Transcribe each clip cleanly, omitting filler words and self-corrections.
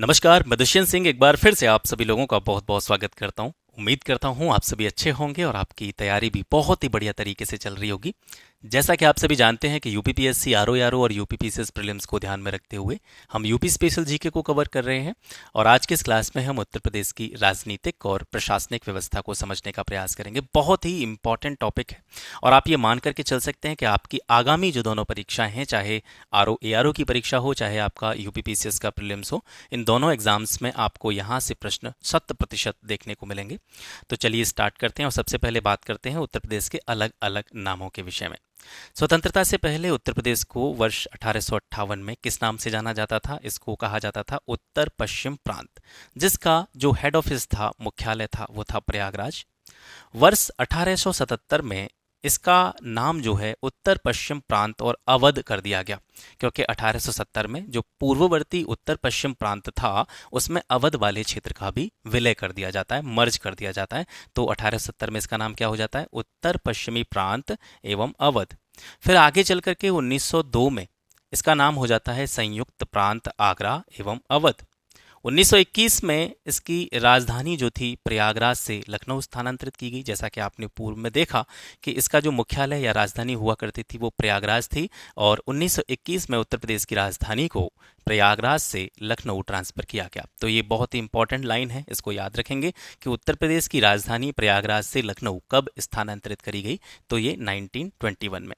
नमस्कार, मैं दुष्यंत सिंह एक बार फिर से आप सभी लोगों का बहुत बहुत स्वागत करता हूं। उम्मीद करता हूं आप सभी अच्छे होंगे और आपकी तैयारी भी बहुत ही बढ़िया तरीके से चल रही होगी। जैसा कि आप सभी जानते हैं कि यूपीपीएससी आरओ और यूपीपीसीएस प्रीलिम्स को ध्यान में रखते हुए हम यूपी स्पेशल जीके को कवर कर रहे हैं और आज के इस क्लास में हम उत्तर प्रदेश की राजनीतिक और प्रशासनिक व्यवस्था को समझने का प्रयास करेंगे। बहुत ही इंपॉर्टेंट टॉपिक है और आप ये मान करके चल सकते हैं कि आपकी आगामी जो दोनों परीक्षाएं हैं, चाहे आरओ की परीक्षा हो चाहे आपका यूपीपीसीएस का प्रीलिम्स हो, इन दोनों एग्जाम्स में आपको यहाँ से प्रश्न 100% देखने को मिलेंगे। तो चलिए स्टार्ट करते हैं और सबसे पहले बात करते हैं उत्तर प्रदेश के अलग अलग नामों के विषय में। स्वतंत्रता से पहले उत्तर प्रदेश को वर्ष 1858 में किस नाम से जाना जाता था? इसको कहा जाता था उत्तर पश्चिम प्रांत, जिसका जो हेड ऑफिस था, मुख्यालय था, वो था प्रयागराज। वर्ष 1877 में इसका नाम जो है उत्तर पश्चिम प्रांत और अवध कर दिया गया, क्योंकि 1870 में जो पूर्ववर्ती उत्तर पश्चिम प्रांत था उसमें अवध वाले क्षेत्र का भी विलय कर दिया जाता है, मर्ज कर दिया जाता है। तो 1870 में इसका नाम क्या हो जाता है? उत्तर पश्चिमी प्रांत एवं अवध। फिर आगे चल करके 1902 में इसका नाम हो जाता है संयुक्त प्रांत आगरा एवं अवध। 1921 में इसकी राजधानी जो थी प्रयागराज से लखनऊ स्थानांतरित की गई। जैसा कि आपने पूर्व में देखा कि इसका जो मुख्यालय या राजधानी हुआ करती थी वो प्रयागराज थी और 1921 में उत्तर प्रदेश की राजधानी को प्रयागराज से लखनऊ ट्रांसफर किया गया। तो ये बहुत ही इंपॉर्टेंट लाइन है, इसको याद रखेंगे कि उत्तर प्रदेश की राजधानी प्रयागराज से लखनऊ कब स्थानांतरित करी गई? तो ये 1921 में।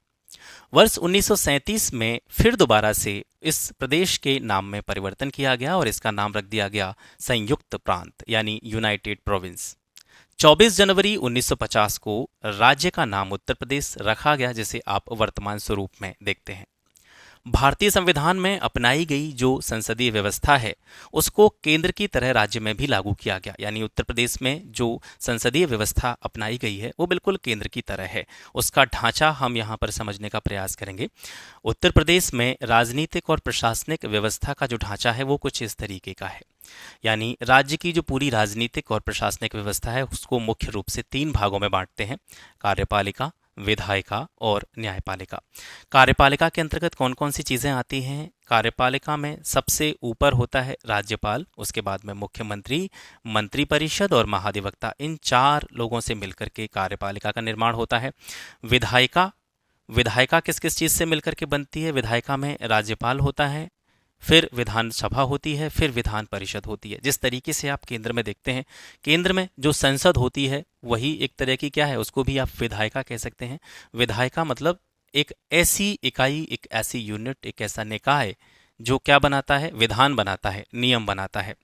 वर्ष 1937 में फिर दोबारा से इस प्रदेश के नाम में परिवर्तन किया गया और इसका नाम रख दिया गया संयुक्त प्रांत यानी यूनाइटेड प्रोविंस। 24 जनवरी 1950 को राज्य का नाम उत्तर प्रदेश रखा गया, जिसे आप वर्तमान स्वरूप में देखते हैं। भारतीय संविधान में अपनाई गई जो संसदीय व्यवस्था है उसको केंद्र की तरह राज्य में भी लागू किया गया, यानी उत्तर प्रदेश में जो संसदीय व्यवस्था अपनाई गई है वो बिल्कुल केंद्र की तरह है। उसका ढांचा हम यहाँ पर समझने का प्रयास करेंगे। उत्तर प्रदेश में राजनीतिक और प्रशासनिक व्यवस्था का जो ढांचा है वो कुछ इस तरीके का है, यानी राज्य की जो पूरी राजनीतिक और प्रशासनिक व्यवस्था है उसको मुख्य रूप से 3 भागों में बांटते हैं: कार्यपालिका, विधायिका और न्यायपालिका। कार्यपालिका के अंतर्गत कौन कौन सी चीजें आती हैं? कार्यपालिका में सबसे ऊपर होता है राज्यपाल, उसके बाद में मुख्यमंत्री, मंत्रिपरिषद और महाधिवक्ता। इन 4 लोगों से मिलकर के कार्यपालिका का निर्माण होता है। विधायिका, विधायिका किस किस चीज से मिलकर के बनती है? विधायिका में राज्यपाल होता है, फिर विधानसभा होती है, फिर विधान परिषद होती है। जिस तरीके से आप केंद्र में देखते हैं, केंद्र में जो संसद होती है वही एक तरह की क्या है, उसको भी आप विधायिका कह सकते हैं। विधायिका मतलब एक ऐसी इकाई, एक ऐसी यूनिट, एक ऐसा निकाय जो क्या बनाता है? विधान बनाता है, नियम बनाता है।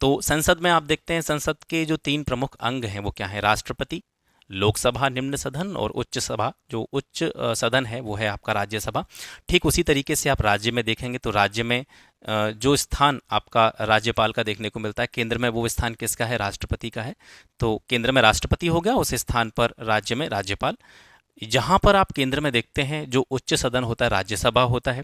तो संसद में आप देखते हैं संसद के जो 3 प्रमुख अंग हैं वो क्या है? राष्ट्रपति, लोकसभा निम्न सदन और उच्च सभा। जो उच्च सदन है वो है आपका राज्यसभा। ठीक उसी तरीके से आप राज्य में देखेंगे तो राज्य में जो स्थान आपका राज्यपाल का देखने को मिलता है, केंद्र में वो स्थान किसका है? राष्ट्रपति का है। तो केंद्र में राष्ट्रपति हो गया, उस स्थान पर राज्य में राज्यपाल। जहां पर आप केंद्र में देखते हैं जो उच्च सदन होता है राज्यसभा होता है,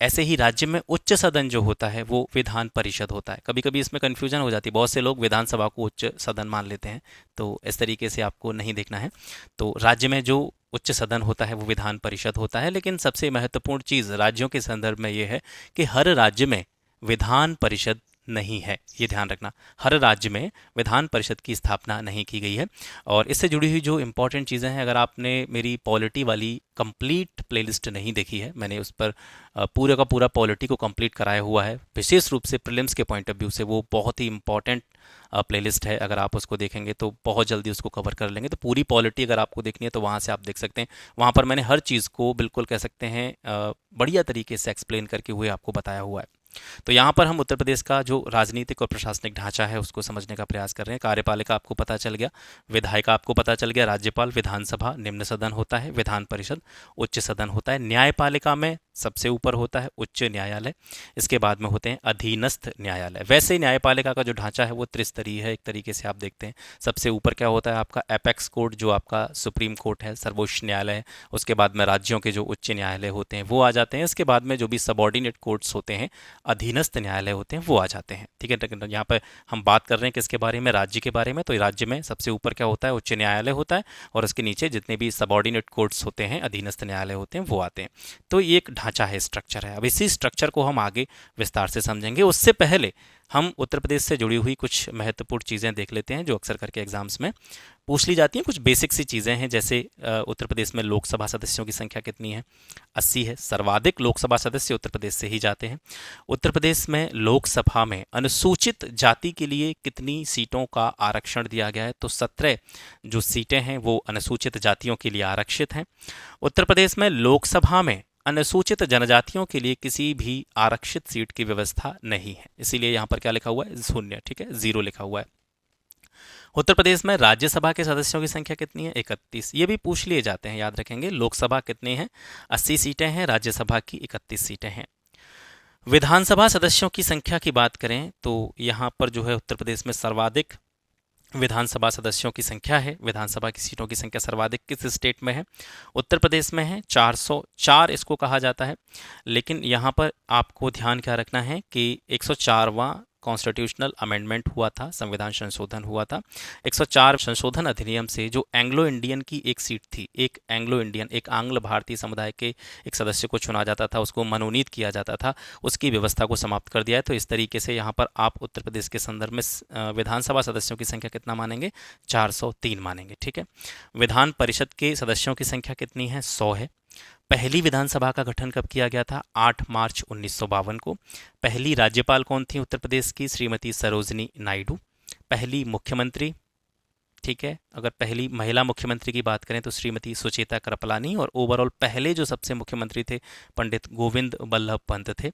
ऐसे ही राज्य में उच्च सदन जो होता है वो विधान परिषद होता है। कभी कभी इसमें कन्फ्यूजन हो जाती है, बहुत से लोग विधानसभा को उच्च सदन मान लेते हैं, तो इस तरीके से आपको नहीं देखना है। तो राज्य में जो उच्च सदन होता है वो विधान परिषद होता है। लेकिन सबसे महत्वपूर्ण चीज राज्यों के संदर्भ में ये है कि हर राज्य में विधान परिषद नहीं है, ये ध्यान रखना। हर राज्य में विधान परिषद की स्थापना नहीं की गई है। और इससे जुड़ी हुई जो इंपॉर्टेंट चीज़ें हैं, अगर आपने मेरी पॉलिटी वाली कंप्लीट प्लेलिस्ट नहीं देखी है, मैंने उस पर पूरा का पूरा पॉलिटी को कंप्लीट कराया हुआ है, विशेष रूप से प्रीलिम्स के पॉइंट ऑफ व्यू से वो बहुत ही इंपॉर्टेंट प्लेलिस्ट है। अगर आप उसको देखेंगे तो बहुत जल्दी उसको कवर कर लेंगे। तो पूरी पॉलिटी अगर आपको देखनी है तो वहाँ से आप देख सकते हैं। वहाँ पर मैंने हर चीज़ को बिल्कुल कह सकते हैं बढ़िया तरीके से एक्सप्लेन करके हुए आपको बताया हुआ है। तो यहाँ पर हम उत्तर प्रदेश का जो राजनीतिक और प्रशासनिक ढांचा है उसको समझने का प्रयास कर रहे हैं। कार्यपालिका आपको पता चल गया, विधायिका आपको पता चल गया, राज्यपाल, विधानसभा निम्न सदन होता है, विधान परिषद उच्च सदन होता है। न्यायपालिका में सबसे ऊपर होता है उच्च न्यायालय, इसके बाद में होते हैं अधीनस्थ न्यायालय। वैसे न्यायपालिका का जो ढांचा है वो त्रिस्तरीय है, एक तरीके से आप देखते हैं। सबसे ऊपर क्या होता है आपका एपेक्स कोर्ट, जो आपका सुप्रीम कोर्ट है, सर्वोच्च न्यायालय है। उसके बाद में राज्यों के जो उच्च न्यायालय होते हैं वो आ जाते हैं। इसके बाद में जो भी सबॉर्डिनेट कोर्ट्स होते हैं, अधीनस्थ न्यायालय होते हैं, वो आ जाते हैं। ठीक है, यहाँ पर हम बात कर रहे हैं किसके बारे में? राज्य के बारे में। तो राज्य में सबसे ऊपर क्या होता है? उच्च न्यायालय होता है और उसके नीचे जितने भी सबॉर्डिनेट कोर्ट्स होते हैं, अधीनस्थ न्यायालय होते हैं, वो आते हैं। तो ये एक ढांचा है, स्ट्रक्चर है। अब इसी स्ट्रक्चर को हम आगे विस्तार से समझेंगे। उससे पहले हम उत्तर प्रदेश से जुड़ी हुई कुछ महत्वपूर्ण चीज़ें देख लेते हैं जो अक्सर करके एग्जाम्स में पूछ ली जाती हैं। कुछ बेसिक सी चीज़ें हैं, जैसे उत्तर प्रदेश में लोकसभा सदस्यों की संख्या कितनी है? 80 है। सर्वाधिक लोकसभा सदस्य उत्तर प्रदेश से ही जाते हैं। उत्तर प्रदेश में लोकसभा में अनुसूचित जाति के लिए कितनी सीटों का आरक्षण दिया गया है? तो 17 जो सीटें हैं वो अनुसूचित जातियों के लिए आरक्षित हैं। उत्तर प्रदेश में लोकसभा में अनुसूचित जनजातियों के लिए किसी भी आरक्षित सीट की व्यवस्था नहीं है, इसीलिए यहाँ पर क्या लिखा हुआ है? 0, ठीक है, 0 लिखा हुआ है। उत्तर प्रदेश में राज्यसभा के सदस्यों की संख्या कितनी है? 31। ये भी पूछ लिए जाते हैं, याद रखेंगे। लोकसभा कितनी है? 80 सीटें हैं, राज्यसभा की 31 सीटें हैं। विधानसभा सदस्यों की संख्या की बात करें तो यहाँ पर जो है उत्तर प्रदेश में सर्वाधिक विधानसभा सदस्यों की संख्या है। विधानसभा की सीटों की संख्या सर्वाधिक किस स्टेट में है? उत्तर प्रदेश में है। 404 इसको कहा जाता है। लेकिन यहाँ पर आपको ध्यान क्या रखना है कि 104वां कॉन्स्टिट्यूशनल अमेंडमेंट हुआ था, संविधान संशोधन हुआ था। 104 संशोधन अधिनियम से जो एंग्लो इंडियन की एक सीट थी, एक एंग्लो इंडियन, एक आंग्ल भारतीय समुदाय के एक सदस्य को चुना जाता था, उसको मनोनीत किया जाता था, उसकी व्यवस्था को समाप्त कर दिया है। तो इस तरीके से यहाँ पर आप उत्तर प्रदेश के संदर्भ में विधानसभा सदस्यों की संख्या कितना मानेंगे? 403 मानेंगे, ठीक है। विधान परिषद के सदस्यों की संख्या कितनी है? 100 है। पहली विधानसभा का गठन कब किया गया था? 8 मार्च 1952 को। पहली राज्यपाल कौन थी उत्तर प्रदेश की? श्रीमती सरोजनी नायडू। पहली मुख्यमंत्री, ठीक है, अगर पहली महिला मुख्यमंत्री की बात करें तो श्रीमती सुचेता कृपलानी, और ओवरऑल पहले जो सबसे मुख्यमंत्री थे पंडित गोविंद बल्लभ पंत थे।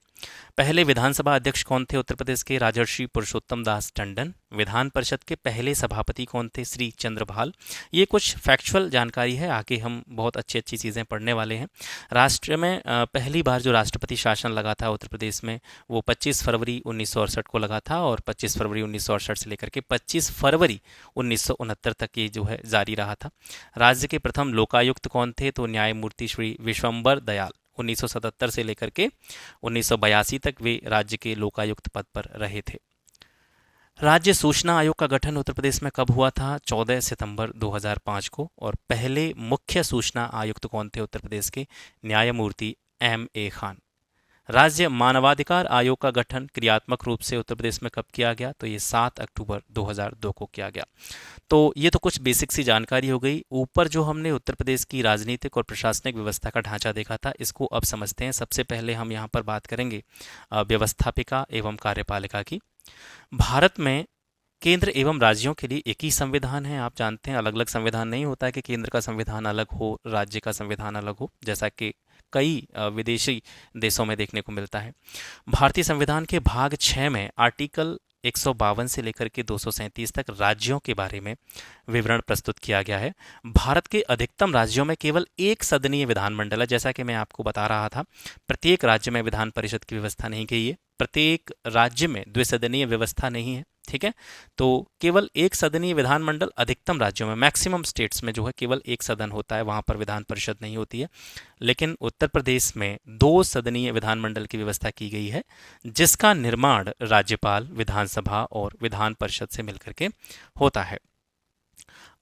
पहले विधानसभा अध्यक्ष कौन थे उत्तर प्रदेश के? राजर्षि पुरुषोत्तम दास टंडन। विधान परिषद के पहले सभापति कौन थे? श्री चंद्रभाल। ये कुछ फैक्चुअल जानकारी है, आगे हम बहुत अच्छी अच्छी चीज़ें पढ़ने वाले हैं। राष्ट्र में पहली बार जो राष्ट्रपति शासन लगा था उत्तर प्रदेश में वो 25 फरवरी 1968 को लगा था, और 25 फरवरी 1968 से लेकर के 25 फरवरी 1969 तक ये जो है जारी रहा था। राज्य के प्रथम लोकायुक्त कौन थे? तो न्यायमूर्ति श्री विश्वंबर दयाल। 1977 से लेकर के 1982 तक वे राज्य के लोकायुक्त पद पर रहे थे। राज्य सूचना आयोग का गठन उत्तर प्रदेश में कब हुआ था? 14 सितंबर 2005 को। और पहले मुख्य सूचना आयुक्त कौन थे उत्तर प्रदेश के? न्यायमूर्ति M.A. खान। राज्य मानवाधिकार आयोग का गठन क्रियात्मक रूप से उत्तर प्रदेश में कब किया गया? तो ये 7 अक्टूबर 2002 को किया गया। तो ये तो कुछ बेसिक सी जानकारी हो गई। ऊपर जो हमने उत्तर प्रदेश की राजनीतिक और प्रशासनिक व्यवस्था का ढांचा देखा था, इसको अब समझते हैं। सबसे पहले हम यहाँ पर बात करेंगे व्यवस्थापिका एवं कार्यपालिका की। भारत में केंद्र एवं राज्यों के लिए एक ही संविधान है। आप जानते हैं अलग अलग संविधान नहीं होता है कि केंद्र का संविधान अलग हो, राज्य का संविधान अलग हो, जैसा कि कई विदेशी देशों में देखने को मिलता है। भारतीय संविधान के भाग 6 में आर्टिकल 152 से लेकर के 237 तक राज्यों के बारे में विवरण प्रस्तुत किया गया है। भारत के अधिकतम राज्यों में केवल एक सदनीय विधानमंडल है, जैसा कि मैं आपको बता रहा था। प्रत्येक राज्य में विधान परिषद की व्यवस्था नहीं की है, प्रत्येक राज्य में द्विसदनीय व्यवस्था नहीं है, ठीक है। तो केवल एक सदनीय विधानमंडल अधिकतम राज्यों में, मैक्सिमम स्टेट्स में जो है केवल एक सदन होता है, वहां पर विधान परिषद नहीं होती है। लेकिन उत्तर प्रदेश में 2 सदनीय विधानमंडल की व्यवस्था की गई है, जिसका निर्माण राज्यपाल, विधानसभा और विधान परिषद से मिलकर के होता है।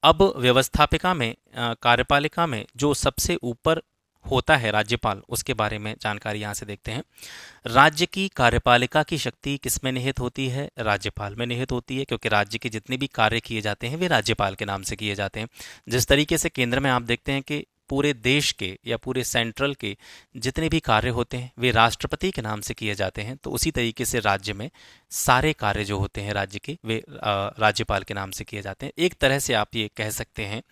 अब व्यवस्थापिका में, कार्यपालिका में जो सबसे ऊपर होता है राज्यपाल, उसके बारे में जानकारी यहाँ से देखते हैं। राज्य की कार्यपालिका की शक्ति किसमें निहित होती है? राज्यपाल में निहित होती है, क्योंकि राज्य के जितने भी कार्य किए जाते हैं वे राज्यपाल के नाम से किए जाते हैं। जिस तरीके से केंद्र में आप देखते हैं कि पूरे देश के या पूरे सेंट्रल के जितने भी कार्य होते हैं वे राष्ट्रपति के नाम से किए जाते हैं, तो उसी तरीके से राज्य में सारे कार्य जो होते हैं राज्य के वे राज्यपाल के नाम से किए जाते हैं। एक तरह से आप ये कह सकते हैं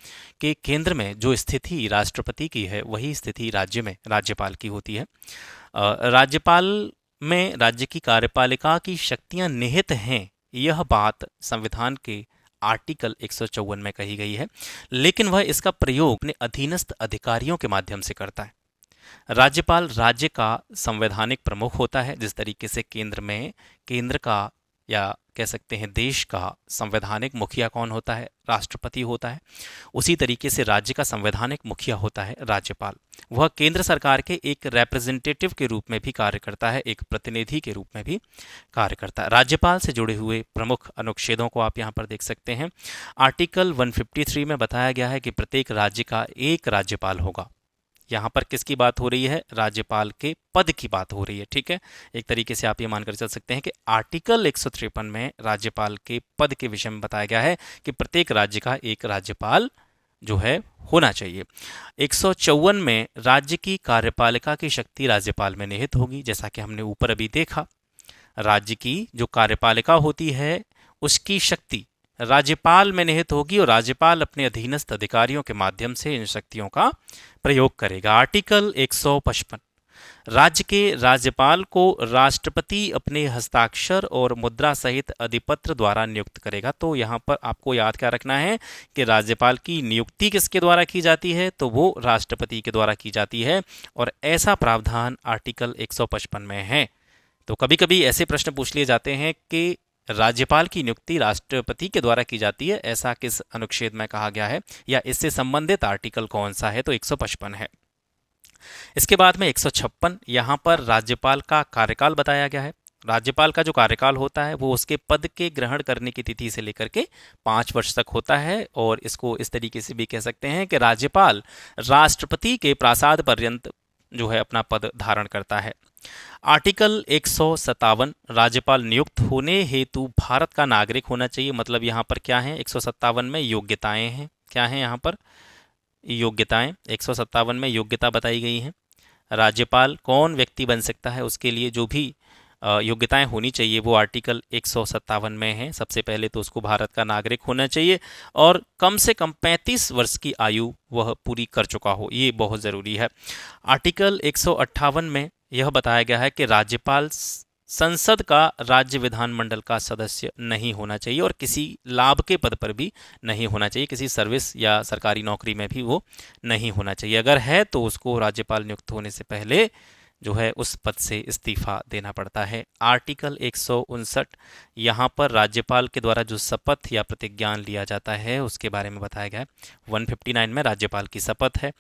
कि केंद्र में जो स्थिति राष्ट्रपति की है वही स्थिति राज्य में राज्यपाल की होती है। राज्यपाल में राज्य की कार्यपालिका की शक्तियां निहित हैं, यह बात संविधान के आर्टिकल 154 में कही गई है, लेकिन वह इसका प्रयोग अपने अधीनस्थ अधिकारियों के माध्यम से करता है। राज्यपाल राज्य का संवैधानिक प्रमुख होता है, जिस तरीके से केंद्र में केंद्र का या कह सकते हैं देश का संवैधानिक मुखिया कौन होता है? राष्ट्रपति होता है। उसी तरीके से राज्य का संवैधानिक मुखिया होता है राज्यपाल। वह केंद्र सरकार के एक रिप्रेजेंटेटिव के रूप में भी कार्य करता है, एक प्रतिनिधि के रूप में भी कार्य करता है। राज्यपाल से जुड़े हुए प्रमुख अनुच्छेदों को आप यहाँ पर देख सकते हैं। आर्टिकल 153 में बताया गया है कि प्रत्येक राज्य का एक राज्यपाल होगा, यहाँ पर किसकी बात हो रही है? राज्यपाल के पद की बात हो रही है। ठीक है, एक तरीके से आप ये मानकर चल सकते हैं कि आर्टिकल 153 में राज्यपाल के पद के विषय में बताया गया है कि प्रत्येक राज्य का एक राज्यपाल जो है होना चाहिए। 154 में राज्य की कार्यपालिका की शक्ति राज्यपाल में निहित होगी। जैसा कि हमने ऊपर अभी देखा, राज्य की जो कार्यपालिका होती है उसकी शक्ति राज्यपाल में निहित होगी और राज्यपाल अपने अधीनस्थ अधिकारियों के माध्यम से इन शक्तियों का प्रयोग करेगा। आर्टिकल 155, राज्य के राज्यपाल को राष्ट्रपति अपने हस्ताक्षर और मुद्रा सहित अधिपत्र द्वारा नियुक्त करेगा। तो यहाँ पर आपको याद क्या रखना है कि राज्यपाल की नियुक्ति किसके द्वारा की जाती है? तो वो राष्ट्रपति के द्वारा की जाती है और ऐसा प्रावधान आर्टिकल 155 में है। तो कभी कभी ऐसे प्रश्न पूछ लिए जाते हैं कि राज्यपाल की नियुक्ति राष्ट्रपति के द्वारा की जाती है, ऐसा किस अनुच्छेद में कहा गया है या इससे संबंधित आर्टिकल कौन सा है? तो 155 है। इसके बाद में 156, यहाँ पर राज्यपाल का कार्यकाल बताया गया है। राज्यपाल का जो कार्यकाल होता है वो उसके पद के ग्रहण करने की तिथि से लेकर के 5 वर्ष तक होता है और इसको इस तरीके से भी कह सकते हैं कि राज्यपाल राष्ट्रपति के प्रासाद पर्यंत जो है अपना पद धारण करता है। आर्टिकल 157, राज्यपाल नियुक्त होने हेतु भारत का नागरिक होना चाहिए। मतलब यहाँ पर क्या है? 157 में योग्यताएं हैं। क्या है यहाँ पर? योग्यताएं 157 में योग्यता बताई गई हैं। राज्यपाल कौन व्यक्ति बन सकता है उसके लिए जो भी योग्यताएं होनी चाहिए वो आर्टिकल 157 में है। सबसे पहले तो उसको भारत का नागरिक होना चाहिए और कम से कम 35 वर्ष की आयु वह पूरी कर चुका हो, ये बहुत ज़रूरी है। आर्टिकल 158 में यह बताया गया है कि राज्यपाल संसद का राज्य विधानमंडल का सदस्य नहीं होना चाहिए और किसी लाभ के पद पर भी नहीं होना चाहिए, किसी सर्विस या सरकारी नौकरी में भी वो नहीं होना चाहिए। अगर है तो उसको राज्यपाल नियुक्त होने से पहले जो है उस पद से इस्तीफा देना पड़ता है। आर्टिकल 159, यहाँ पर राज्यपाल के द्वारा जो शपथ या प्रतिज्ञान लिया जाता है उसके बारे में बताया गया है। 159 में राज्यपाल की शपथ है।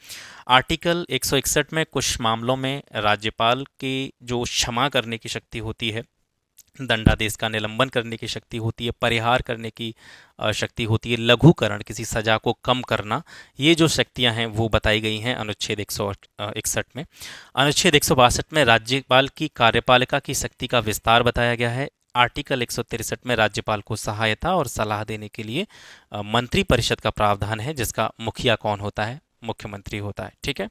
आर्टिकल 161 में कुछ मामलों में राज्यपाल की जो क्षमा करने की शक्ति होती है, दंडादेश का निलंबन करने की शक्ति होती है, परिहार करने की शक्ति होती है, लघुकरण किसी सजा को कम करना, ये जो शक्तियां हैं वो बताई गई हैं अनुच्छेद 161 में। अनुच्छेद 162 में राज्यपाल की कार्यपालिका की शक्ति का विस्तार बताया गया है। आर्टिकल 163 में राज्यपाल को सहायता और सलाह देने के लिए मंत्री परिषद का प्रावधान है, जिसका मुखिया कौन होता है? मुख्यमंत्री होता है। ठीक है,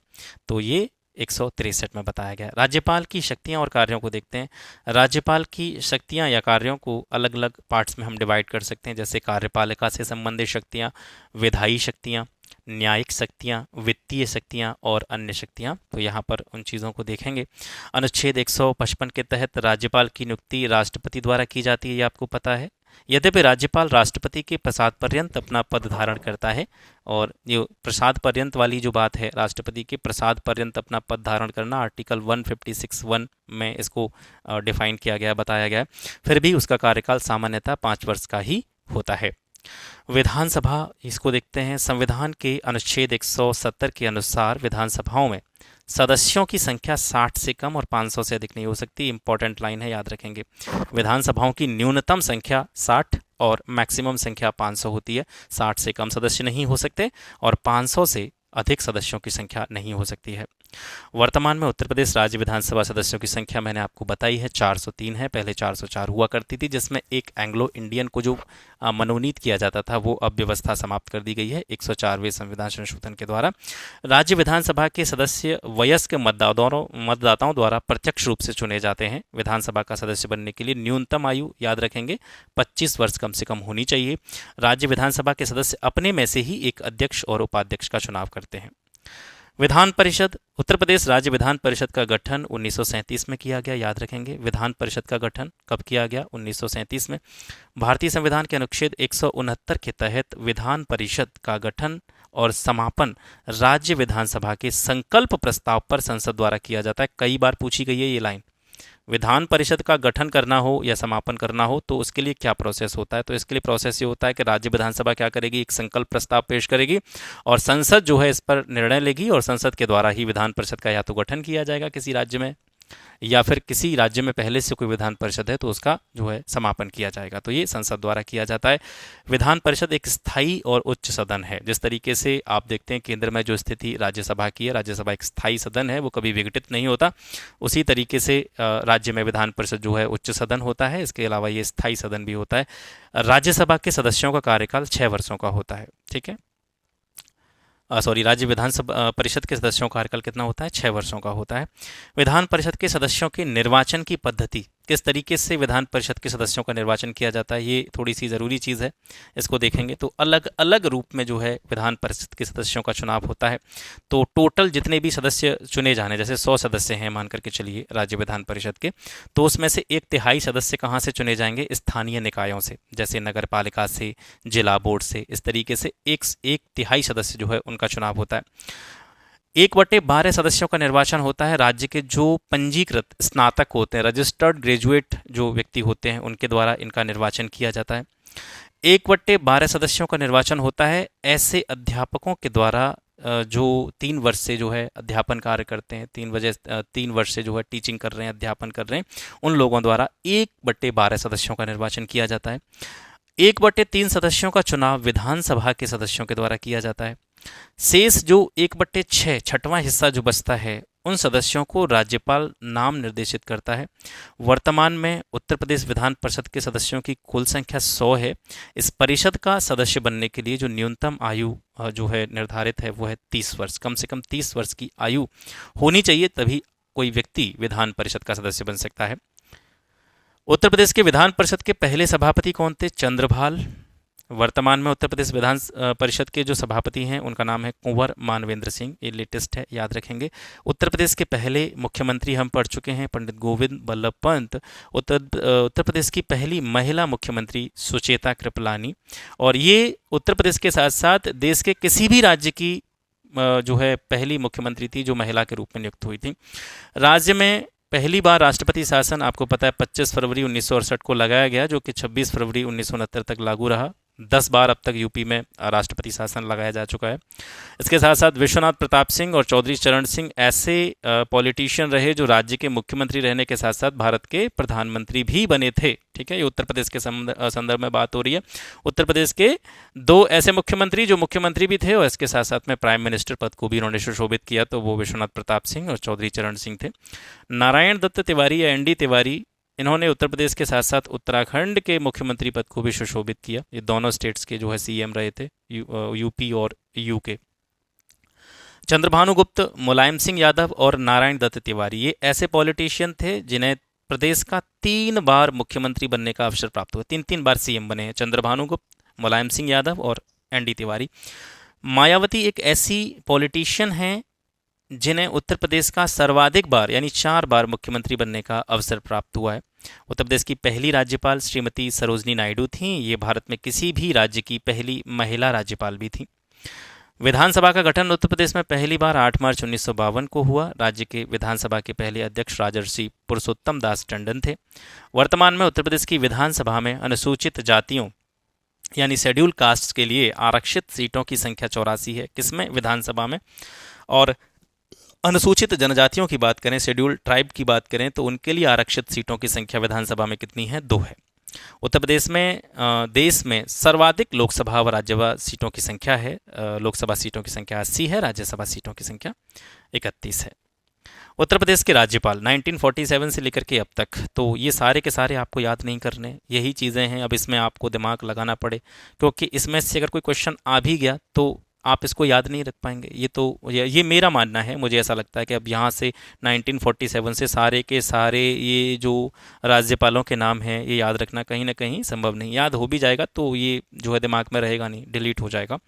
तो ये 163 में बताया गया। राज्यपाल की शक्तियां और कार्यों को देखते हैं। राज्यपाल की शक्तियां या कार्यों को अलग अलग पार्ट्स में हम डिवाइड कर सकते हैं, जैसे कार्यपालिका से संबंधित शक्तियां, विधायी शक्तियां, न्यायिक शक्तियां, वित्तीय शक्तियां और अन्य शक्तियां। तो यहाँ पर उन चीज़ों को देखेंगे। अनुच्छेद 155 के तहत राज्यपाल की नियुक्ति राष्ट्रपति द्वारा की जाती है, ये आपको पता है। यद्यपि राज्यपाल राष्ट्रपति के प्रसाद पर्यंत अपना पद धारण करता है, और ये प्रसाद पर्यंत वाली जो बात है, राष्ट्रपति के प्रसाद पर्यंत अपना पद धारण करना, आर्टिकल 156(1) में इसको डिफाइन किया गया, बताया गया है। फिर भी उसका कार्यकाल सामान्यतः 5 वर्ष का ही होता है। विधानसभा, इसको देखते हैं। संविधान के अनुच्छेद 170 के अनुसार विधानसभाओं में सदस्यों की संख्या 60 से कम और 500 से अधिक नहीं हो सकती। इंपॉर्टेंट लाइन है, याद रखेंगे। विधानसभाओं की न्यूनतम संख्या 60 और मैक्सिमम संख्या 500 होती है। 60 से कम सदस्य नहीं हो सकते और 500 से अधिक सदस्यों की संख्या नहीं हो सकती है। वर्तमान में उत्तर प्रदेश राज्य विधानसभा सदस्यों की संख्या मैंने आपको बताई है, 403 है। पहले 404 हुआ करती थी, जिसमें एक एंग्लो इंडियन को जो मनोनीत किया जाता था वो अब व्यवस्था समाप्त कर दी गई है 104वें संविधान संशोधन के द्वारा। राज्य विधानसभा के सदस्य वयस्क मतदाताओं द्वारा प्रत्यक्ष रूप से चुने जाते हैं। विधानसभा का सदस्य बनने के लिए न्यूनतम आयु, याद रखेंगे, 25 वर्ष कम से कम होनी चाहिए। राज्य विधानसभा के सदस्य अपने में से ही एक अध्यक्ष और उपाध्यक्ष का चुनाव करते हैं। विधान परिषद, उत्तर प्रदेश राज्य विधान परिषद का गठन 1937 में किया गया, याद रखेंगे। विधान परिषद का गठन कब किया गया? 1937 में। भारतीय संविधान के अनुच्छेद 169 के तहत विधान परिषद का गठन और समापन राज्य विधानसभा के संकल्प प्रस्ताव पर संसद द्वारा किया जाता है। कई बार पूछी गई है ये लाइन। विधान परिषद का गठन करना हो या समापन करना हो तो उसके लिए क्या प्रोसेस होता है? तो इसके लिए प्रोसेस ये होता है कि राज्य विधानसभा क्या करेगी? एक संकल्प प्रस्ताव पेश करेगी और संसद जो है इस पर निर्णय लेगी और संसद के द्वारा ही विधान परिषद का या तो गठन किया जाएगा किसी राज्य में या फिर किसी राज्य में पहले से कोई विधान परिषद है तो उसका जो है समापन किया जाएगा। तो ये संसद द्वारा किया जाता है। विधान परिषद एक स्थायी और उच्च सदन है। जिस तरीके से आप देखते हैं केंद्र में जो स्थिति राज्यसभा की है, राज्यसभा एक स्थायी सदन है, वो कभी विघटित नहीं होता। उसी तरीके से राज्य में विधान परिषद जो है उच्च सदन होता है। इसके अलावा ये स्थायी सदन भी होता है। राज्यसभा के सदस्यों का कार्यकाल 6 वर्षों का होता है। ठीक है, सॉरी, राज्य विधानसभा परिषद के सदस्यों का कार्यकाल कितना होता है? 6 वर्षों का होता है। विधान परिषद के सदस्यों के निर्वाचन की पद्धति, किस तरीके से विधान परिषद के सदस्यों का निर्वाचन किया जाता है, ये थोड़ी सी ज़रूरी चीज़ है। इसको देखेंगे तो अलग अलग रूप में जो है विधान परिषद के सदस्यों का चुनाव होता है। तो टोटल जितने भी सदस्य चुने जाने, जैसे 100 सदस्य हैं मान करके चलिए राज्य विधान परिषद के, तो उसमें से 1/3 सदस्य कहाँ से चुने जाएंगे? स्थानीय निकायों से, जैसे नगर पालिका से, जिला बोर्ड से। इस तरीके से एक तिहाई सदस्य जो है उनका चुनाव होता है। 1/12 सदस्यों का निर्वाचन होता है राज्य के जो पंजीकृत स्नातक होते हैं, रजिस्टर्ड ग्रेजुएट जो व्यक्ति होते हैं, उनके द्वारा इनका निर्वाचन किया जाता है। 1/12 सदस्यों का निर्वाचन होता है ऐसे अध्यापकों के द्वारा जो 3 वर्ष से जो है अध्यापन कार्य करते हैं, 3 वर्ष से जो है टीचिंग कर रहे हैं, अध्यापन कर रहे हैं, उन लोगों द्वारा 1/12 सदस्यों का निर्वाचन किया जाता है। 1/3 सदस्यों का चुनाव विधानसभा के सदस्यों के द्वारा किया जाता है। शेष जो 1/6 छठवां हिस्सा जो बचता है, उन सदस्यों को राज्यपाल नाम निर्देशित करता है। वर्तमान में उत्तर प्रदेश विधान परिषद के सदस्यों की कुल संख्या 100 है। इस परिषद का सदस्य बनने के लिए जो न्यूनतम आयु जो है निर्धारित है वो है 30 वर्ष। कम से कम 30 वर्ष की आयु होनी चाहिए, तभी कोई व्यक्ति विधान परिषद का सदस्य बन सकता है। उत्तर प्रदेश के विधान परिषद के पहले सभापति कौन थे? चंद्रभाल। वर्तमान में उत्तर प्रदेश विधान परिषद के जो सभापति हैं उनका नाम है कुंवर मानवेंद्र सिंह। ये लेटेस्ट है, याद रखेंगे। उत्तर प्रदेश के पहले मुख्यमंत्री हम पढ़ चुके हैं, पंडित गोविंद बल्लभ पंत। उत्तर प्रदेश की पहली महिला मुख्यमंत्री सुचेता कृपलानी। और ये उत्तर प्रदेश के साथ साथ देश के किसी भी राज्य की जो है पहली मुख्यमंत्री थी जो महिला के रूप में नियुक्त हुई थी। राज्य में पहली बार राष्ट्रपति शासन आपको पता है 25 फरवरी 1968 को लगाया गया, जो कि 26 फरवरी 1969 तक लागू रहा। 10 बार अब तक यूपी में राष्ट्रपति शासन लगाया जा चुका है। इसके साथ साथ विश्वनाथ प्रताप सिंह और चौधरी चरण सिंह ऐसे पॉलिटिशियन रहे जो राज्य के मुख्यमंत्री रहने के साथ साथ भारत के प्रधानमंत्री भी बने थे। ठीक है, ये उत्तर प्रदेश के संदर्भ में बात हो रही है। उत्तर प्रदेश के 2 ऐसे मुख्यमंत्री जो मुख्यमंत्री भी थे और इसके साथ साथ में प्राइम मिनिस्टर पद को भी उन्होंने सुशोभित किया, तो वो विश्वनाथ प्रताप सिंह और चौधरी चरण सिंह थे। नारायण दत्त तिवारी या एनडी तिवारी, इन्होंने उत्तर प्रदेश के साथ साथ उत्तराखंड के मुख्यमंत्री पद को भी सुशोभित किया। ये दोनों स्टेट्स के जो है सीएम रहे थे, यूपी और यूके। चंद्रभानु मुलायम सिंह यादव और नारायण दत्त तिवारी, ये ऐसे पॉलिटिशियन थे जिन्हें प्रदेश का 3 बार मुख्यमंत्री बनने का अवसर प्राप्त हुआ। 3 बार सीएम बने हैं, चंद्रभानु मुलायम सिंह यादव और एनडी तिवारी। मायावती एक ऐसी पॉलिटिशियन हैं जिन्हें उत्तर प्रदेश का सर्वाधिक बार यानी 4 बार मुख्यमंत्री बनने का अवसर प्राप्त हुआ है। उत्तर प्रदेश की पहली राज्यपाल श्रीमती सरोजनी नायडू थीं। ये भारत में किसी भी राज्य की पहली महिला राज्यपाल भी थीं। विधानसभा का गठन उत्तर प्रदेश में पहली बार 8 मार्च 1952 को हुआ। राज्य के विधानसभा के पहले अध्यक्ष राजर्षि पुरुषोत्तम दास टंडन थे। वर्तमान में उत्तर प्रदेश की विधानसभा में अनुसूचित जातियों यानी शेड्यूल कास्ट के लिए आरक्षित सीटों की संख्या 84 है। किसमें? विधानसभा में। और अनुसूचित जनजातियों की बात करें, शेड्यूल ट्राइब की बात करें, तो उनके लिए आरक्षित सीटों की संख्या विधानसभा में कितनी है? 2 है। उत्तर प्रदेश में देश में सर्वाधिक लोकसभा व राज्यसभा सीटों की संख्या है। लोकसभा सीटों की संख्या 80 है, राज्यसभा सीटों की संख्या 31 है। उत्तर प्रदेश के राज्यपाल 1947 से लेकर के अब तक, तो ये सारे के सारे आपको याद नहीं करने, यही चीज़ें हैं। अब इसमें आपको दिमाग लगाना पड़े, क्योंकि इसमें से अगर कोई क्वेश्चन आ भी गया तो आप इसको याद नहीं रख पाएंगे। ये मेरा मानना है। मुझे ऐसा लगता है कि अब यहाँ से 1947 से सारे के सारे ये जो राज्यपालों के नाम हैं ये याद रखना कहीं ना कहीं संभव नहीं। याद हो भी जाएगा तो ये जो है दिमाग में रहेगा नहीं, डिलीट हो जाएगा।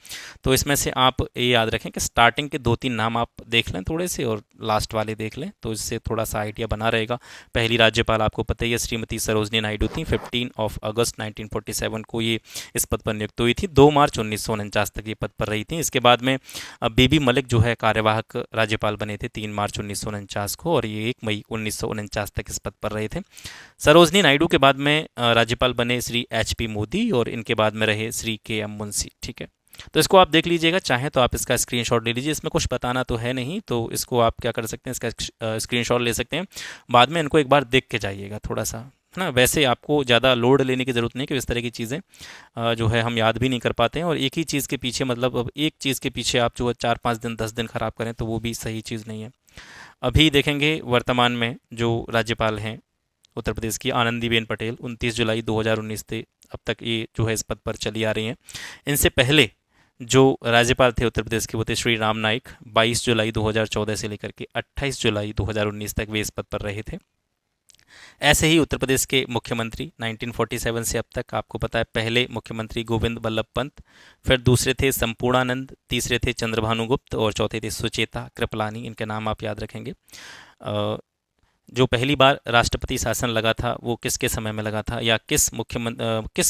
तो इसमें से आप ये याद रखें कि स्टार्टिंग के 2-3 नाम आप देख लें थोड़े से, और लास्ट वाले देख लें, तो इससे थोड़ा सा आइडिया बना रहेगा। पहली राज्यपाल आपको पता ही है श्रीमती सरोजनी नायडू थी। 15 अगस्त 1947 को ये इस पद पर नियुक्त हुई थी। 2 मार्च 1949 तक ये पद पर रही थी। इसके बाद में बीबी मलिक जो है कार्यवाहक राज्यपाल बने थे 3 मार्च 1949 को, और ये 1 मई 1949 तक इस पद पर रहे थे। सरोजनी नायडू के बाद में राज्यपाल बने श्री HP मोदी, और इनके बाद में रहे श्री KM मुंशी। ठीक है, तो इसको आप देख लीजिएगा, चाहे तो आप इसका स्क्रीनशॉट ले लीजिए, इसमें कुछ बताना तो है नहीं, तो इसको आप क्या कर सकते हैं, इसका स्क्रीनशॉट ले सकते हैं, बाद में इनको एक बार देख के जाइएगा थोड़ा सा, है ना। वैसे आपको ज़्यादा लोड लेने की ज़रूरत नहीं कि इस तरह की चीज़ें जो है हम याद भी नहीं कर पाते हैं, और एक ही चीज़ के पीछे, मतलब अब एक चीज़ के पीछे आप जो है 4-5 दिन 10 दिन ख़राब करें तो वो भी सही चीज़ नहीं है। अभी देखेंगे वर्तमान में जो राज्यपाल हैं उत्तर प्रदेश की, आनंदीबेन पटेल, 29 जुलाई 2019 से अब तक ये जो है इस पद पर चली आ रही हैं। इनसे पहले जो राज्यपाल थे उत्तर प्रदेश के वो थे श्री राम नाईक, 22 जुलाई 2014 से लेकर के 28 जुलाई 2019 तक वे इस पद पर रहे थे। ऐसे ही उत्तर प्रदेश के मुख्यमंत्री 1947 से अब तक, आपको पता है, पहले मुख्यमंत्री गोविंद बल्लभ पंत, फिर दूसरे थे संपूर्णानंद, तीसरे थे चंद्रभानु गुप्त और चौथे थे सुचेता कृपलानी। इनके नाम आप याद रखेंगे। जो पहली बार राष्ट्रपति शासन लगा था वो किसके समय में लगा था, या किस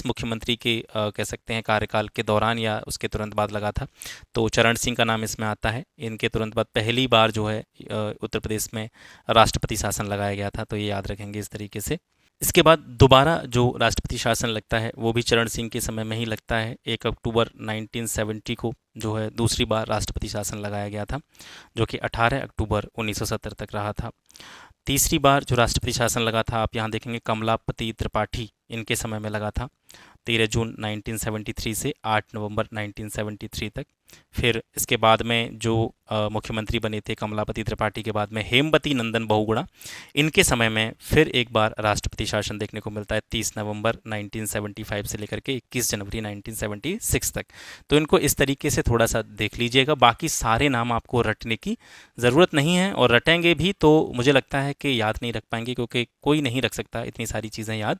मुख्यमंत्री के कह सकते हैं कार्यकाल के दौरान या उसके तुरंत बाद लगा था, तो चरण सिंह का नाम इसमें आता है। इनके तुरंत बाद पहली बार जो है उत्तर प्रदेश में राष्ट्रपति शासन लगाया गया था, तो ये याद रखेंगे इस तरीके से। इसके बाद दोबारा जो राष्ट्रपति शासन लगता है वो भी चरण सिंह के समय में ही लगता है। 1 अक्टूबर 1970 को जो है दूसरी बार राष्ट्रपति शासन लगाया गया था, जो कि 18 अक्टूबर 1970 तक रहा था। तीसरी बार जो राष्ट्रपति शासन लगा था, आप यहाँ देखेंगे कमलापति त्रिपाठी, इनके समय में लगा था, 13 जून 1973 से 8 नवंबर 1973 तक। फिर इसके बाद में जो मुख्यमंत्री बने थे कमलापति त्रिपाठी के बाद में हेमवती नंदन बहुगुणा, इनके समय में फिर एक बार राष्ट्रपति शासन देखने को मिलता है 30 नवंबर 1975 से लेकर के 21 जनवरी 1976 तक। तो इनको इस तरीके से थोड़ा सा देख लीजिएगा, बाकी सारे नाम आपको रटने की ज़रूरत नहीं है, और रटेंगे भी तो मुझे लगता है कि याद नहीं रख पाएंगे, क्योंकि कोई नहीं रख सकता इतनी सारी चीज़ें याद।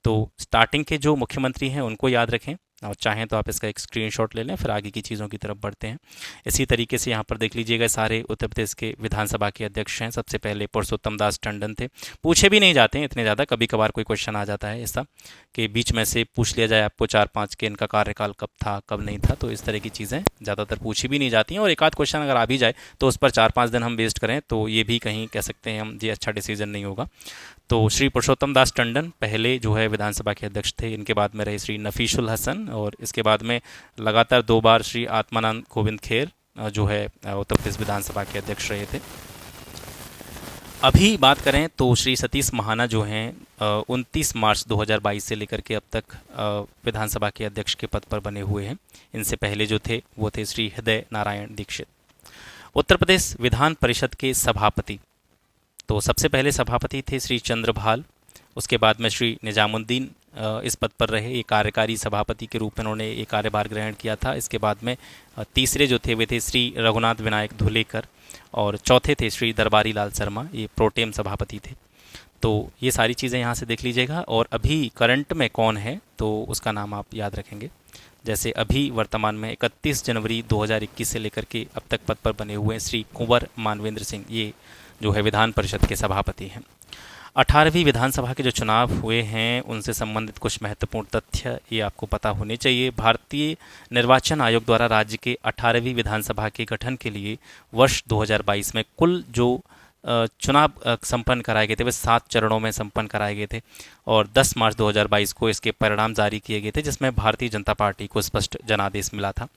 तो स्टार्टिंग के जो मुख्यमंत्री हैं उनको याद रखें, और चाहें तो आप इसका एक स्क्रीनशॉट ले लें, फिर आगे की चीज़ों की तरफ बढ़ते हैं। इसी तरीके से यहाँ पर देख लीजिएगा, सारे उत्तर प्रदेश के विधानसभा के अध्यक्ष हैं। सबसे पहले पुरुषोत्तम दास टंडन थे, पूछे भी नहीं जाते हैं इतने ज़्यादा, कभी कभार कोई क्वेश्चन आ जाता है ऐसा कि बीच में से पूछ लिया जाए आपको 4-5 के इनका कार्यकाल कब था कब नहीं था, तो इस तरह की चीज़ें ज़्यादातर पूछी भी नहीं जाती हैं, और एक आध क्वेश्चन अगर आ भी जाए तो उस पर 4-5 दिन हम वेस्ट करें तो ये भी कहीं कह सकते हैं हम, ये अच्छा डिसीजन नहीं होगा। तो श्री पुरुषोत्तम दास टंडन पहले जो है विधानसभा के अध्यक्ष थे, इनके बाद में रहे श्री नफीसुल हसन, और इसके बाद में लगातार 2 बार श्री आत्मानंद गोविंद खेर जो है उत्तर प्रदेश विधानसभा के अध्यक्ष रहे थे। अभी बात करें तो श्री सतीश महाना जो हैं 29 मार्च 2022 से लेकर के अब तक विधानसभा के अध्यक्ष के पद पर बने हुए हैं। इनसे पहले जो थे वो थे श्री हृदय नारायण दीक्षित। उत्तर प्रदेश विधान परिषद के सभापति, तो सबसे पहले सभापति थे श्री चंद्रभाल, उसके बाद में श्री निजामुद्दीन इस पद पर रहे, एक कार्यकारी सभापति के रूप में उन्होंने एक कार्यभार ग्रहण किया था। इसके बाद में तीसरे जो थे वे थे श्री रघुनाथ विनायक धुलेकर, और चौथे थे श्री दरबारी लाल शर्मा, ये प्रोटेम सभापति थे। तो ये सारी चीज़ें यहाँ से देख लीजिएगा, और अभी करंट में कौन है तो उसका नाम आप याद रखेंगे। जैसे अभी वर्तमान में 31 जनवरी 2021 से लेकर के अब तक पद पर बने हुए श्री कुंवर मानवेंद्र सिंह, ये जो है विधान परिषद के सभापति हैं। 18वीं विधानसभा के जो चुनाव हुए हैं उनसे संबंधित कुछ महत्वपूर्ण तथ्य ये आपको पता होने चाहिए। भारतीय निर्वाचन आयोग द्वारा राज्य के 18वीं विधानसभा के गठन के लिए वर्ष 2022 में कुल जो चुनाव संपन्न कराए गए थे वे 7 चरणों में संपन्न कराए गए थे, और 10 मार्च 2022 को इसके परिणाम जारी किए गए थे, जिसमें भारतीय जनता पार्टी को स्पष्ट जनादेश मिला था।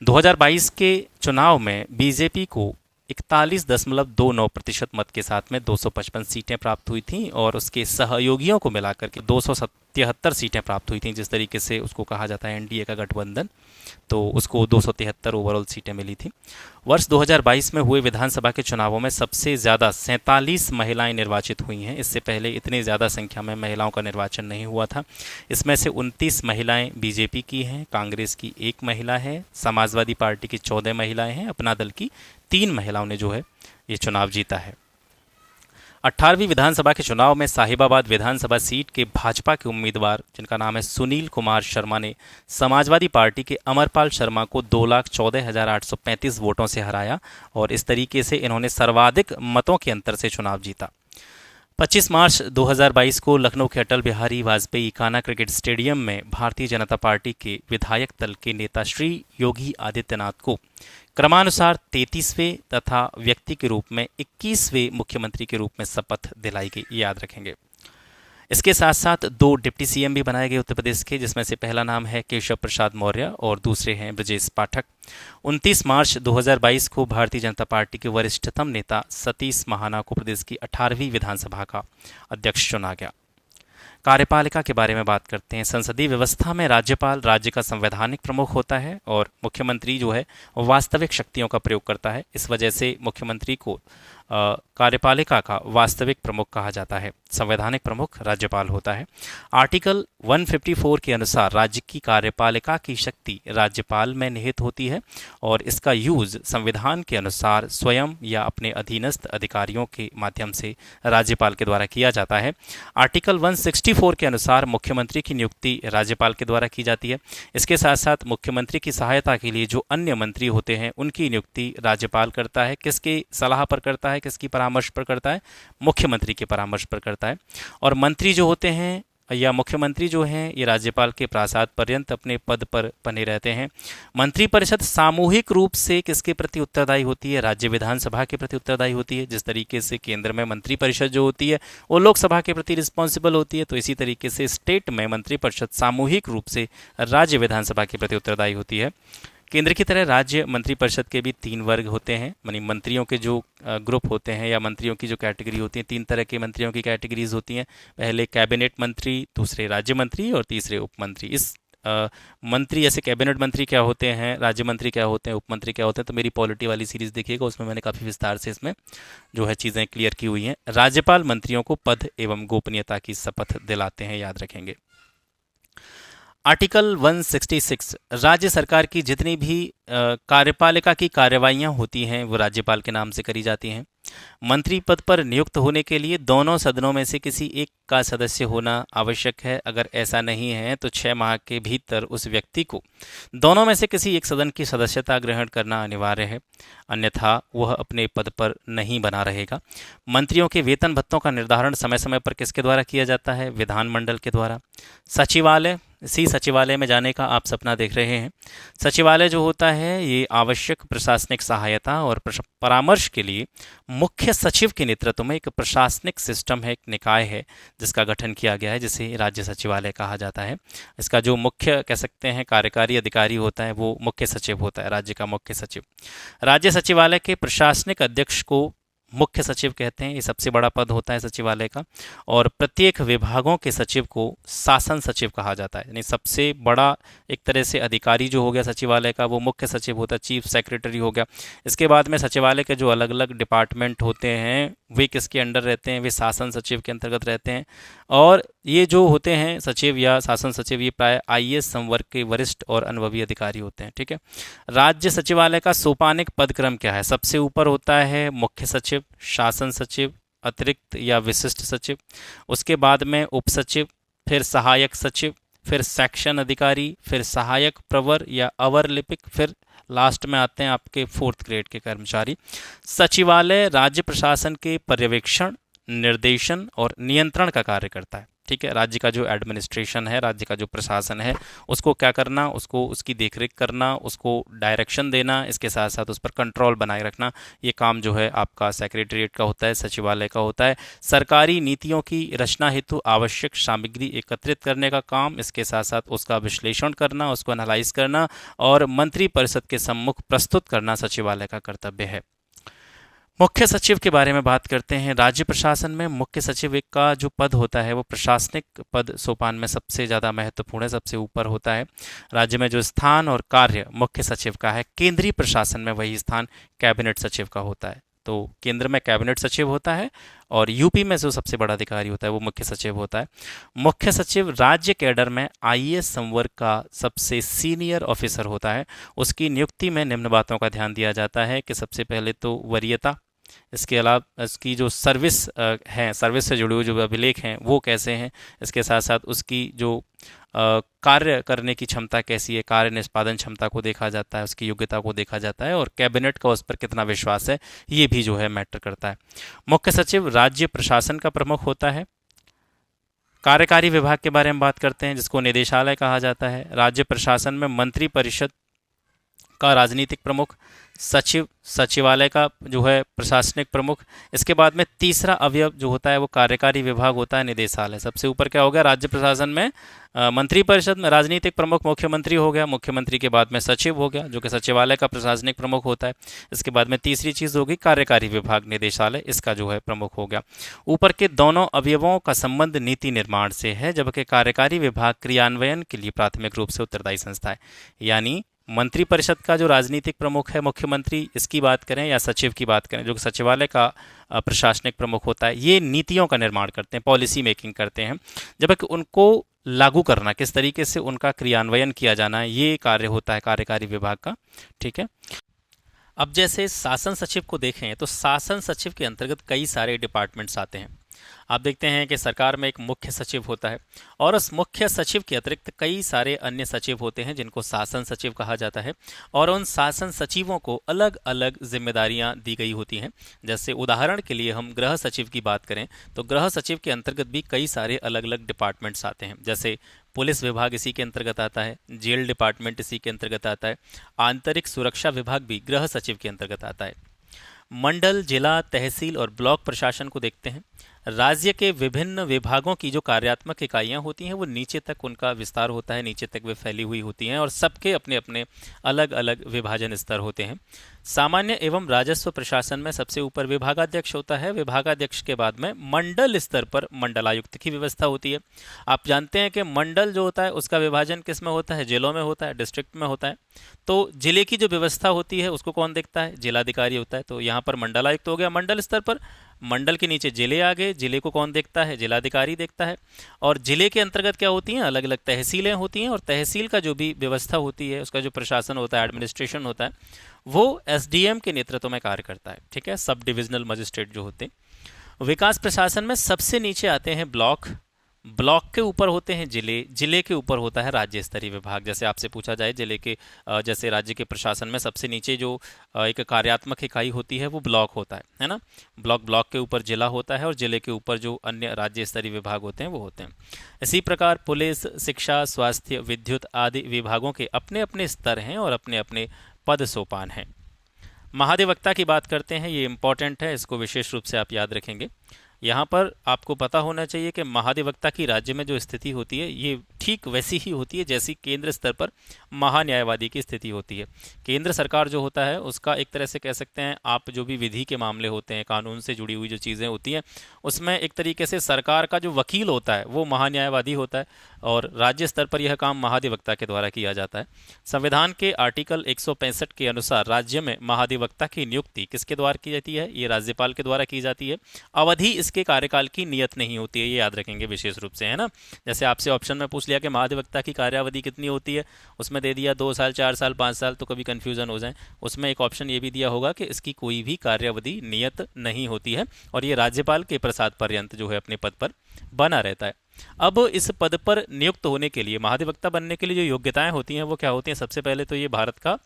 2022 के चुनाव में बीजेपी को 41.29% मत के साथ में 255 सीटें प्राप्त हुई थीं, और उसके सहयोगियों को मिलाकर के 277 सीटें प्राप्त हुई थीं। जिस तरीके से उसको कहा जाता है एनडीए का गठबंधन, तो उसको 273 ओवरऑल सीटें मिली थी। वर्ष 2022 में हुए विधानसभा के चुनावों में सबसे ज़्यादा 47 महिलाएं निर्वाचित हुई हैं। इससे पहले इतनी ज़्यादा संख्या में महिलाओं का निर्वाचन नहीं हुआ था। इसमें से 29 महिलाएं बीजेपी की हैं, कांग्रेस की 1 महिला है, समाजवादी पार्टी की 14 महिलाएं हैं, अपना दल की 3 महिलाओं ने जो है ये चुनाव जीता है। 18वीं विधानसभा के चुनाव में साहिबाबाद विधानसभा सीट के भाजपा के उम्मीदवार जिनका नाम है सुनील कुमार शर्मा ने समाजवादी पार्टी के अमरपाल शर्मा को 2,14,835 वोटों से हराया, और इस तरीके से इन्होंने सर्वाधिक मतों के अंतर से चुनाव जीता। 25 मार्च 2022 को लखनऊ के अटल बिहारी वाजपेयी कान्हा क्रिकेट स्टेडियम में भारतीय जनता पार्टी के विधायक दल के नेता श्री योगी आदित्यनाथ को क्रमानुसार 33वें तथा व्यक्ति के रूप में 21वें मुख्यमंत्री के रूप में शपथ दिलाई गई, याद रखेंगे। इसके साथ साथ 2 डिप्टी सीएम भी बनाए गए उत्तर प्रदेश के, जिसमें से पहला नाम है केशव प्रसाद मौर्य और दूसरे हैं ब्रजेश पाठक। 29 मार्च 2022 को भारतीय जनता पार्टी के वरिष्ठतम नेता सतीश महाना को प्रदेश की 18वीं विधानसभा का अध्यक्ष चुना गया। कार्यपालिका के बारे में बात करते हैं। संसदीय व्यवस्था में राज्यपाल राज्य का संवैधानिक प्रमुख होता है और मुख्यमंत्री जो है वास्तविक शक्तियों का प्रयोग करता है। इस वजह से मुख्यमंत्री को कार्यपालिका का वास्तविक प्रमुख कहा जाता है। संवैधानिक प्रमुख राज्यपाल होता है। आर्टिकल 154 के अनुसार राज्य की कार्यपालिका की शक्ति राज्यपाल में निहित होती है और इसका यूज संविधान के अनुसार स्वयं या अपने अधीनस्थ अधिकारियों के माध्यम से राज्यपाल के द्वारा किया जाता है। आर्टिकल 164 के अनुसार मुख्यमंत्री की नियुक्ति राज्यपाल के द्वारा की जाती है। इसके साथ साथ मुख्यमंत्री की सहायता के लिए जो अन्य मंत्री होते हैं उनकी नियुक्ति राज्यपाल करता है। किसकी सलाह पर करता है, किसकी परामर्श पर करता है? मुख्यमंत्री के परामर्श पर करता है। और मंत्री जो होते हैं या मुख्यमंत्री जो हैं ये राज्यपाल के प्रासाद पर्यंत अपने पद पर बने रहते हैं। मंत्रिपरिषद सामूहिक रूप से किसके प्रति उत्तरदायी होती है? राज्य विधानसभा के प्रति उत्तरदायी होती है। जिस तरीके से केंद्र में मंत्रिपरिषद जो होती है वो लोकसभा के प्रति रिस्पॉन्सिबल होती है, तो इसी तरीके से स्टेट में मंत्रिपरिषद सामूहिक रूप से राज्य विधानसभा के प्रति उत्तरदायी होती है। केंद्र की तरह राज्य मंत्रिपरिषद के भी 3 वर्ग होते हैं, यानी मंत्रियों के जो ग्रुप होते हैं या मंत्रियों की जो कैटेगरी होती है, 3 तरह के मंत्रियों की कैटेगरीज होती हैं। पहले कैबिनेट मंत्री, दूसरे राज्य मंत्री और तीसरे उप मंत्री। इस मंत्री जैसे कैबिनेट मंत्री क्या होते हैं, राज्य मंत्री क्या होते हैं, उप मंत्री क्या होते हैं, तो मेरी पॉलिटी वाली सीरीज़ देखिएगा, उसमें मैंने काफ़ी विस्तार से इसमें जो है चीज़ें क्लियर की हुई हैं। राज्यपाल मंत्रियों को पद एवं गोपनीयता की शपथ दिलाते हैं, याद रखेंगे। आर्टिकल 166 राज्य सरकार की जितनी भी कार्यपालिका की कार्यवाहियां होती हैं वो राज्यपाल के नाम से करी जाती हैं। मंत्री पद पर नियुक्त होने के लिए दोनों सदनों में से किसी एक का सदस्य होना आवश्यक है। अगर ऐसा नहीं है तो 6 माह के भीतर उस व्यक्ति को दोनों में से किसी एक सदन की सदस्यता ग्रहण करना अनिवार्य है, अन्यथा वह अपने पद पर नहीं बना रहेगा। मंत्रियों के वेतन भत्तों का निर्धारण समय समय पर किसके द्वारा किया जाता है? विधानमंडल के द्वारा। सचिवालय, इसी सचिवालय में जाने का आप सपना देख रहे हैं। सचिवालय जो होता है ये आवश्यक प्रशासनिक सहायता और परामर्श के लिए मुख्य सचिव के नेतृत्व में एक प्रशासनिक सिस्टम है, एक निकाय है जिसका गठन किया गया है, जिसे राज्य सचिवालय कहा जाता है। इसका जो मुख्य कह सकते हैं कार्यकारी अधिकारी होता है वो मुख्य सचिव होता है, राज्य का मुख्य सचिव। राज्य सचिवालय के प्रशासनिक अध्यक्ष को मुख्य सचिव कहते हैं, ये सबसे बड़ा पद होता है सचिवालय का। और प्रत्येक विभागों के सचिव को शासन सचिव कहा जाता है, यानी सबसे बड़ा एक तरह से अधिकारी जो हो गया सचिवालय का वो मुख्य सचिव होता है, चीफ सेक्रेटरी हो गया। इसके बाद में सचिवालय के जो अलग अलग डिपार्टमेंट होते हैं वे किसके अंडर रहते हैं? वे शासन सचिव के अंतर्गत रहते हैं। और ये जो होते हैं सचिव या शासन सचिव ये प्राय आईएएस संवर्ग के वरिष्ठ और अनुभवी अधिकारी होते हैं, ठीक है। राज्य सचिवालय का सोपानिक पदक्रम क्या है? सबसे ऊपर होता है मुख्य सचिव, शासन सचिव, अतिरिक्त या विशिष्ट सचिव, उसके बाद में उप सचिव, फिर सहायक सचिव, फिर सेक्शन अधिकारी, फिर सहायक प्रवर या अवर लिपिक, फिर लास्ट में आते हैं आपके 4th ग्रेड के कर्मचारी। सचिवालय राज्य प्रशासन के पर्यवेक्षण, निर्देशन और नियंत्रण का कार्य करता है, ठीक है। राज्य का जो एडमिनिस्ट्रेशन है, राज्य का जो प्रशासन है उसको क्या करना, उसको उसकी देखरेख करना, उसको डायरेक्शन देना, इसके साथ साथ उस पर कंट्रोल बनाए रखना, ये काम जो है आपका सेक्रेटरीट का होता है, सचिवालय का होता है। सरकारी नीतियों की रचना हेतु आवश्यक सामग्री एकत्रित करने का काम, इसके साथ साथ उसका विश्लेषण करना, उसको एनालाइज करना और मंत्रिपरिषद के सम्मुख प्रस्तुत करना सचिवालय का कर्तव्य है। मुख्य सचिव के बारे में बात करते हैं। राज्य प्रशासन में मुख्य सचिव का जो पद होता है वो प्रशासनिक पद सोपान में सबसे ज़्यादा महत्वपूर्ण है, सबसे ऊपर होता है। राज्य में जो स्थान और कार्य मुख्य सचिव का है, केंद्रीय प्रशासन में वही स्थान कैबिनेट सचिव का होता है। तो केंद्र में कैबिनेट सचिव होता है और यूपी में जो सबसे बड़ा अधिकारी होता है वो मुख्य सचिव होता है। मुख्य सचिव राज्य कैडर में आईएएस संवर्ग का सबसे सीनियर ऑफिसर होता है। उसकी नियुक्ति में निम्न बातों का ध्यान दिया जाता है कि सबसे पहले तो वरीयता, इसके अलावा इसकी जो सर्विस है, सर्विस से जुड़े हुए जो अभिलेख हैं वो कैसे हैं, इसके साथ साथ उसकी जो कार्य करने की क्षमता कैसी है, कार्य निष्पादन क्षमता को देखा जाता है, उसकी योग्यता को देखा जाता है और कैबिनेट का उस पर कितना विश्वास है ये भी जो है मैटर करता है। मुख्य सचिव राज्य प्रशासन का प्रमुख होता है। कार्यकारी विभाग के बारे में बात करते हैं जिसको निदेशालय कहा जाता है। राज्य प्रशासन में मंत्रिपरिषद का राजनीतिक प्रमुख, सचिव सचिवालय का जो है प्रशासनिक प्रमुख। इसके बाद में तीसरा अवयव जो होता है वो कार्यकारी विभाग होता है, निदेशालय। सबसे ऊपर क्या हो गया राज्य प्रशासन में, मंत्रिपरिषद में राजनीतिक प्रमुख मुख्यमंत्री हो गया, मुख्यमंत्री के बाद में सचिव हो गया जो कि सचिवालय का प्रशासनिक प्रमुख होता है। इसके बाद में तीसरी चीज़ होगी कार्यकारी विभाग, निदेशालय, इसका जो है प्रमुख हो गया। ऊपर के दोनों अवयवों का संबंध नीति निर्माण से है, जबकि कार्यकारी विभाग क्रियान्वयन के लिए प्राथमिक रूप से उत्तरदायी संस्था है। यानी मंत्रिपरिषद का जो राजनीतिक प्रमुख है मुख्यमंत्री, इसकी बात करें या सचिव की बात करें जो कि सचिवालय का प्रशासनिक प्रमुख होता है, ये नीतियों का निर्माण करते हैं, पॉलिसी मेकिंग करते हैं, जबकि उनको लागू करना, किस तरीके से उनका क्रियान्वयन किया जाना है, ये कार्य होता है कार्यकारी विभाग का। ठीक है। अब जैसे शासन सचिव को देखें तो शासन सचिव के अंतर्गत कई सारे डिपार्टमेंट्स आते हैं। आप देखते हैं कि सरकार में एक मुख्य सचिव होता है और उस मुख्य सचिव के अतिरिक्त कई सारे अन्य सचिव होते हैं जिनको शासन सचिव कहा जाता है, और उन शासन सचिवों को अलग अलग जिम्मेदारियां दी गई होती हैं। जैसे उदाहरण के लिए हम गृह सचिव की बात करें तो गृह सचिव के अंतर्गत भी कई सारे अलग अलग डिपार्टमेंट्स आते हैं। जैसे पुलिस विभाग इसी के अंतर्गत आता है, जेल डिपार्टमेंट इसी के अंतर्गत आता है, आंतरिक सुरक्षा विभाग भी गृह सचिव के अंतर्गत आता है। मंडल, जिला, तहसील और ब्लॉक प्रशासन को देखते हैं। राज्य के विभिन्न विभागों की जो कार्यात्मक इकाइयां होती हैं वो नीचे तक उनका विस्तार होता है, नीचे तक वे फैली हुई होती हैं और सबके अपने अपने अलग अलग विभाजन स्तर होते हैं। सामान्य एवं राजस्व प्रशासन में सबसे ऊपर विभागाध्यक्ष होता है। विभागाध्यक्ष के बाद में मंडल स्तर पर मंडलायुक्त की व्यवस्था होती है। आप जानते हैं कि मंडल जो होता है उसका विभाजन किस में होता है, जिलों में होता है, डिस्ट्रिक्ट में होता है। तो जिले की जो व्यवस्था होती है उसको कौन देखता है, जिलाधिकारी होता है। तो यहाँ पर मंडलायुक्त हो गया मंडल स्तर पर, मंडल के नीचे जिले आ गए, जिले को कौन देखता है, जिलाधिकारी देखता है। और जिले के अंतर्गत क्या होती हैं, अलग अलग तहसीलें होती हैं, और तहसील का जो भी व्यवस्था होती है, उसका जो प्रशासन होता है, एडमिनिस्ट्रेशन होता है, वो एसडीएम के नेतृत्व में कार्य करता है। ठीक है, सब डिविजनल मजिस्ट्रेट जो होते हैं। विकास प्रशासन में सबसे नीचे आते हैं ब्लॉक, ब्लॉक के ऊपर होते हैं जिले, जिले के ऊपर होता है राज्य स्तरीय विभाग। जैसे आपसे पूछा जाए जिले के, जैसे राज्य के प्रशासन में सबसे नीचे जो एक कार्यात्मक इकाई होती है वो ब्लॉक होता है ना। ब्लॉक के ऊपर जिला होता है और जिले के ऊपर जो अन्य राज्य स्तरीय विभाग होते हैं वो होते हैं। इसी प्रकार पुलिस, शिक्षा, स्वास्थ्य, विद्युत आदि विभागों के अपने अपने स्तर हैं और अपने अपने पद सोपान हैं। महाधिवक्ता की बात करते हैं, ये इंपॉर्टेंट है, इसको विशेष रूप से आप याद रखेंगे। यहाँ पर आपको पता होना चाहिए कि महाधिवक्ता की राज्य में जो स्थिति होती है ये ठीक वैसी ही होती है जैसी केंद्र स्तर पर महान्यायवादी की स्थिति होती है। केंद्र सरकार जो होता है उसका एक तरह से कह सकते हैं आप, जो भी विधि के मामले होते हैं, कानून से जुड़ी हुई जो चीज़ें होती हैं, उसमें एक तरीके से सरकार का जो वकील होता है वो महान्यायवादी होता है, और राज्य स्तर पर यह काम महाधिवक्ता के द्वारा किया जाता है। संविधान के आर्टिकल 165 के अनुसार राज्य में महाधिवक्ता की नियुक्ति किसके द्वारा की जाती है, ये राज्यपाल के द्वारा की जाती है। अवधि इसके कार्यकाल की नियत नहीं होती है, ये याद रखेंगे विशेष रूप से, है ना। जैसे आपसे ऑप्शन में पूछ लिया कि महाधिवक्ता की कार्यावधि कितनी होती है, उसमें दे दिया 2 साल, 4 साल, 5 साल, तो कभी कंफ्यूजन हो जाए। उसमें एक ऑप्शन ये भी दिया होगा कि इसकी कोई भी कार्यावधि नियत नहीं होती है और ये राज्यपाल के प्रसाद पर्यंत जो है अपने पद पर बना रहता है। अब इस पद पर नियुक्त होने के लिए, महाधिवक्ता बनने के लिए जो योग्यताएं होती हैं वो क्या होती हैं, सबसे पहले तो ये भारत का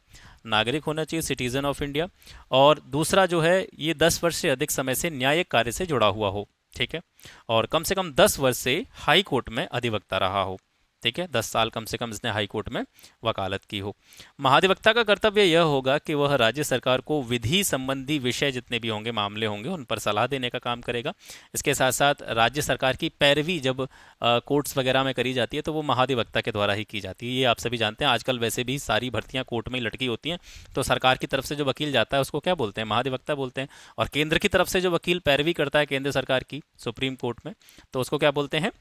नागरिक होना चाहिए, सिटीजन ऑफ इंडिया, और दूसरा जो है ये 10 वर्ष से अधिक समय से न्यायिक कार्य से जुड़ा हुआ हो। ठीक है, और कम से कम 10 वर्ष से हाई कोर्ट में अधिवक्ता रहा हो। ठीक है, 10 साल कम से कम इसने हाई कोर्ट में वकालत की हो। महाधिवक्ता का कर्तव्य यह होगा कि वह राज्य सरकार को विधि संबंधी विषय जितने भी होंगे, मामले होंगे, उन पर सलाह देने का काम करेगा। इसके साथ साथ राज्य सरकार की पैरवी जब कोर्ट्स वगैरह में करी जाती है तो वो महाधिवक्ता के द्वारा ही की जाती है। ये आप सभी जानते हैं, आजकल वैसे भी सारी भर्तियां कोर्ट में ही लटकी होती हैं, तो सरकार की तरफ से जो वकील जाता है उसको क्या बोलते हैं, महाधिवक्ता बोलते हैं, और केंद्र की तरफ से जो वकील पैरवी करता है केंद्र सरकार की सुप्रीम कोर्ट में, तो उसको क्या बोलते हैं,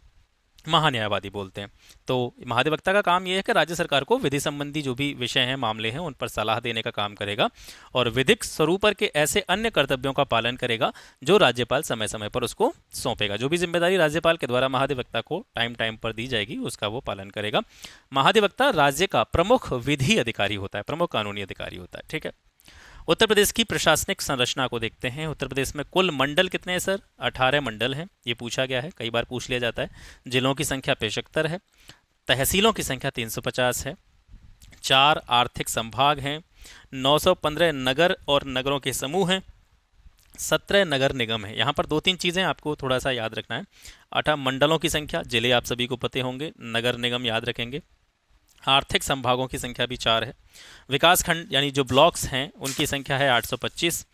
महान्यायवादी बोलते हैं। तो महाधिवक्ता का काम यह है कि राज्य सरकार को विधि संबंधी जो भी विषय हैं, मामले हैं, उन पर सलाह देने का काम करेगा और विधिक स्वरूप के ऐसे अन्य कर्तव्यों का पालन करेगा जो राज्यपाल समय समय पर उसको सौंपेगा। जो भी जिम्मेदारी राज्यपाल के द्वारा महाधिवक्ता को टाइम टाइम पर दी जाएगी उसका वो पालन करेगा। महाधिवक्ता राज्य का प्रमुख विधि अधिकारी होता है, प्रमुख कानूनी अधिकारी होता है। ठीक है, उत्तर प्रदेश की प्रशासनिक संरचना को देखते हैं। उत्तर प्रदेश में कुल मंडल कितने हैं सर, 18 मंडल हैं, ये पूछा गया है, कई बार पूछ लिया जाता है। जिलों की संख्या 75 है, तहसीलों की संख्या 350 है, 4 आर्थिक संभाग हैं, 915 नगर और नगरों के समूह हैं, 17 नगर निगम है। यहाँ पर 2-3 चीज़ें आपको थोड़ा सा याद रखना है। 8 मंडलों की संख्या, जिले आप सभी को पते होंगे, नगर निगम याद रखेंगे, आर्थिक संभागों की संख्या भी 4 है। विकास खंड यानी जो ब्लॉक्स हैं उनकी संख्या है 825।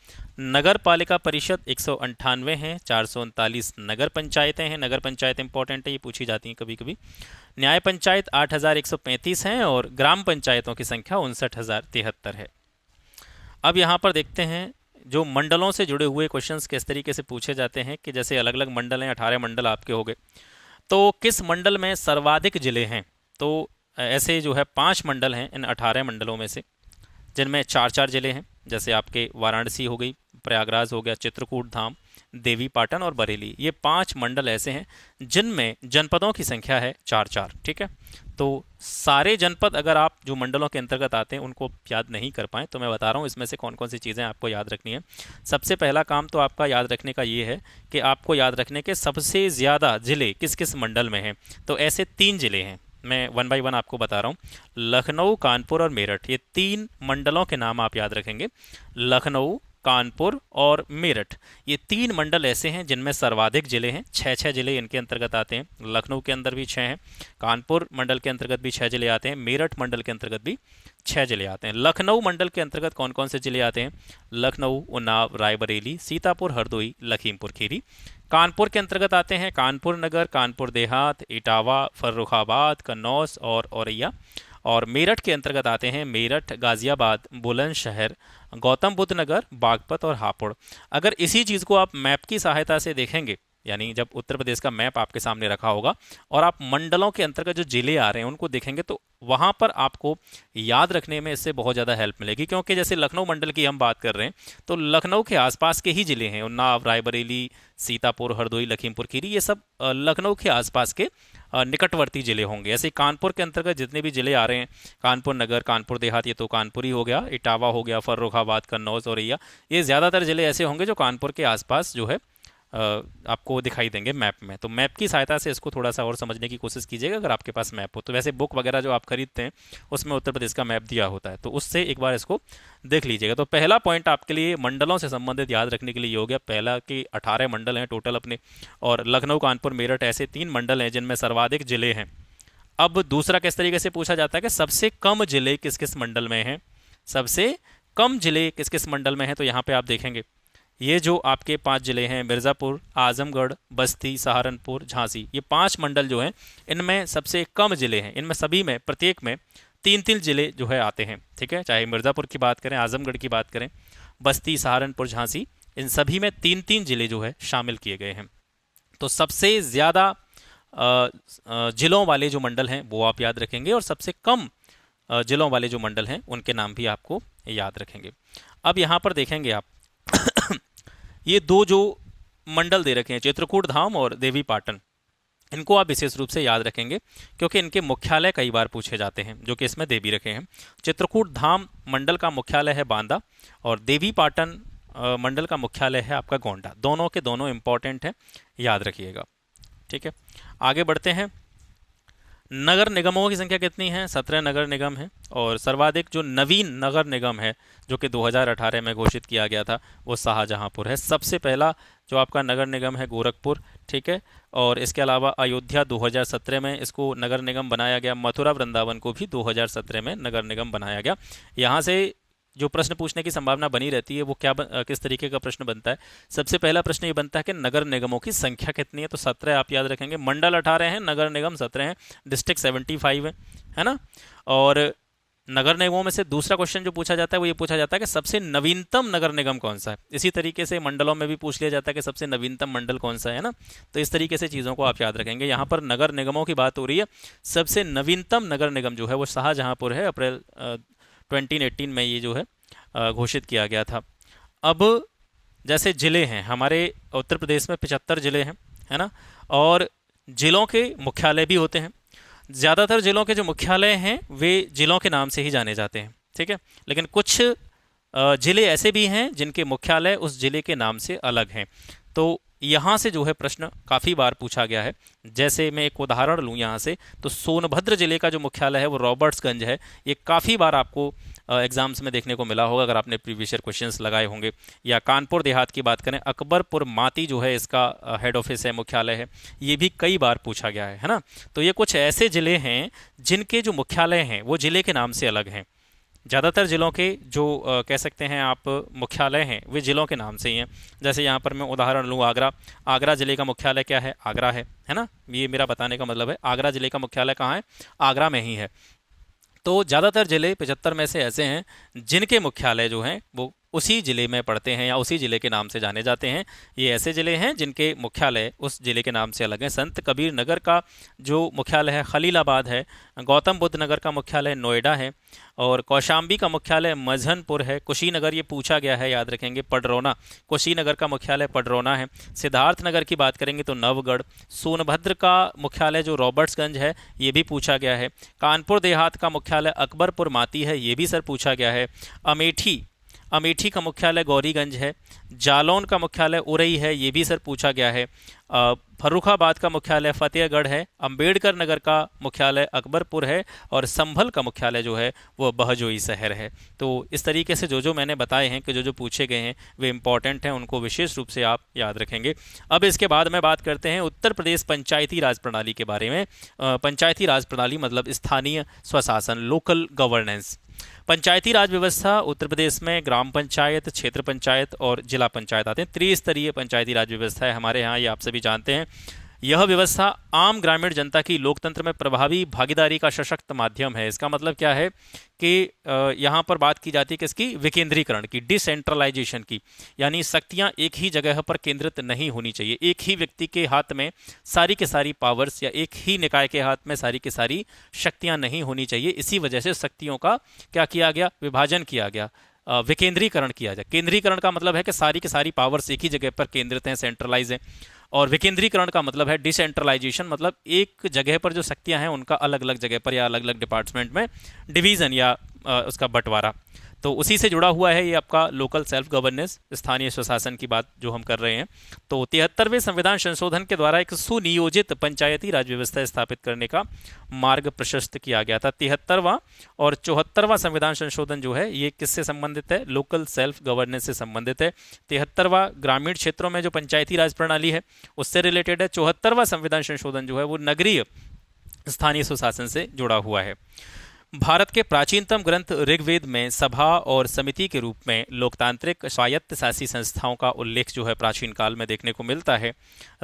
नगर पालिका परिषद 198 हैं। 439 नगर पंचायतें हैं। नगर पंचायत इंपॉर्टेंट है, ये पूछी जाती हैं कभी कभी। न्याय पंचायत 8135 हैं और ग्राम पंचायतों की संख्या 59,073 है। अब यहाँ पर देखते हैं जो मंडलों से जुड़े हुए क्वेश्चंस किस तरीके से पूछे जाते हैं कि जैसे अलग अलग मंडल हैं, 18 मंडल आपके हो गए, तो किस मंडल में सर्वाधिक जिले हैं। तो ऐसे जो है 5 मंडल हैं इन 18 मंडलों में से, जिनमें 4-4 जिले हैं। जैसे आपके वाराणसी हो गई, प्रयागराज हो गया, चित्रकूट धाम, देवी पाटन और बरेली। ये 5 मंडल ऐसे हैं जिनमें जनपदों की संख्या है 4-4। ठीक है, तो सारे जनपद अगर आप जो मंडलों के अंतर्गत आते हैं उनको याद नहीं कर पाएँ तो मैं बता रहा हूँ इसमें से कौन कौन सी चीज़ें आपको याद रखनी है। सबसे पहला काम तो आपका याद रखने का ये है कि आपको याद रखने के सबसे ज़्यादा जिले किस किस मंडल में हैं। तो ऐसे 3 जिले हैं, मैं 1 बाय 1 आपको बता रहा हूँ। लखनऊ, कानपुर और मेरठ, ये 3 मंडलों के नाम आप याद रखेंगे। लखनऊ, कानपुर और मेरठ, ये 3 मंडल ऐसे हैं जिनमें सर्वाधिक जिले हैं। 6-6 जिले इनके अंतर्गत आते हैं। लखनऊ के अंदर भी 6 हैं, कानपुर मंडल के अंतर्गत भी 6 जिले आते हैं, मेरठ मंडल के अंतर्गत भी 6 जिले आते हैं। लखनऊ मंडल के अंतर्गत कौन कौन से जिले आते हैं? लखनऊ, उन्नाव, रायबरेली, सीतापुर, हरदोई, लखीमपुर खीरी। कानपुर के अंतर्गत आते हैं कानपुर नगर, कानपुर देहात, इटावा, फर्रुखाबाद, कन्नौज और औरैया। और मेरठ के अंतर्गत आते हैं मेरठ, गाजियाबाद, बुलंदशहर, गौतम बुद्ध नगर, बागपत और हापुड़। अगर इसी चीज़ को आप मैप की सहायता से देखेंगे, यानी जब उत्तर प्रदेश का मैप आपके सामने रखा होगा और आप मंडलों के अंतर्गत जो जिले आ रहे हैं उनको देखेंगे, तो वहाँ पर आपको याद रखने में इससे बहुत ज़्यादा हेल्प मिलेगी। क्योंकि जैसे लखनऊ मंडल की हम बात कर रहे हैं तो लखनऊ के आसपास के ही जिले हैं, उन्नाव, रायबरेली, सीतापुर, हरदोई, लखीमपुर खीरी, ये सब लखनऊ के आसपास के निकटवर्ती जिले होंगे। ऐसे कानपुर के अंतर्गत जितने भी जिले आ रहे हैं, कानपुर नगर, कानपुर देहात, ये तो कानपुर ही हो गया, इटावा हो गया, फर्रुखाबाद, कन्नौज, औरैया, ये ज़्यादातर जिले ऐसे होंगे जो कानपुर के आसपास जो है आपको दिखाई देंगे मैप में। तो मैप की सहायता से इसको थोड़ा सा और समझने की कोशिश कीजिएगा अगर आपके पास मैप हो तो। वैसे बुक वगैरह जो आप खरीदते हैं उसमें उत्तर प्रदेश का मैप दिया होता है, तो उससे एक बार इसको देख लीजिएगा। तो पहला पॉइंट आपके लिए मंडलों से संबंधित याद रखने के लिए ये हो गया। पहला कि 18 मंडल हैं टोटल अपने, और लखनऊ, कानपुर, मेरठ ऐसे 3 मंडल हैं जिनमें सर्वाधिक जिले हैं। अब दूसरा किस तरीके से पूछा जाता है कि सबसे कम जिले किस किस मंडल में हैं। सबसे कम जिले किस किस मंडल में हैं, तो यहाँ पे आप देखेंगे ये जो आपके 5 जिले हैं, मिर्ज़ापुर, आजमगढ़, बस्ती, सहारनपुर, झांसी, ये 5 मंडल जो हैं इनमें सबसे कम जिले हैं। इनमें सभी में प्रत्येक में 3-3 जिले जो है आते हैं। ठीक है, चाहे मिर्ज़ापुर की बात करें, आजमगढ़ की बात करें, बस्ती, सहारनपुर, झांसी, इन सभी में 3-3 जिले जो है शामिल किए गए हैं। तो सबसे ज़्यादा जिलों वाले जो मंडल हैं वो आप याद रखेंगे, और सबसे कम जिलों वाले जो मंडल हैं उनके नाम भी आपको याद रखेंगे। अब यहाँ पर देखेंगे आप ये 2 जो मंडल दे रखे हैं, चित्रकूट धाम और देवी पाटन, इनको आप विशेष रूप से याद रखेंगे क्योंकि इनके मुख्यालय कई बार पूछे जाते हैं, जो कि इसमें दे भी रखे हैं। चित्रकूट धाम मंडल का मुख्यालय है बांदा और देवी पाटन मंडल का मुख्यालय है आपका गोंडा। दोनों के दोनों इंपॉर्टेंट हैं, याद रखिएगा। ठीक है, आगे बढ़ते हैं। नगर निगमों की संख्या कितनी है? 17 नगर निगम है, और सर्वाधिक जो नवीन नगर निगम है जो कि 2018 में घोषित किया गया था वो शाहजहांपुर है। सबसे पहला जो आपका नगर निगम है गोरखपुर। ठीक है, और इसके अलावा अयोध्या 2017 में इसको नगर निगम बनाया गया। मथुरा वृंदावन को भी 2017 में नगर निगम बनाया गया। यहाँ से जो प्रश्न पूछने की संभावना बनी रहती है वो किस तरीके का प्रश्न बनता है? सबसे पहला प्रश्न ये बनता है कि नगर निगमों की संख्या कितनी है, तो 17 आप याद रखेंगे। मंडल 18 हैं, नगर निगम 17 हैं, डिस्ट्रिक्ट 75 है ना। और नगर निगमों में से दूसरा क्वेश्चन जो पूछा जाता है वो ये पूछा जाता है कि सबसे नवीनतम नगर निगम कौन सा है। इसी तरीके से मंडलों में भी पूछ लिया जाता है कि सबसे नवीनतम मंडल कौन सा है ना। तो इस तरीके से चीज़ों को आप याद रखेंगे। यहाँ पर नगर निगमों की बात हो रही है, सबसे नवीनतम नगर निगम जो है वो शाहजहांपुर है। अप्रैल 2018 में ये जो है घोषित किया गया था। अब जैसे जिले हैं हमारे उत्तर प्रदेश में 75 जिले हैं, है ना, और जिलों के मुख्यालय भी होते हैं। ज़्यादातर जिलों के जो मुख्यालय हैं वे जिलों के नाम से ही जाने जाते हैं। ठीक है, लेकिन कुछ जिले ऐसे भी हैं जिनके मुख्यालय उस जिले के नाम से अलग हैं। तो यहाँ से जो है प्रश्न काफ़ी बार पूछा गया है। जैसे मैं एक उदाहरण लूँ यहाँ से, तो सोनभद्र जिले का जो मुख्यालय है वो रॉबर्ट्सगंज है। ये काफ़ी बार आपको एग्जाम्स में देखने को मिला होगा अगर आपने प्रीवियस ईयर क्वेश्चंस लगाए होंगे। या कानपुर देहात की बात करें, अकबरपुर माती जो है इसका हेड ऑफिस है, मुख्यालय है, ये भी कई बार पूछा गया है ना। तो ये कुछ ऐसे ज़िले हैं जिनके जो मुख्यालय हैं वो ज़िले के नाम से अलग हैं। ज़्यादातर ज़िलों के जो कह सकते हैं आप मुख्यालय हैं वे ज़िलों के नाम से ही हैं। जैसे यहाँ पर मैं उदाहरण लूँ, आगरा। आगरा ज़िले का मुख्यालय क्या है? आगरा है ना। ये मेरा बताने का मतलब है, आगरा ज़िले का मुख्यालय कहाँ है? आगरा में ही है। तो ज़्यादातर ज़िले 75 में से ऐसे हैं जिनके मुख्यालय जो हैं वो उसी ज़िले में पड़ते हैं या उसी ज़िले के नाम से जाने जाते हैं। ये ऐसे ज़िले हैं जिनके मुख्यालय उस ज़िले के नाम से अलग हैं। संत कबीर नगर का जो मुख्यालय है खलीलाबाद है, गौतम बुद्ध नगर का मुख्यालय नोएडा है, और कौशाम्बी का मुख्यालय मझनपुर है। कुशीनगर, ये पूछा गया है, याद रखेंगे, पडरौना। कुशीनगर का मुख्यालय पडरौना है। सिद्धार्थ नगर की बात करेंगे तो नवगढ़। सोनभद्र का मुख्यालय जो रॉबर्ट्सगंज है, ये भी पूछा गया है। कानपुर देहात का मुख्यालय अकबरपुर माती है, ये भी सर पूछा गया है। अमेठी, अमेठी का मुख्यालय गौरीगंज है। जालौन का मुख्यालय उरई है, ये भी सर पूछा गया है। फर्रुखाबाद का मुख्यालय फतेहगढ़ है। अंबेडकर नगर का मुख्यालय अकबरपुर है, और संभल का मुख्यालय जो है वो बहजोई शहर है। तो इस तरीके से जो जो मैंने बताए हैं कि जो जो पूछे गए हैं वे इंपॉर्टेंट हैं, उनको विशेष रूप से आप याद रखेंगे। अब इसके बाद में बात करते हैं उत्तर प्रदेश पंचायती राज प्रणाली के बारे में। पंचायती राज प्रणाली मतलब स्थानीय स्वशासन, लोकल गवर्नेंस। पंचायती राज व्यवस्था उत्तर प्रदेश में ग्राम पंचायत, क्षेत्र पंचायत और जिला पंचायत आते हैं। त्रिस्तरीय पंचायती राज व्यवस्था है हमारे यहाँ, ये आप सभी जानते हैं। यह व्यवस्था आम ग्रामीण जनता की लोकतंत्र में प्रभावी भागीदारी का सशक्त माध्यम है। इसका मतलब क्या है कि यहाँ पर बात की जाती है किसकी? विकेंद्रीकरण की, डिसेंट्रलाइजेशन की। यानी शक्तियाँ एक ही जगह पर केंद्रित नहीं होनी चाहिए। एक ही व्यक्ति के हाथ में सारी के सारी पावर्स, या एक ही निकाय के हाथ में सारी की सारी शक्तियाँ नहीं होनी चाहिए। इसी वजह से शक्तियों का क्या किया गया? विभाजन किया गया, विकेंद्रीकरण किया जाए। केंद्रीकरण का मतलब है कि सारी की सारी पावर्स एक ही जगह पर केंद्रित हैं, सेंट्रलाइज हैं। और विकेंद्रीकरण का मतलब है डिसेंट्रलाइजेशन, मतलब एक जगह पर जो शक्तियां हैं उनका अलग अलग जगह पर या अलग अलग डिपार्टमेंट में डिवीज़न या उसका बंटवारा। तो उसी से जुड़ा हुआ है ये आपका लोकल सेल्फ गवर्नेंस, स्थानीय स्वशासन की बात जो हम कर रहे हैं। तो 73वें संविधान संशोधन के द्वारा एक सुनियोजित पंचायती राज व्यवस्था स्थापित करने का मार्ग प्रशस्त किया गया था। 73वां और 74वां संविधान संशोधन जो है ये किससे संबंधित है? लोकल सेल्फ गवर्नेंस से संबंधित है। 73वां ग्रामीण क्षेत्रों में जो पंचायती राज प्रणाली है उससे रिलेटेड है। 74वां संविधान संशोधन जो है वो नगरीय स्थानीय स्वशासन से जुड़ा हुआ है। भारत के प्राचीनतम ग्रंथ ऋग्वेद में सभा और समिति के रूप में लोकतांत्रिक स्वायत्तशासी संस्थाओं का उल्लेख जो है प्राचीन काल में देखने को मिलता है।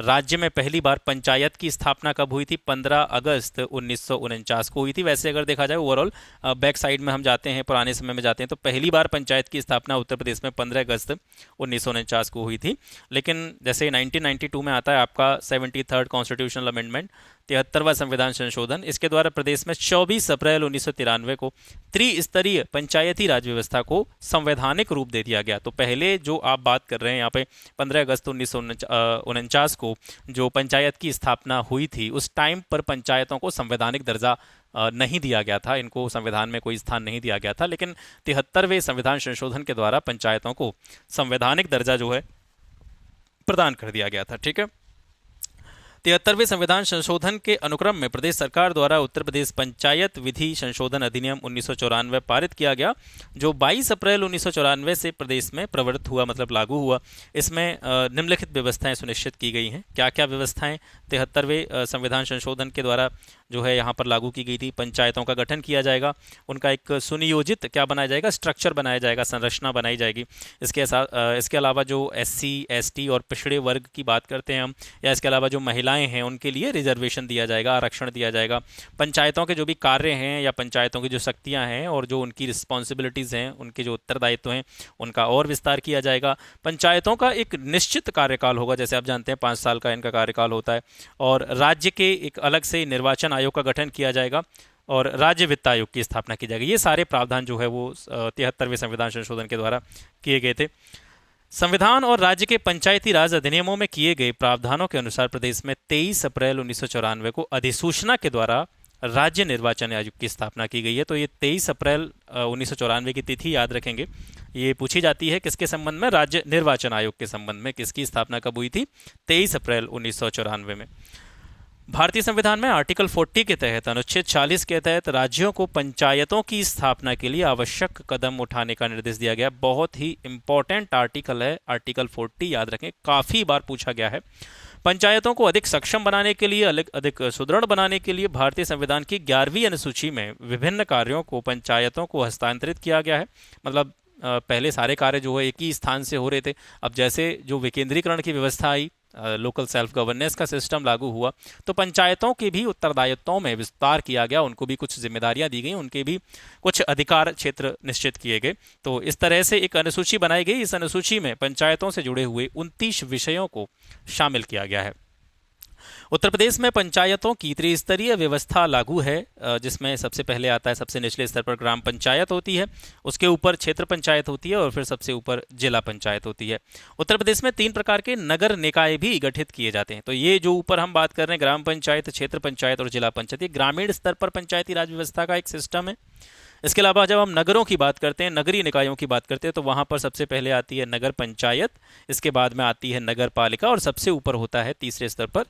राज्य में पहली बार पंचायत की स्थापना कब हुई थी? 15 अगस्त 1949 को हुई थी। वैसे अगर देखा जाए ओवरऑल बैक साइड में हम जाते हैं, पुराने समय में जाते हैं, तो पहली बार पंचायत की स्थापना उत्तर प्रदेश में 15 अगस्त 1949 को हुई थी। लेकिन जैसे 1992 में आता है आपका 73rd कॉन्स्टिट्यूशनल अमेंडमेंट, 73वां संविधान संशोधन, इसके द्वारा प्रदेश में 24 अप्रैल 1993 को त्रिस्तरीय पंचायती राज व्यवस्था को संवैधानिक रूप दे दिया गया। तो पहले जो आप बात कर रहे हैं यहाँ पे 15 अगस्त 1949 को जो पंचायत की स्थापना हुई थी, उस टाइम पर पंचायतों को संवैधानिक दर्जा नहीं दिया गया था, इनको संविधान में कोई स्थान नहीं दिया गया था। लेकिन 73वें संविधान संशोधन के द्वारा पंचायतों को संवैधानिक दर्जा जो है प्रदान कर दिया गया था। ठीक है। 73वें संविधान संशोधन के अनुक्रम में प्रदेश सरकार द्वारा उत्तर प्रदेश पंचायत विधि संशोधन अधिनियम 1994 पारित किया गया, जो 22 अप्रैल 1994 से प्रदेश में प्रवृत्त हुआ, मतलब लागू हुआ। इसमें निम्नलिखित व्यवस्थाएं सुनिश्चित की गई हैं। क्या क्या व्यवस्थाएं 73वें संविधान संशोधन के द्वारा जो है यहाँ पर लागू की गई थी? पंचायतों का गठन किया जाएगा, उनका एक सुनियोजित क्या बनाया जाएगा? स्ट्रक्चर बनाया जाएगा, संरचना बनाई जाएगी। इसके अलावा जो SC ST और पिछड़े वर्ग की बात करते हैं हम, या इसके अलावा जो महिलाएं हैं उनके लिए रिजर्वेशन दिया जाएगा, आरक्षण दिया जाएगा। पंचायतों के जो भी कार्य हैं या पंचायतों की जो शक्तियां हैं और जो उनकी रिस्पॉन्सिबिलिटीज़ हैं, उनके जो उत्तरदायित्व हैं, उनका और विस्तार किया जाएगा। पंचायतों का एक निश्चित कार्यकाल होगा, जैसे आप जानते हैं 5 साल का इनका कार्यकाल होता है। और राज्य के एक अलग से निर्वाचन आयोग का गठन किया जाएगा और राज्य वित्त आयोग की स्थापना की जाएगी। ये सारे प्रावधान जो है वो 73वें संविधान संशोधन के द्वारा किए गए थे। संविधान और राज्य के पंचायती राज अधिनियमों में किए गए प्रावधानों के अनुसार प्रदेश में 23 अप्रैल 1994 को अधिसूचना के द्वारा राज्य निर्वाचन आयोग की स्थापना की गई है। तो ये 23 अप्रैल 1994 की तिथि याद रखेंगे। ये पूछी जाती है किसके संबंध में? राज्य निर्वाचन आयोग के संबंध में। किसकी स्थापना कब हुई थी? 23 अप्रैल 1994 में। भारतीय संविधान में आर्टिकल 40 के तहत अनुच्छेद 40 के तहत राज्यों को पंचायतों की स्थापना के लिए आवश्यक कदम उठाने का निर्देश दिया गया। बहुत ही इंपॉर्टेंट आर्टिकल है आर्टिकल 40, याद रखें, काफ़ी बार पूछा गया है। पंचायतों को अधिक सक्षम बनाने के लिए, अधिक सुदृढ़ बनाने के लिए भारतीय संविधान की 11वीं अनुसूची में विभिन्न कार्यों को पंचायतों को हस्तांतरित किया गया है। मतलब पहले सारे कार्य जो है एक ही स्थान से हो रहे थे। अब जैसे जो विकेंद्रीकरण की व्यवस्था आई, लोकल सेल्फ गवर्नेंस का सिस्टम लागू हुआ, तो पंचायतों के भी उत्तरदायित्वों में विस्तार किया गया, उनको भी कुछ जिम्मेदारियां दी गई, उनके भी कुछ अधिकार क्षेत्र निश्चित किए गए। तो इस तरह से एक अनुसूची बनाई गई। इस अनुसूची में पंचायतों से जुड़े हुए 29 विषयों को शामिल किया गया है। उत्तर प्रदेश में पंचायतों की त्रिस्तरीय व्यवस्था लागू है, जिसमें सबसे पहले आता है, सबसे निचले स्तर पर ग्राम पंचायत होती है, उसके ऊपर क्षेत्र पंचायत होती है और फिर सबसे ऊपर जिला पंचायत होती है। उत्तर प्रदेश में 3 प्रकार के नगर निकाय भी गठित किए जाते हैं। तो ये जो ऊपर हम बात कर रहे हैं, ग्राम पंचायत, क्षेत्र पंचायत और जिला पंचायत, ये ग्रामीण स्तर पर पंचायती राज व्यवस्था का एक सिस्टम है। इसके अलावा जब हम नगरों की बात करते हैं, नगरीय निकायों की बात करते हैं, तो वहाँ पर सबसे पहले आती है नगर पंचायत, इसके बाद में आती है नगर पालिका और सबसे ऊपर होता है तीसरे स्तर पर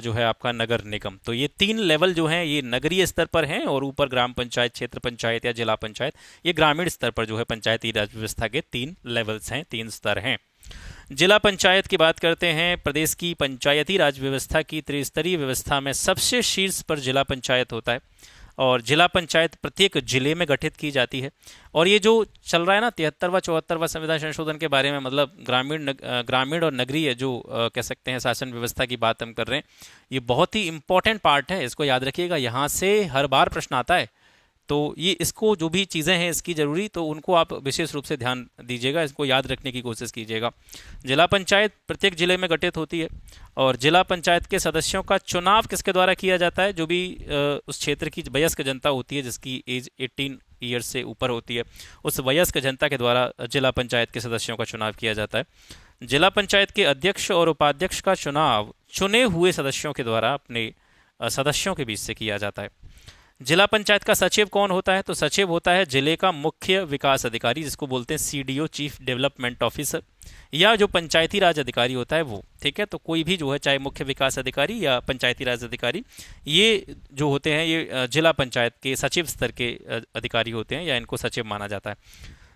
जो है आपका नगर निगम। तो ये 3 लेवल जो हैं ये नगरीय स्तर पर हैं और ऊपर ग्राम पंचायत, क्षेत्र पंचायत या जिला पंचायत, ये ग्रामीण स्तर पर जो है पंचायती राज व्यवस्था के 3 लेवल्स हैं, 3 स्तर हैं। जिला पंचायत की बात करते हैं। प्रदेश की पंचायती राज व्यवस्था की त्रिस्तरीय व्यवस्था में सबसे शीर्ष पर जिला पंचायत होता है और जिला पंचायत प्रत्येक जिले में गठित की जाती है। और ये जो चल रहा है ना 73वां 74वां संविधान संशोधन के बारे में, मतलब ग्रामीण और नगरीय जो कह सकते हैं शासन व्यवस्था की बात हम कर रहे हैं, ये बहुत ही इंपॉर्टेंट पार्ट है, इसको याद रखिएगा। यहाँ से हर बार प्रश्न आता है, तो ये इसको जो भी चीज़ें हैं इसकी ज़रूरी, तो उनको आप विशेष रूप से ध्यान दीजिएगा, इसको याद रखने की कोशिश कीजिएगा। जिला पंचायत प्रत्येक जिले में गठित होती है और जिला पंचायत के सदस्यों का चुनाव किसके द्वारा किया जाता है? जो भी उस क्षेत्र की वयस्क जनता होती है, जिसकी एज 18 ईयर्स से ऊपर होती है, उस वयस्क जनता के द्वारा जिला पंचायत के सदस्यों का चुनाव किया जाता है। जिला पंचायत के अध्यक्ष और उपाध्यक्ष का चुनाव चुने हुए सदस्यों के द्वारा अपने सदस्यों के बीच से किया जाता है। जिला पंचायत का सचिव कौन होता है? तो सचिव होता है जिले का मुख्य विकास अधिकारी, जिसको बोलते हैं सीडीओ, चीफ डेवलपमेंट ऑफिसर, या जो पंचायती राज अधिकारी होता है वो। ठीक है, तो कोई भी जो है, चाहे मुख्य विकास अधिकारी या पंचायती राज अधिकारी, ये जो होते हैं ये जिला पंचायत के सचिव स्तर के अधिकारी होते हैं या इनको सचिव माना जाता है।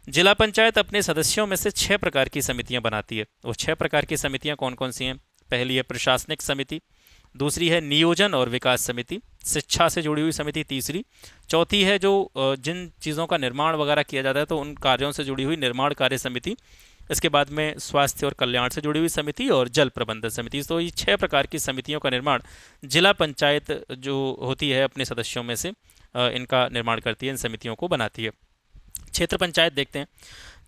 जिला पंचायत अपने सदस्यों में से 6 प्रकार की समितियां बनाती है। वो 6 प्रकार की समितियां कौन कौन सी हैं? पहली है प्रशासनिक समिति, दूसरी है नियोजन और विकास समिति, शिक्षा से जुड़ी हुई समिति तीसरी, चौथी है जो जिन चीज़ों का निर्माण वगैरह किया जाता है तो उन कार्यों से जुड़ी हुई निर्माण कार्य समिति, इसके बाद में स्वास्थ्य और कल्याण से जुड़ी हुई समिति और जल प्रबंधन समिति। तो ये 6 प्रकार की समितियों का निर्माण जिला पंचायत जो होती है अपने सदस्यों में से इनका निर्माण करती है, इन समितियों को बनाती है। क्षेत्र पंचायत देखते हैं।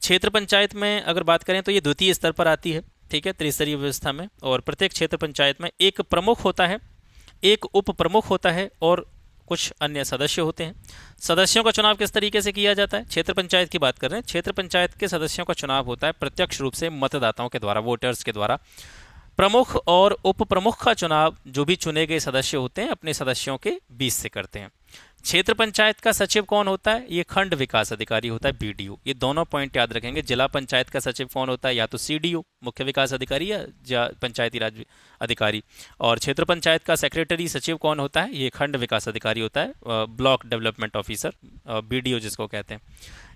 क्षेत्र पंचायत में अगर बात करें तो ये द्वितीय स्तर पर आती है, ठीक है, त्रिस्तरीय व्यवस्था में। और प्रत्येक क्षेत्र पंचायत में एक प्रमुख होता है, एक उप प्रमुख होता है और कुछ अन्य सदस्य होते हैं। सदस्यों का चुनाव किस तरीके से किया जाता है? क्षेत्र पंचायत की बात कर रहे हैं। क्षेत्र पंचायत के सदस्यों का चुनाव होता है प्रत्यक्ष रूप से मतदाताओं के द्वारा, वोटर्स के द्वारा। प्रमुख और उप प्रमुख का चुनाव जो भी चुने गए सदस्य होते हैं अपने सदस्यों के बीच से करते हैं। क्षेत्र पंचायत का सचिव कौन होता है? ये खंड विकास अधिकारी होता है, बीडीओ। ये दोनों पॉइंट याद रखेंगे। जिला पंचायत का सचिव कौन होता है? या तो सीडीओ, मुख्य विकास अधिकारी, या पंचायती राज अधिकारी। और क्षेत्र पंचायत का सेक्रेटरी सचिव कौन होता है? ये खंड विकास अधिकारी होता है, ब्लॉक डेवलपमेंट ऑफिसर, बीडीओ जिसको कहते हैं।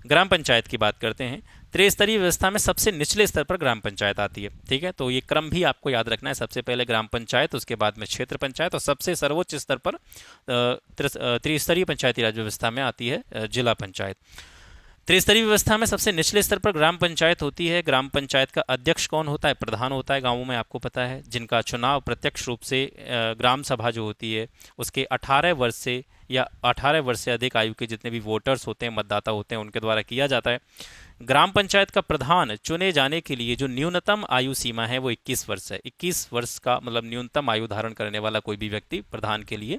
ग्राम पंचायत की बात करते हैं। त्रिस्तरीय व्यवस्था में सबसे निचले स्तर पर ग्राम पंचायत आती है, ठीक है, तो ये क्रम भी आपको याद रखना है। सबसे पहले ग्राम पंचायत, उसके बाद में क्षेत्र पंचायत और सबसे सर्वोच्च स्तर पर त्रिस्तरीय पंचायती राज व्यवस्था में आती है जिला पंचायत। त्रिस्तरीय व्यवस्था में सबसे निचले स्तर पर ग्राम पंचायत होती है। ग्राम पंचायत का अध्यक्ष कौन होता है? प्रधान होता है, गांवों में आपको पता है, जिनका चुनाव प्रत्यक्ष रूप से ग्राम सभा जो होती है उसके 18 वर्ष से या 18 वर्ष से अधिक आयु के जितने भी वोटर्स होते हैं, मतदाता होते हैं, उनके द्वारा किया जाता है। ग्राम पंचायत का प्रधान चुने जाने के लिए जो न्यूनतम आयु सीमा है वो 21 वर्ष है। 21 वर्ष का मतलब न्यूनतम आयु धारण करने वाला कोई भी व्यक्ति प्रधान के लिए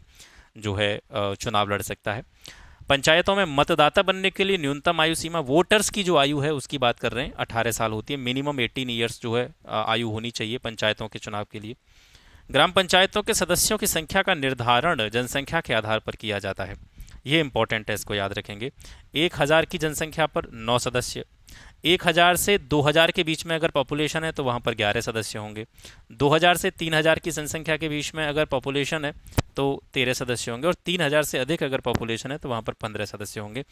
जो है चुनाव लड़ सकता है। पंचायतों में मतदाता बनने के लिए न्यूनतम आयु सीमा, वोटर्स की जो आयु है उसकी बात कर रहे हैं, 18 साल होती है। मिनिमम 18 ईयर्स जो है आयु होनी चाहिए पंचायतों के चुनाव के लिए। ग्राम पंचायतों के सदस्यों की संख्या का निर्धारण जनसंख्या के आधार पर किया जाता है। ये इंपॉर्टेंट है, इसको याद रखेंगे। 1000 की जनसंख्या पर 9 सदस्य, 1000 से 2000 के बीच में अगर पॉपुलेशन है तो वहाँ पर 11 सदस्य होंगे। 2000 से 3000 की जनसंख्या के बीच में अगर पॉपुलेशन है तो 13 सदस्य होंगे, और 3000 से अधिक अगर पॉपुलेशन है तो वहाँ पर 15 सदस्य होंगे।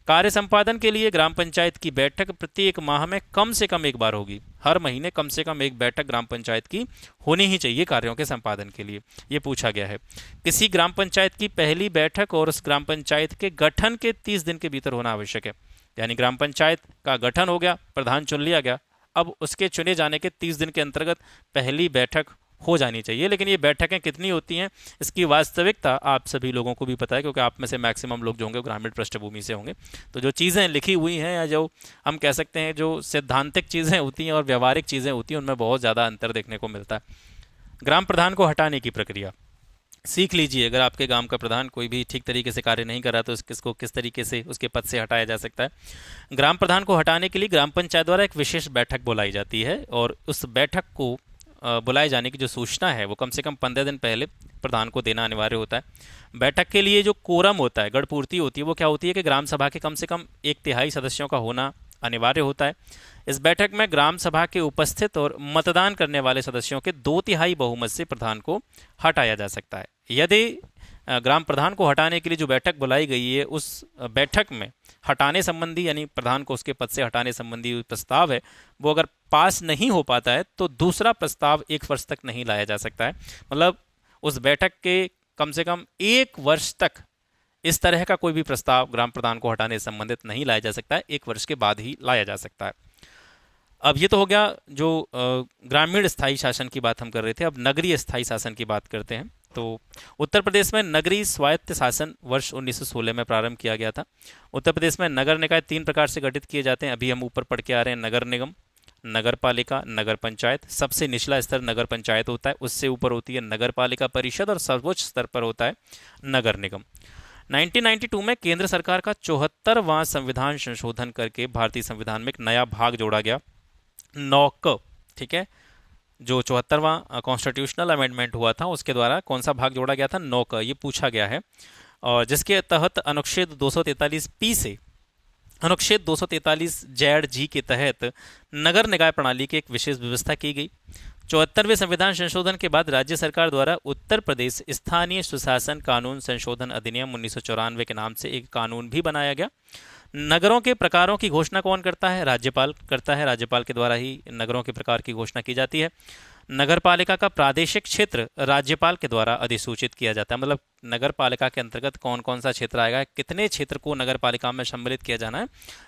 कार्य संपादन के लिए ग्राम पंचायत की बैठक प्रत्येक माह में कम से कम एक बार होगी। हर महीने कम से कम एक बैठक ग्राम पंचायत की होनी ही चाहिए कार्यों के संपादन के लिए, ये पूछा गया है। किसी ग्राम पंचायत की पहली बैठक और उस ग्राम पंचायत के गठन के 30 दिन के भीतर होना आवश्यक है। यानी ग्राम पंचायत का गठन हो गया, प्रधान चुन लिया गया, अब उसके चुने जाने के 30 दिन के अंतर्गत पहली बैठक हो जानी चाहिए। लेकिन ये बैठकें कितनी होती हैं, इसकी वास्तविकता आप सभी लोगों को भी पता है, क्योंकि आप में से मैक्सिमम लोग जो होंगे ग्रामीण पृष्ठभूमि से होंगे। तो जो चीज़ें लिखी हुई हैं, या जो हम कह सकते हैं जो सैद्धांतिक चीज़ें होती हैं और व्यवहारिक चीज़ें होती हैं, उनमें बहुत ज़्यादा अंतर देखने को मिलता है। ग्राम प्रधान को हटाने की प्रक्रिया सीख लीजिए। अगर आपके गांव का प्रधान कोई भी ठीक तरीके से कार्य नहीं कर रहा तो इसको किस तरीके से उसके पद से हटाया जा सकता है। ग्राम प्रधान को हटाने के लिए ग्राम पंचायत द्वारा एक विशेष बैठक बुलाई जाती है, और उस बैठक को बुलाए जाने की जो सूचना है वो कम से कम 15 दिन पहले प्रधान को देना अनिवार्य होता है। बैठक के लिए जो कोरम होता है, गढ़पूर्ति होती है, वो क्या होती है कि ग्राम सभा के कम से कम 1/3 सदस्यों का होना अनिवार्य होता है। इस बैठक में ग्राम सभा के उपस्थित और मतदान करने वाले सदस्यों के 2/3 बहुमत से प्रधान को हटाया जा सकता है। यदि ग्राम प्रधान को हटाने के लिए जो बैठक बुलाई गई है, उस बैठक में हटाने संबंधी, यानी प्रधान को उसके पद से हटाने संबंधी प्रस्ताव है, वो अगर पास नहीं हो पाता है तो दूसरा प्रस्ताव 1 वर्ष तक नहीं लाया जा सकता है। मतलब उस बैठक के कम से कम 1 वर्ष तक इस तरह का कोई भी प्रस्ताव ग्राम प्रधान को हटाने से संबंधित नहीं लाया जा सकता है, 1 वर्ष के बाद ही लाया जा सकता है। अब ये तो हो गया जो ग्रामीण स्थायी शासन की बात हम कर रहे थे। अब नगरीय स्थायी शासन की बात करते हैं। तो उत्तर प्रदेश में नगरीय स्वायत्त शासन वर्ष 1916 में प्रारंभ किया गया था। उत्तर प्रदेश में नगर निकाय 3 प्रकार से गठित किए जाते हैं। अभी हम ऊपर पढ़ के आ रहे हैं, नगर निगम, नगर पालिका, नगर पंचायत। सबसे निचला स्तर नगर पंचायत होता है, उससे ऊपर होती है नगर पालिका परिषद, और सर्वोच्च स्तर पर होता है नगर निगम। 1992 में केंद्र सरकार का 74वां संविधान संशोधन करके भारतीय संविधान में एक नया भाग जोड़ा गया, 9क। ठीक है, जो 74वां कॉन्स्टिट्यूशनल अमेंडमेंट हुआ था उसके द्वारा कौन सा भाग जोड़ा गया था, 9क, ये पूछा गया है। और जिसके तहत अनुच्छेद 243 से अनुच्छेद 243 जैड जी के तहत नगर निकाय प्रणाली की एक विशेष व्यवस्था की गई। 74वें संविधान संशोधन के बाद राज्य सरकार द्वारा उत्तर प्रदेश स्थानीय सुशासन कानून संशोधन अधिनियम 1994 के नाम से एक कानून भी बनाया गया। नगरों के प्रकारों की घोषणा कौन करता है, राज्यपाल करता है। राज्यपाल के द्वारा ही नगरों के प्रकार की घोषणा की जाती है। नगर पालिका का प्रादेशिक क्षेत्र राज्यपाल के द्वारा अधिसूचित किया जाता है। मतलब नगर पालिका के अंतर्गत कौन कौन सा क्षेत्र आएगा, कितने क्षेत्र को नगर पालिका में सम्मिलित किया जाना है,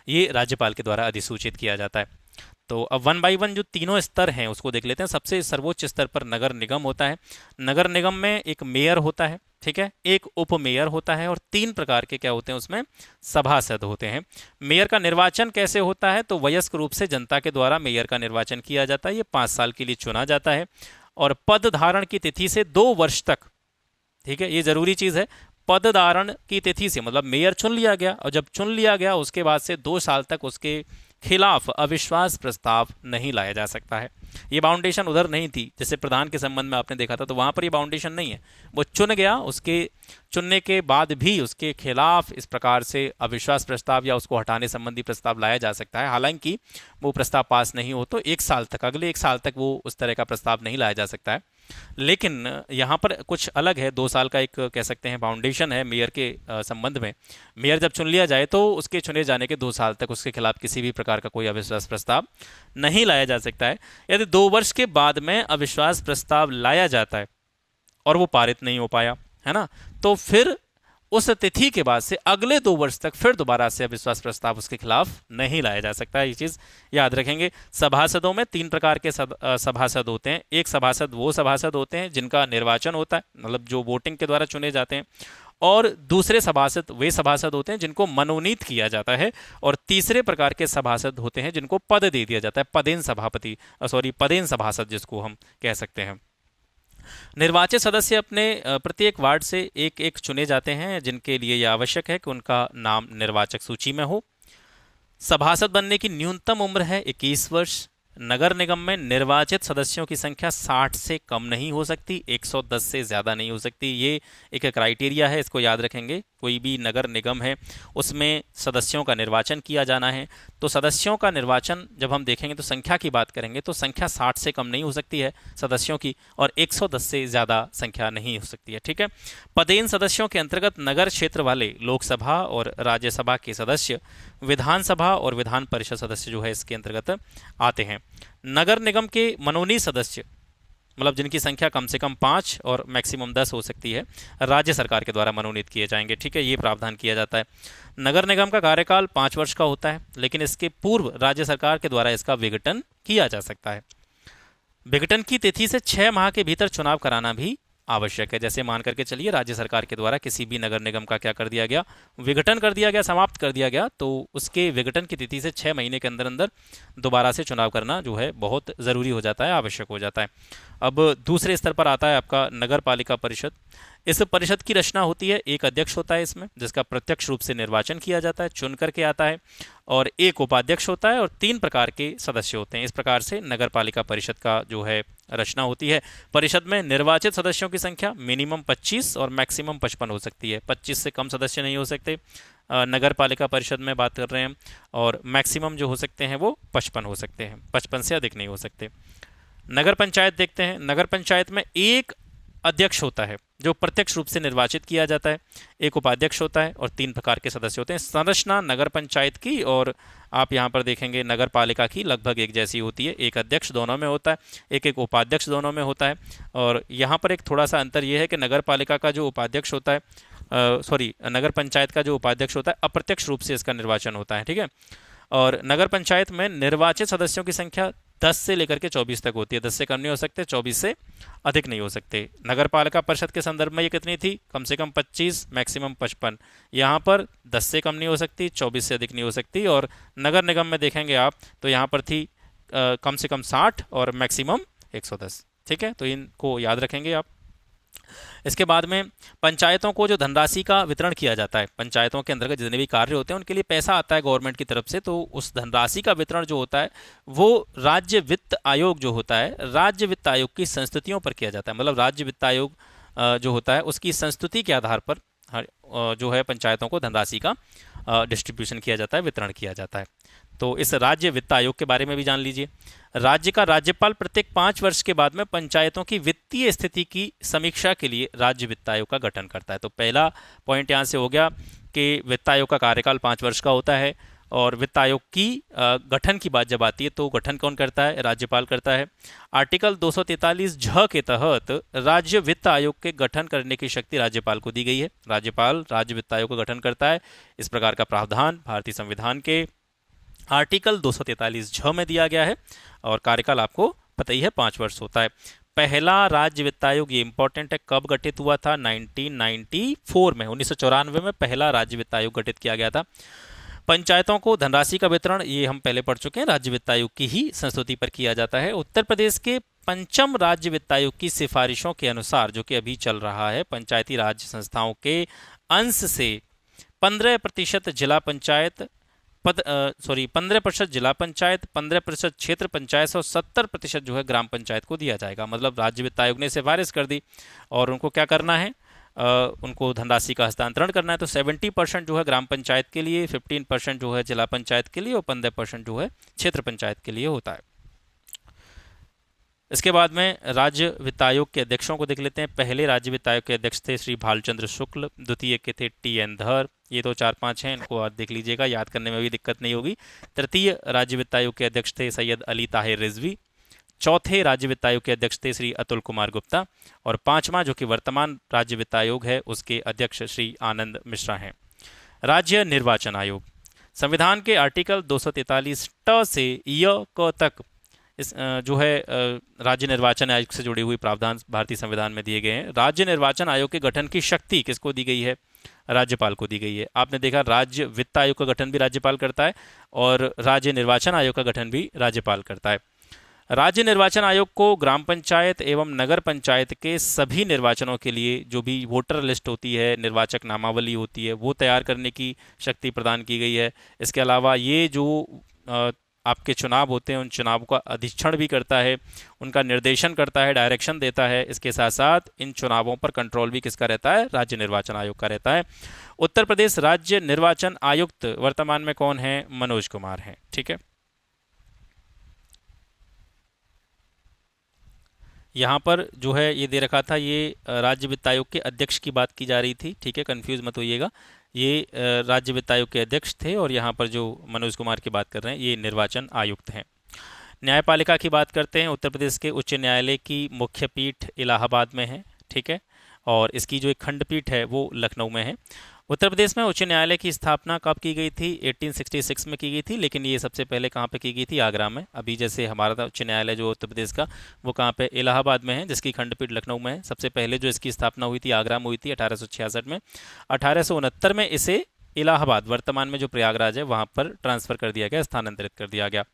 ये राज्यपाल के द्वारा अधिसूचित किया जाता है। तो अब 1 बाई 1 जो तीनों स्तर हैं उसको देख लेते हैं। सबसे सर्वोच्च स्तर पर नगर निगम होता है। नगर निगम में एक मेयर होता है, ठीक है, एक उप मेयर होता है, और 3 प्रकार के क्या होते हैं उसमें, सभासद होते हैं। मेयर का निर्वाचन कैसे होता है, तो वयस्क रूप से जनता के द्वारा मेयर का निर्वाचन किया जाता है। ये 5 साल के लिए चुना जाता है, और पद धारण की तिथि से 2 वर्ष तक, ठीक है, ये जरूरी चीज है, पद धारण की तिथि से, मतलब मेयर चुन लिया गया, और जब चुन लिया गया उसके बाद से 2 साल तक उसके खिलाफ अविश्वास प्रस्ताव नहीं लाया जा सकता है। ये बाउंडेशन उधर नहीं थी, जैसे प्रधान के संबंध में आपने देखा था, तो वहां पर ये बाउंडेशन नहीं है। वो चुन गया, उसके चुनने के बाद भी उसके खिलाफ इस प्रकार से अविश्वास प्रस्ताव या उसको हटाने संबंधी प्रस्ताव लाया जा सकता है। हालांकि वो प्रस्ताव पास नहीं हो तो 1 साल तक, अगले 1 साल तक वो उस तरह का प्रस्ताव नहीं लाया जा सकता है। लेकिन यहाँ पर कुछ अलग है, 2 साल का एक कह सकते हैं बाउंडेशन है मेयर के संबंध में। मेयर जब चुन लिया जाए तो उसके चुने जाने के 2 साल तक उसके खिलाफ किसी भी प्रकार का कोई अविश्वास प्रस्ताव नहीं लाया जा सकता है। यदि 2 वर्ष के बाद में अविश्वास प्रस्ताव लाया जाता है और वो पारित नहीं हो पाया, है ना, तो फिर उस तिथि के बाद से अगले 2 वर्ष तक फिर दोबारा से अविश्वास प्रस्ताव उसके खिलाफ नहीं लाया जा सकता है। ये चीज याद रखेंगे। सभासदों में 3 प्रकार के सभासद होते हैं। एक सभासद वो सभासद होते हैं जिनका निर्वाचन होता है, मतलब जो वोटिंग के द्वारा चुने जाते हैं, और दूसरे सभासद वे सभासद होते हैं जिनको मनोनीत किया जाता है, और तीसरे प्रकार के सभासद होते हैं जिनको पद दे दिया जाता है, पदेन सभापति, पदेन सभासद जिसको हम कह सकते हैं। निर्वाचित सदस्य अपने प्रत्येक वार्ड से एक एक चुने जाते हैं, जिनके लिए यह आवश्यक है कि उनका नाम निर्वाचक सूची में हो। सभासद बनने की न्यूनतम उम्र है 21 वर्ष। नगर निगम में निर्वाचित सदस्यों की संख्या 60 से कम नहीं हो सकती, 110 से ज़्यादा नहीं हो सकती। ये एक क्राइटेरिया है, इसको याद रखेंगे। कोई भी नगर निगम है उसमें सदस्यों का निर्वाचन किया जाना है, तो सदस्यों का निर्वाचन जब हम देखेंगे तो संख्या की बात करेंगे तो संख्या 60 से कम नहीं हो सकती है सदस्यों की, और 110 से ज़्यादा संख्या नहीं हो सकती है। ठीक है। पदेन सदस्यों के अंतर्गत नगर क्षेत्र वाले लोकसभा और राज्यसभा के सदस्य, विधानसभा और विधान परिषद सदस्य जो है इसके अंतर्गत आते हैं। नगर निगम के मनोनीत सदस्य, मतलब जिनकी संख्या कम से कम 5 और मैक्सिमम 10 हो सकती है, राज्य सरकार के द्वारा मनोनीत किए जाएंगे। ठीक है, ये प्रावधान किया जाता है। नगर निगम का कार्यकाल 5 वर्ष का होता है, लेकिन इसके पूर्व राज्य सरकार के द्वारा इसका विघटन किया जा सकता है। विघटन की तिथि से 6 माह के भीतर चुनाव कराना भी आवश्यक है। जैसे मान करके चलिए राज्य सरकार के द्वारा किसी भी नगर निगम का क्या कर दिया गया, विघटन कर दिया गया, समाप्त कर दिया गया, तो उसके विघटन की तिथि से 6 महीने के अंदर अंदर दोबारा से चुनाव करना जो है बहुत ज़रूरी हो जाता है, आवश्यक हो जाता है। अब दूसरे स्तर पर आता है आपका नगर पालिका परिषद। इस परिषद की रचना होती है, एक अध्यक्ष होता है इसमें जिसका प्रत्यक्ष रूप से निर्वाचन किया जाता है, चुन करके आता है, और एक उपाध्यक्ष होता है और 3 प्रकार के सदस्य होते हैं। इस प्रकार से नगर पालिका परिषद का जो है रचना होती है। परिषद में निर्वाचित सदस्यों की संख्या मिनिमम 25 और मैक्सिमम 55 हो सकती है। 25 से कम सदस्य नहीं हो सकते नगर पालिका परिषद में बात कर रहे हैं, और मैक्सिमम जो हो सकते हैं वो 55 हो सकते हैं, 55 से अधिक नहीं हो सकते। नगर पंचायत देखते हैं। नगर पंचायत में एक अध्यक्ष होता है जो प्रत्यक्ष रूप से निर्वाचित किया जाता है, एक उपाध्यक्ष होता है और 3 प्रकार के सदस्य होते हैं। संरचना नगर पंचायत की और आप यहाँ पर देखेंगे नगर पालिका की लगभग एक जैसी होती है। एक अध्यक्ष दोनों में होता है, एक एक उपाध्यक्ष दोनों में होता है, और यहाँ पर एक थोड़ा सा अंतर यह है कि नगर पालिका का जो उपाध्यक्ष होता है, नगर पंचायत का जो उपाध्यक्ष होता है अप्रत्यक्ष रूप से इसका निर्वाचन होता है। ठीक है। और नगर पंचायत में निर्वाचित सदस्यों की संख्या 10 से लेकर के 24 तक होती है। 10 से कम नहीं हो सकते, 24 से अधिक नहीं हो सकते। नगर पालिका परिषद के संदर्भ में ये कितनी थी, कम से कम 25, मैक्सिमम 55। यहाँ पर 10 से कम नहीं हो सकती, 24 से अधिक नहीं हो सकती। और नगर निगम में देखेंगे आप तो यहाँ पर थी कम से कम 60 और मैक्सिमम 110। ठीक है, तो इनको याद रखेंगे आप। इसके बाद में पंचायतों को जो धनराशि का वितरण किया जाता है, पंचायतों के अंतर्गत जितने भी कार्य होते हैं उनके लिए पैसा आता है गवर्नमेंट की तरफ से, तो उस धनराशि का वितरण जो होता है वो राज्य वित्त आयोग जो होता है, राज्य वित्त आयोग की संस्तुतियों पर किया जाता है। मतलब राज्य वित्त आयोग जो होता है उसकी संस्तुति के आधार पर जो है पंचायतों को धनराशि का डिस्ट्रीब्यूशन किया जाता है, वितरण किया जाता है। तो इस राज्य वित्त आयोग के बारे में भी जान लीजिए। राज्य का राज्यपाल प्रत्येक 5 वर्ष के बाद में पंचायतों की वित्तीय स्थिति की समीक्षा के लिए राज्य वित्त आयोग का गठन करता है। तो पहला पॉइंट यहाँ से हो गया कि वित्त आयोग का कार्यकाल 5 वर्ष का होता है, और वित्त आयोग की गठन की बात जब आती है तो गठन कौन करता है, राज्यपाल करता है। आर्टिकल 243 झ के तहत राज्य वित्त आयोग के गठन करने की शक्ति राज्यपाल को दी गई है। राज्यपाल राज्य वित्त आयोग का गठन करता है। इस प्रकार का प्रावधान भारतीय संविधान के आर्टिकल 243 झ में दिया गया है, और कार्यकाल आपको पता ही है 5 वर्ष होता है। पहला राज्य वित्त आयोग, ये इंपॉर्टेंट है, कब गठित हुआ था, 1994 में, 1994 में पहला राज्य वित्त आयोग गठित किया गया था। पंचायतों को धनराशि का वितरण, ये हम पहले पढ़ चुके हैं, राज्य वित्त आयोग की ही संस्तुति पर किया जाता है। उत्तर प्रदेश के 5म राज्य वित्त आयोग की सिफारिशों के अनुसार, जो कि अभी चल रहा है, पंचायती राज संस्थाओं के अंश से 15% जिला पंचायत 15% जिला पंचायत, 15% क्षेत्र पंचायत और 70% जो है ग्राम पंचायत को दिया जाएगा। मतलब राज्य वित्त आयोग ने सिफारिश कर दी और उनको क्या करना है, उनको धनराशि का हस्तांतरण करना है। तो 70% जो है ग्राम पंचायत के लिए, 15% जो है जिला पंचायत के लिए और 15% जो है क्षेत्र पंचायत के लिए होता है। इसके बाद में राज्य वित्त आयोग के अध्यक्षों को देख लेते हैं। पहले राज्य वित्त आयोग के अध्यक्ष थे श्री भालचंद्र शुक्ल, द्वितीय के थे TN धर, ये तो 4-5 हैं, इनको आप देख लीजिएगा, याद करने में भी दिक्कत नहीं होगी। तृतीय राज्य वित्त आयोग के अध्यक्ष थे सैयद अली ताहिर रिजवी। चौथे राज्य वित्त आयोग के अध्यक्ष थे श्री अतुल कुमार गुप्ता, और 5वां जो कि वर्तमान राज्य वित्त आयोग है उसके अध्यक्ष श्री आनंद मिश्रा हैं। राज्य निर्वाचन आयोग, संविधान के आर्टिकल 243 ट से य क तक इस जो है राज्य निर्वाचन आयोग से जुड़ी हुई प्रावधान भारतीय संविधान में दिए गए हैं। राज्य निर्वाचन आयोग के गठन की शक्ति किसको दी गई है, राज्यपाल को दी गई है। आपने देखा राज्य वित्त आयोग का गठन भी राज्यपाल करता है और राज्य निर्वाचन आयोग का गठन भी राज्यपाल करता है। राज्य निर्वाचन आयोग को ग्राम पंचायत एवं नगर पंचायत के सभी निर्वाचनों के लिए जो भी वोटर लिस्ट होती है, निर्वाचक नामावली होती है, वो तैयार करने की शक्ति प्रदान की गई है। इसके अलावा ये जो आपके चुनाव होते हैं उन चुनावों का अधीक्षण भी करता है, उनका निर्देशन करता है, डायरेक्शन देता है। इसके साथ साथ इन चुनावों पर कंट्रोल भी किसका रहता है? राज्य निर्वाचन आयोग का रहता है। उत्तर प्रदेश राज्य निर्वाचन आयुक्त वर्तमान में कौन है? मनोज कुमार हैं। ठीक है, यहाँ पर जो है ये दे रखा था, ये राज्य वित्त आयोग के अध्यक्ष की बात की जा रही थी। ठीक है, कंफ्यूज मत होइएगा, ये राज्य वित्त आयोग के अध्यक्ष थे और यहाँ पर जो मनोज कुमार की बात कर रहे हैं ये निर्वाचन आयुक्त हैं। न्यायपालिका की बात करते हैं। उत्तर प्रदेश के उच्च न्यायालय की मुख्य पीठ इलाहाबाद में है। ठीक है, और इसकी जो एक खंडपीठ है वो लखनऊ में है। उत्तर प्रदेश में उच्च न्यायालय की स्थापना कब की गई थी? 1866 में की गई थी, लेकिन ये सबसे पहले कहाँ पे की गई थी? आगरा में। अभी जैसे हमारा उच्च न्यायालय जो उत्तर प्रदेश का, वो कहाँ पे? इलाहाबाद में है, जिसकी खंडपीठ लखनऊ में है। सबसे पहले जो इसकी स्थापना हुई थी आगरा में हुई थी 1866 में। 1869 में इसे इलाहाबाद, वर्तमान में जो प्रयागराज है वहाँ पर ट्रांसफर कर दिया गया, स्थानांतरित कर दिया गया।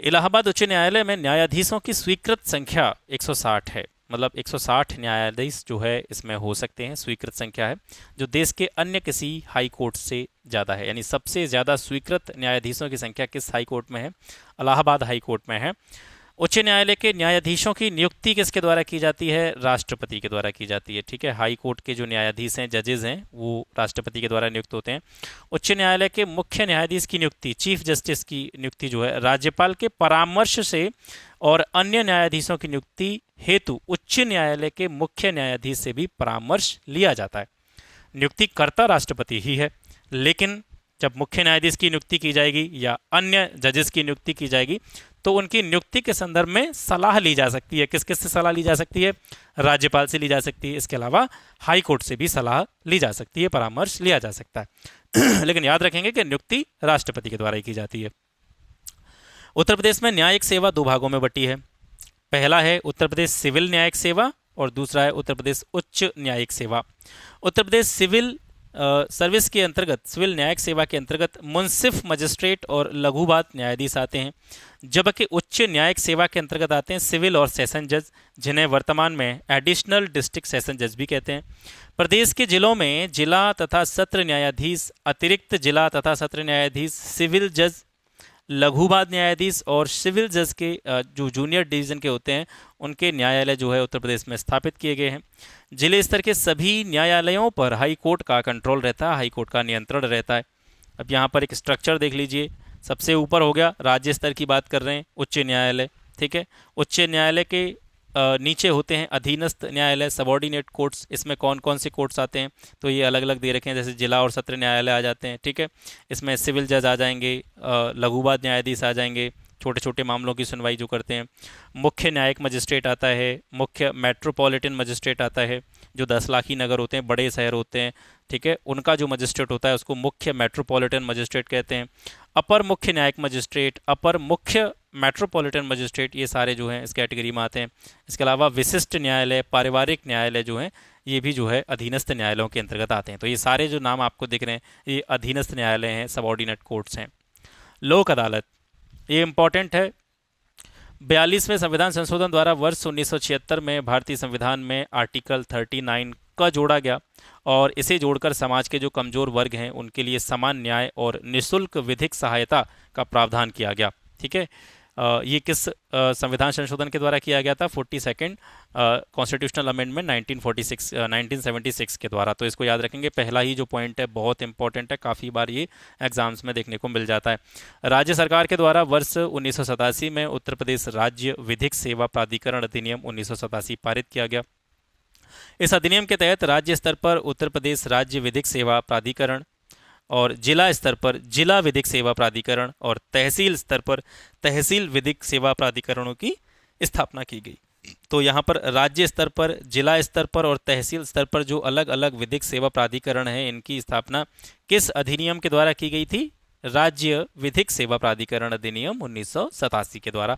इलाहाबाद उच्च न्यायालय में न्यायाधीशों की स्वीकृत संख्या 160 है, मतलब 160 न्यायाधीश जो है इसमें हो सकते हैं, स्वीकृत संख्या है, जो देश के अन्य किसी हाई कोर्ट से ज़्यादा है। यानी सबसे ज़्यादा स्वीकृत न्यायाधीशों की संख्या किस हाई कोर्ट में है? इलाहाबाद हाई कोर्ट में है। उच्च न्यायालय के न्यायाधीशों की नियुक्ति किसके द्वारा की जाती है? राष्ट्रपति के द्वारा की जाती है। ठीक है, हाई कोर्ट के जो न्यायाधीश हैं, जजेज हैं, वो राष्ट्रपति के द्वारा नियुक्त होते हैं। उच्च न्यायालय के मुख्य न्यायाधीश की नियुक्ति, चीफ जस्टिस की नियुक्ति जो है, राज्यपाल के परामर्श से और अन्य न्यायाधीशों की नियुक्ति हेतु उच्च न्यायालय के मुख्य न्यायाधीश से भी परामर्श लिया जाता है। नियुक्ति करता राष्ट्रपति ही है, लेकिन जब मुख्य न्यायाधीश की नियुक्ति की जाएगी या अन्य जजेस की नियुक्ति की जाएगी तो उनकी नियुक्ति के संदर्भ में सलाह ली जा सकती है। किस किस से सलाह ली जा सकती है? राज्यपाल से ली जा सकती है। इसके अलावा हाई कोर्ट से भी सलाह ली जा सकती है, परामर्श लिया जा सकता है। लेकिन याद रखेंगे कि नियुक्ति राष्ट्रपति के द्वारा ही की जाती है। उत्तर प्रदेश में न्यायिक सेवा दो भागों में बटी है। पहला है उत्तर प्रदेश सिविल न्यायिक सेवा और दूसरा है उत्तर प्रदेश उच्च न्यायिक सेवा। उत्तर प्रदेश सिविल सर्विस के अंतर्गत, सिविल न्यायिक सेवा के अंतर्गत मुंसिफ, मजिस्ट्रेट और लघुबात न्यायाधीश आते हैं, जबकि उच्च न्यायिक सेवा के अंतर्गत आते हैं सिविल और सेशन जज, जिन्हें वर्तमान में एडिशनल डिस्ट्रिक्ट सेशन जज भी कहते हैं। प्रदेश के जिलों में जिला तथा सत्र न्यायाधीश, अतिरिक्त जिला तथा सत्र न्यायाधीश, सिविल जज, लघुबाद न्यायाधीश और सिविल जज के जो जूनियर डिवीजन के होते हैं उनके न्यायालय जो है उत्तर प्रदेश में स्थापित किए गए हैं। जिले स्तर के सभी न्यायालयों पर हाई कोर्ट का कंट्रोल रहता है, हाई कोर्ट का नियंत्रण रहता है। अब यहाँ पर एक स्ट्रक्चर देख लीजिए। सबसे ऊपर हो गया, राज्य स्तर की बात कर रहे हैं, उच्च न्यायालय। ठीक है, उच्च न्यायालय के नीचे होते हैं अधीनस्थ न्यायालय, सबॉर्डिनेट कोर्ट्स। इसमें कौन कौन से कोर्ट्स आते हैं तो ये अलग अलग दे रखे हैं, जैसे जिला और सत्र न्यायालय आ जाते हैं। ठीक है, इसमें सिविल जज आ जाएंगे, लघुबाद न्यायाधीश आ जाएंगे, छोटे छोटे मामलों की सुनवाई जो करते हैं। मुख्य न्यायिक मजिस्ट्रेट आता है, मुख्य मेट्रोपॉलिटन मजिस्ट्रेट आता है, जो 10 लाखी नगर होते हैं, बड़े शहर होते हैं। ठीक है, उनका जो मजिस्ट्रेट होता है उसको मुख्य मेट्रोपॉलिटन मजिस्ट्रेट कहते हैं। अपर मुख्य न्यायिक मजिस्ट्रेट, अपर मुख्य मेट्रोपॉलिटन मजिस्ट्रेट, ये सारे जो हैं इस कैटेगरी में आते हैं। इसके अलावा विशिष्ट न्यायालय, पारिवारिक न्यायालय जो हैं ये भी जो है अधीनस्थ न्यायालयों के अंतर्गत आते हैं। तो ये सारे जो नाम आपको दिख रहे हैं ये अधीनस्थ न्यायालय हैं, सबॉर्डिनेट कोर्ट्स हैं। लोक अदालत, ये इंपॉर्टेंट है। 42वें संविधान संशोधन द्वारा वर्ष 1976 में भारतीय संविधान में आर्टिकल 39 का जोड़ा गया और इसे जोड़कर समाज के जो कमजोर वर्ग हैं उनके लिए समान न्याय और निःशुल्क विधिक सहायता का प्रावधान किया गया। ठीक है, ये किस संविधान संशोधन के द्वारा किया गया था? 42nd कॉन्स्टिट्यूशनल अमेंडमेंट 1976 के द्वारा। तो इसको याद रखेंगे, पहला ही जो पॉइंट है बहुत इंपॉर्टेंट है, काफ़ी बार ये एग्जाम्स में देखने को मिल जाता है। राज्य सरकार के द्वारा वर्ष 1987 में उत्तर प्रदेश राज्य विधिक सेवा प्राधिकरण अधिनियम 1987 पारित किया गया। इस अधिनियम के तहत राज्य स्तर पर उत्तर प्रदेश राज्य विधिक सेवा प्राधिकरण और जिला स्तर पर जिला विधिक सेवा प्राधिकरण और तहसील स्तर पर तहसील विधिक सेवा प्राधिकरणों की स्थापना की गई। तो यहाँ पर राज्य स्तर पर, जिला स्तर पर और तहसील स्तर पर जो अलग अलग विधिक सेवा प्राधिकरण हैं इनकी स्थापना किस अधिनियम के द्वारा की गई थी? राज्य विधिक सेवा प्राधिकरण अधिनियम 1987 के द्वारा।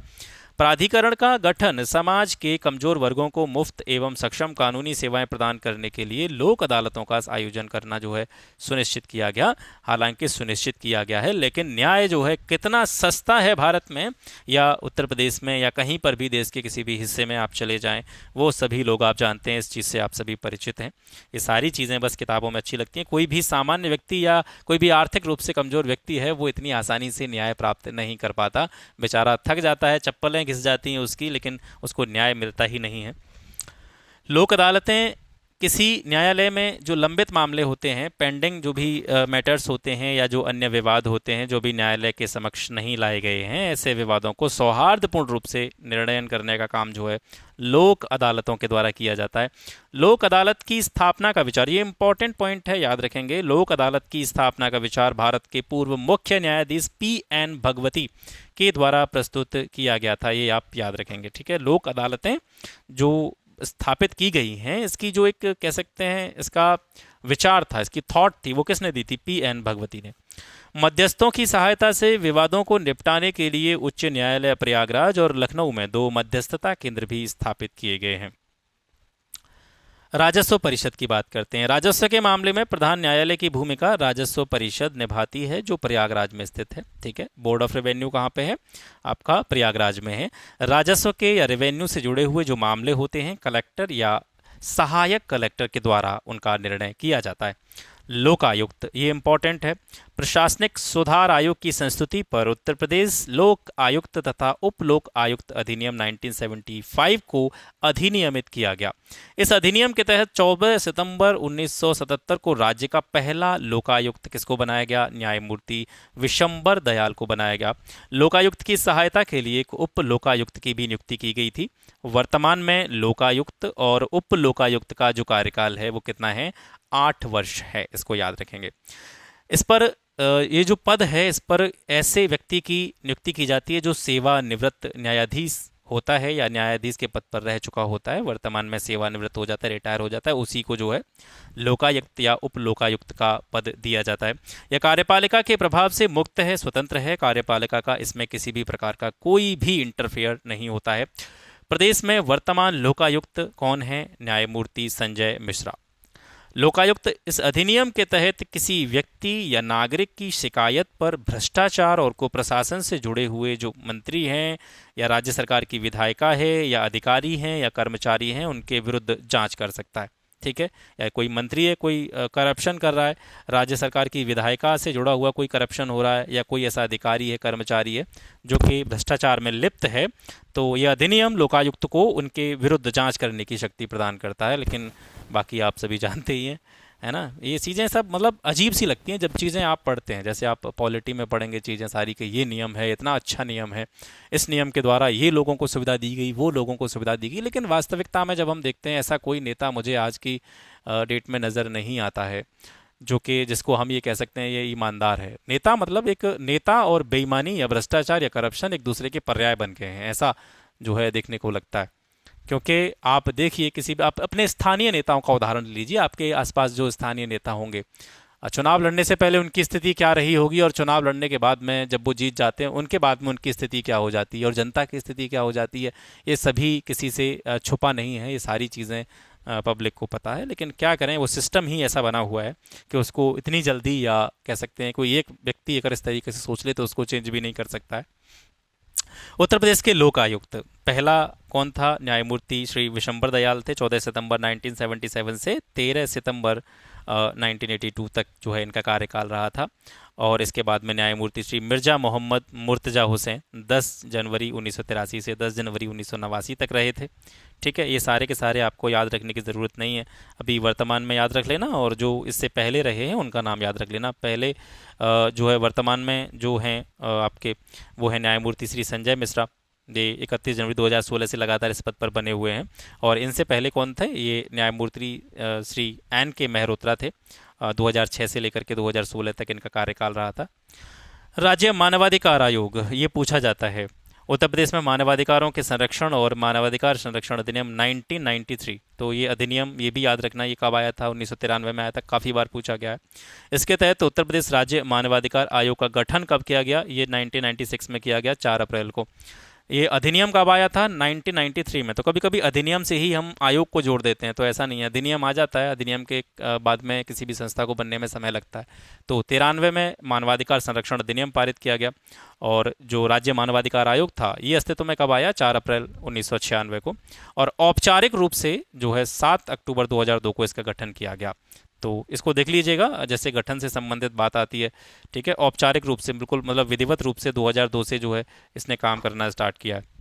प्राधिकरण का गठन समाज के कमजोर वर्गों को मुफ्त एवं सक्षम कानूनी सेवाएं प्रदान करने के लिए लोक अदालतों का आयोजन करना जो है सुनिश्चित किया गया। हालांकि सुनिश्चित किया गया है, लेकिन न्याय जो है कितना सस्ता है भारत में या उत्तर प्रदेश में या कहीं पर भी देश के किसी भी हिस्से में आप चले जाएं, वो सभी लोग आप जानते हैं, इस चीज़ से आप सभी परिचित हैं। ये सारी चीज़ें बस किताबों में अच्छी लगती हैं। कोई भी सामान्य व्यक्ति या कोई भी आर्थिक रूप से कमजोर व्यक्ति है वो इतनी आसानी से न्याय प्राप्त नहीं कर पाता। बेचारा थक जाता है, चप्पलें घिस जाती हैं उसकी, लेकिन उसको न्याय मिलता ही नहीं है। लोक अदालतें किसी न्यायालय में जो लंबित मामले होते हैं, पेंडिंग जो भी मैटर्स होते हैं या जो अन्य विवाद होते हैं जो भी न्यायालय के समक्ष नहीं लाए गए हैं, ऐसे विवादों को सौहार्दपूर्ण रूप से निर्णयन करने का काम जो है लोक अदालतों के द्वारा किया जाता है। लोक अदालत की स्थापना का विचार, ये इंपॉर्टेंट पॉइंट है, याद रखेंगे। लोक अदालत की स्थापना का विचार भारत के पूर्व मुख्य न्यायाधीश P.N. भगवती के द्वारा प्रस्तुत किया गया था, ये आप याद रखेंगे, ठीक है। लोक अदालतें जो स्थापित की गई हैं, इसकी जो एक कह सकते हैं इसका विचार था, इसकी थॉट थी, वो किसने दी थी? P.N. भगवती ने। मध्यस्थों की सहायता से विवादों को निपटाने के लिए उच्च न्यायालय प्रयागराज और लखनऊ में 2 मध्यस्थता केंद्र भी स्थापित किए गए हैं। राजस्व परिषद की बात करते हैं। राजस्व के मामले में प्रधान न्यायालय की भूमिका राजस्व परिषद निभाती है, जो प्रयागराज में स्थित है, ठीक है। बोर्ड ऑफ रेवेन्यू कहाँ पे है? आपका प्रयागराज में है। राजस्व के या रेवेन्यू से जुड़े हुए जो मामले होते हैं, कलेक्टर या सहायक कलेक्टर के द्वारा उनका निर्णय किया जाता है। लोकायुक्त, ये इंपॉर्टेंट है। प्रशासनिक सुधार आयोग की संस्तुति पर उत्तर प्रदेश लोक आयुक्त तथा उप लोक आयुक्त अधिनियम 1975 को अधिनियमित किया गया। इस अधिनियम के तहत 14 सितंबर 1977 को राज्य का पहला लोकायुक्त किसको बनाया गया? न्यायमूर्ति विशंबर दयाल को बनाया गया। लोकायुक्त की सहायता के लिए एक उप लोकायुक्त की भी नियुक्ति की गई थी। वर्तमान में लोकायुक्त और उप लोकायुक्त का जो कार्यकाल है वो कितना है? 8 वर्ष है, इसको याद रखेंगे। इस पर ये जो पद है, इस पर ऐसे व्यक्ति की नियुक्ति की जाती है जो सेवानिवृत्त न्यायाधीश होता है या न्यायाधीश के पद पर रह चुका होता है, वर्तमान में सेवानिवृत्त हो जाता है, रिटायर हो जाता है, उसी को जो है लोकायुक्त या उप लोकायुक्त का पद दिया जाता है। यह कार्यपालिका के प्रभाव से मुक्त है, स्वतंत्र है। कार्यपालिका का इसमें किसी भी प्रकार का कोई भी इंटरफेयर नहीं होता है। प्रदेश में वर्तमान लोकायुक्त कौन है? न्यायमूर्ति संजय मिश्रा। लोकायुक्त इस अधिनियम के तहत किसी व्यक्ति या नागरिक की शिकायत पर भ्रष्टाचार और कुप्रशासन से जुड़े हुए जो मंत्री हैं या राज्य सरकार की विधायिका है या अधिकारी हैं या कर्मचारी हैं, उनके विरुद्ध जांच कर सकता है, ठीक है। या कोई मंत्री है, कोई करप्शन कर रहा है, राज्य सरकार की विधायिका से जुड़ा हुआ कोई करप्शन हो रहा है, या कोई ऐसा अधिकारी है, कर्मचारी है जो कि भ्रष्टाचार में लिप्त है, तो यह अधिनियम लोकायुक्त को उनके विरुद्ध जांच करने की शक्ति प्रदान करता है। लेकिन बाकी आप सभी जानते ही हैं, है ना। ये चीज़ें सब मतलब अजीब सी लगती हैं जब चीज़ें आप पढ़ते हैं, जैसे आप पॉलिटी में पढ़ेंगे चीज़ें सारी कि ये नियम है, इतना अच्छा नियम है, इस नियम के द्वारा ये लोगों को सुविधा दी गई, वो लोगों को सुविधा दी गई। लेकिन वास्तविकता में जब हम देखते हैं, ऐसा कोई नेता मुझे आज की डेट में नज़र नहीं आता है जो कि जिसको हम ये कह सकते हैं ये ईमानदार है। नेता मतलब एक नेता और बेईमानी या भ्रष्टाचार या करप्शन एक दूसरे के पर्याय बन गए हैं, ऐसा जो है देखने को लगता है। क्योंकि आप देखिए, किसी आप अपने स्थानीय नेताओं का उदाहरण लीजिए, आपके आसपास जो स्थानीय नेता होंगे, चुनाव लड़ने से पहले उनकी स्थिति क्या रही होगी और चुनाव लड़ने के बाद में जब वो जीत जाते हैं उनके बाद में उनकी स्थिति क्या हो जाती है और जनता की स्थिति क्या हो जाती है, ये सभी किसी से छुपा नहीं है, ये सारी चीज़ें पब्लिक को पता है। लेकिन क्या करें, वो सिस्टम ही ऐसा बना हुआ है कि उसको इतनी जल्दी, या कह सकते हैं कोई एक व्यक्ति अगर इस तरीके से सोच ले तो उसको चेंज भी नहीं कर सकता है। उत्तर प्रदेश के लोकायुक्त पहला कौन था? न्यायमूर्ति श्री विशंबर दयाल थे। 14 सितंबर 1977 से 13 सितंबर 1982 तक जो है इनका कार्यकाल रहा था। और इसके बाद में न्यायमूर्ति श्री मिर्जा मोहम्मद मुर्तजा हुसैन 10 जनवरी 1983 से 10 जनवरी 1989 तक रहे थे, ठीक है। ये सारे के सारे आपको याद रखने की ज़रूरत नहीं है, अभी वर्तमान में याद रख लेना, और जो इससे पहले रहे हैं उनका नाम याद रख लेना। पहले जो है वर्तमान में जो हैं आपके, वो है न्यायमूर्ति श्री संजय मिश्रा, ये 31 जनवरी 2016 से लगातार इस पद पर बने हुए हैं। और इनसे पहले कौन थे? ये न्यायमूर्ति श्री एन के मेहरोत्रा थे। 2006 से लेकर के 2016 तक इनका कार्यकाल रहा था। राज्य मानवाधिकार आयोग, ये पूछा जाता है, उत्तर प्रदेश में मानवाधिकारों के संरक्षण और मानवाधिकार संरक्षण अधिनियम 1993, तो ये अधिनियम ये भी याद रखना, ये कब आया था? 1993 में आया था, काफ़ी बार पूछा गया है। इसके तहत उत्तर प्रदेश राज्य मानवाधिकार आयोग का गठन कब किया गया? ये 1996 में किया गया, 4 अप्रैल को। ये अधिनियम कब आया था? 1993 में। तो कभी कभी अधिनियम से ही हम आयोग को जोड़ देते हैं, तो ऐसा नहीं है। अधिनियम आ जाता है, अधिनियम के बाद में किसी भी संस्था को बनने में समय लगता है। तो 93 में मानवाधिकार संरक्षण अधिनियम पारित किया गया। और जो राज्य मानवाधिकार आयोग था, ये अस्तित्व में कब आया? 4 अप्रैल 1996 को। और औपचारिक रूप से जो है 7 अक्टूबर 2002 को इसका गठन किया गया। तो इसको देख लीजिएगा, जैसे गठन से संबंधित बात आती है, ठीक है। औपचारिक रूप से, बिल्कुल मतलब विधिवत रूप से 2002 से जो है इसने काम करना स्टार्ट किया है।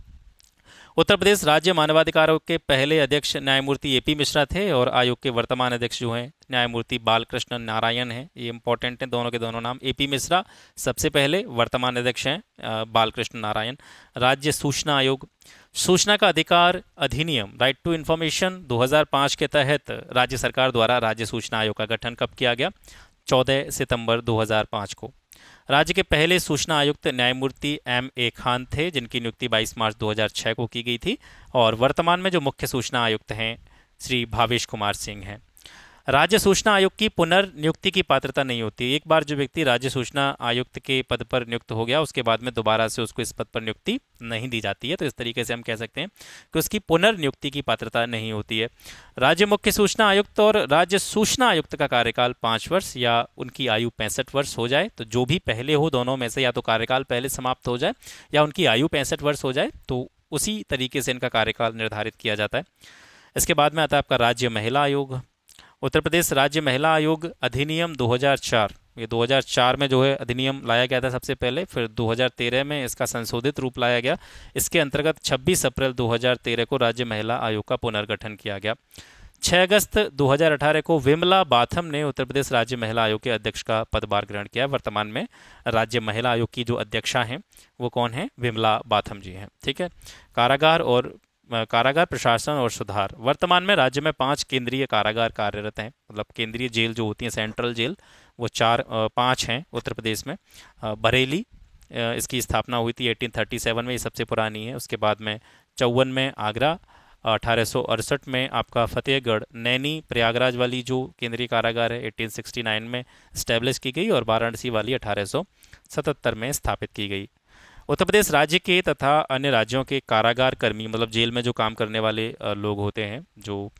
उत्तर प्रदेश राज्य मानवाधिकार आयोग के पहले अध्यक्ष न्यायमूर्ति एपी मिश्रा थे, और आयोग के वर्तमान अध्यक्ष जो हैं न्यायमूर्ति बालकृष्ण नारायण हैं। ये इंपॉर्टेंट हैं, दोनों के दोनों नाम। एपी मिश्रा सबसे पहले, वर्तमान अध्यक्ष हैं बालकृष्ण नारायण। राज्य सूचना आयोग, सूचना का अधिकार अधिनियम राइट टू इन्फॉर्मेशन 2005 के तहत राज्य सरकार द्वारा राज्य सूचना आयोग का गठन कब किया गया? 14 सितंबर 2005 को। राज्य के पहले सूचना आयुक्त न्यायमूर्ति M.A. खान थे, जिनकी नियुक्ति 22 मार्च 2006 को की गई थी। और वर्तमान में जो मुख्य सूचना आयुक्त हैं श्री भावेश कुमार सिंह हैं। राज्य सूचना आयोग की पुनर्नियुक्ति की पात्रता नहीं होती। एक बार जो व्यक्ति राज्य सूचना आयुक्त के पद पर नियुक्त हो गया, उसके बाद में दोबारा से उसको इस पद पर नियुक्ति नहीं दी जाती है। तो इस तरीके से हम कह सकते हैं कि उसकी पुनर्नियुक्ति की पात्रता नहीं होती है। राज्य मुख्य सूचना आयुक्त और राज्य सूचना आयुक्त का कार्यकाल 5 वर्ष या उनकी आयु 65 वर्ष हो जाए, तो जो भी पहले हो दोनों में से, या तो कार्यकाल पहले समाप्त हो जाए या उनकी आयु 65 वर्ष हो जाए, तो उसी तरीके से इनका कार्यकाल निर्धारित किया जाता है। इसके बाद में आता है आपका राज्य महिला आयोग। उत्तर प्रदेश राज्य महिला आयोग अधिनियम 2004, ये 2004 में जो है अधिनियम लाया गया था सबसे पहले, फिर 2013 में इसका संशोधित रूप लाया गया। इसके अंतर्गत 26 अप्रैल 2013 को राज्य महिला आयोग का पुनर्गठन किया गया। 6 अगस्त 2018 को विमला बाथम ने उत्तर प्रदेश राज्य महिला आयोग के अध्यक्ष का पदभार ग्रहण किया। वर्तमान में राज्य महिला आयोग की जो अध्यक्षा हैं वो कौन है? विमला बाथम जी हैं, ठीक है। कारागार प्रशासन और सुधार, वर्तमान में राज्य में 5 केंद्रीय कारागार कार्यरत हैं। मतलब केंद्रीय जेल जो होती हैं, सेंट्रल जेल, वो 5 हैं उत्तर प्रदेश में। बरेली, इसकी स्थापना हुई थी 1837 में, ये सबसे पुरानी है। उसके बाद में 54 में आगरा, 1868 में आपका फतेहगढ़, नैनी प्रयागराज वाली जो केंद्रीय कारागार है 1869 में इस्टेब्लिश की गई, और वाराणसी वाली 1877 में स्थापित की गई। उत्तर प्रदेश राज्य के तथा अन्य राज्यों के कारागार कर्मी, मतलब जेल में जो काम करने वाले लोग होते हैं, जो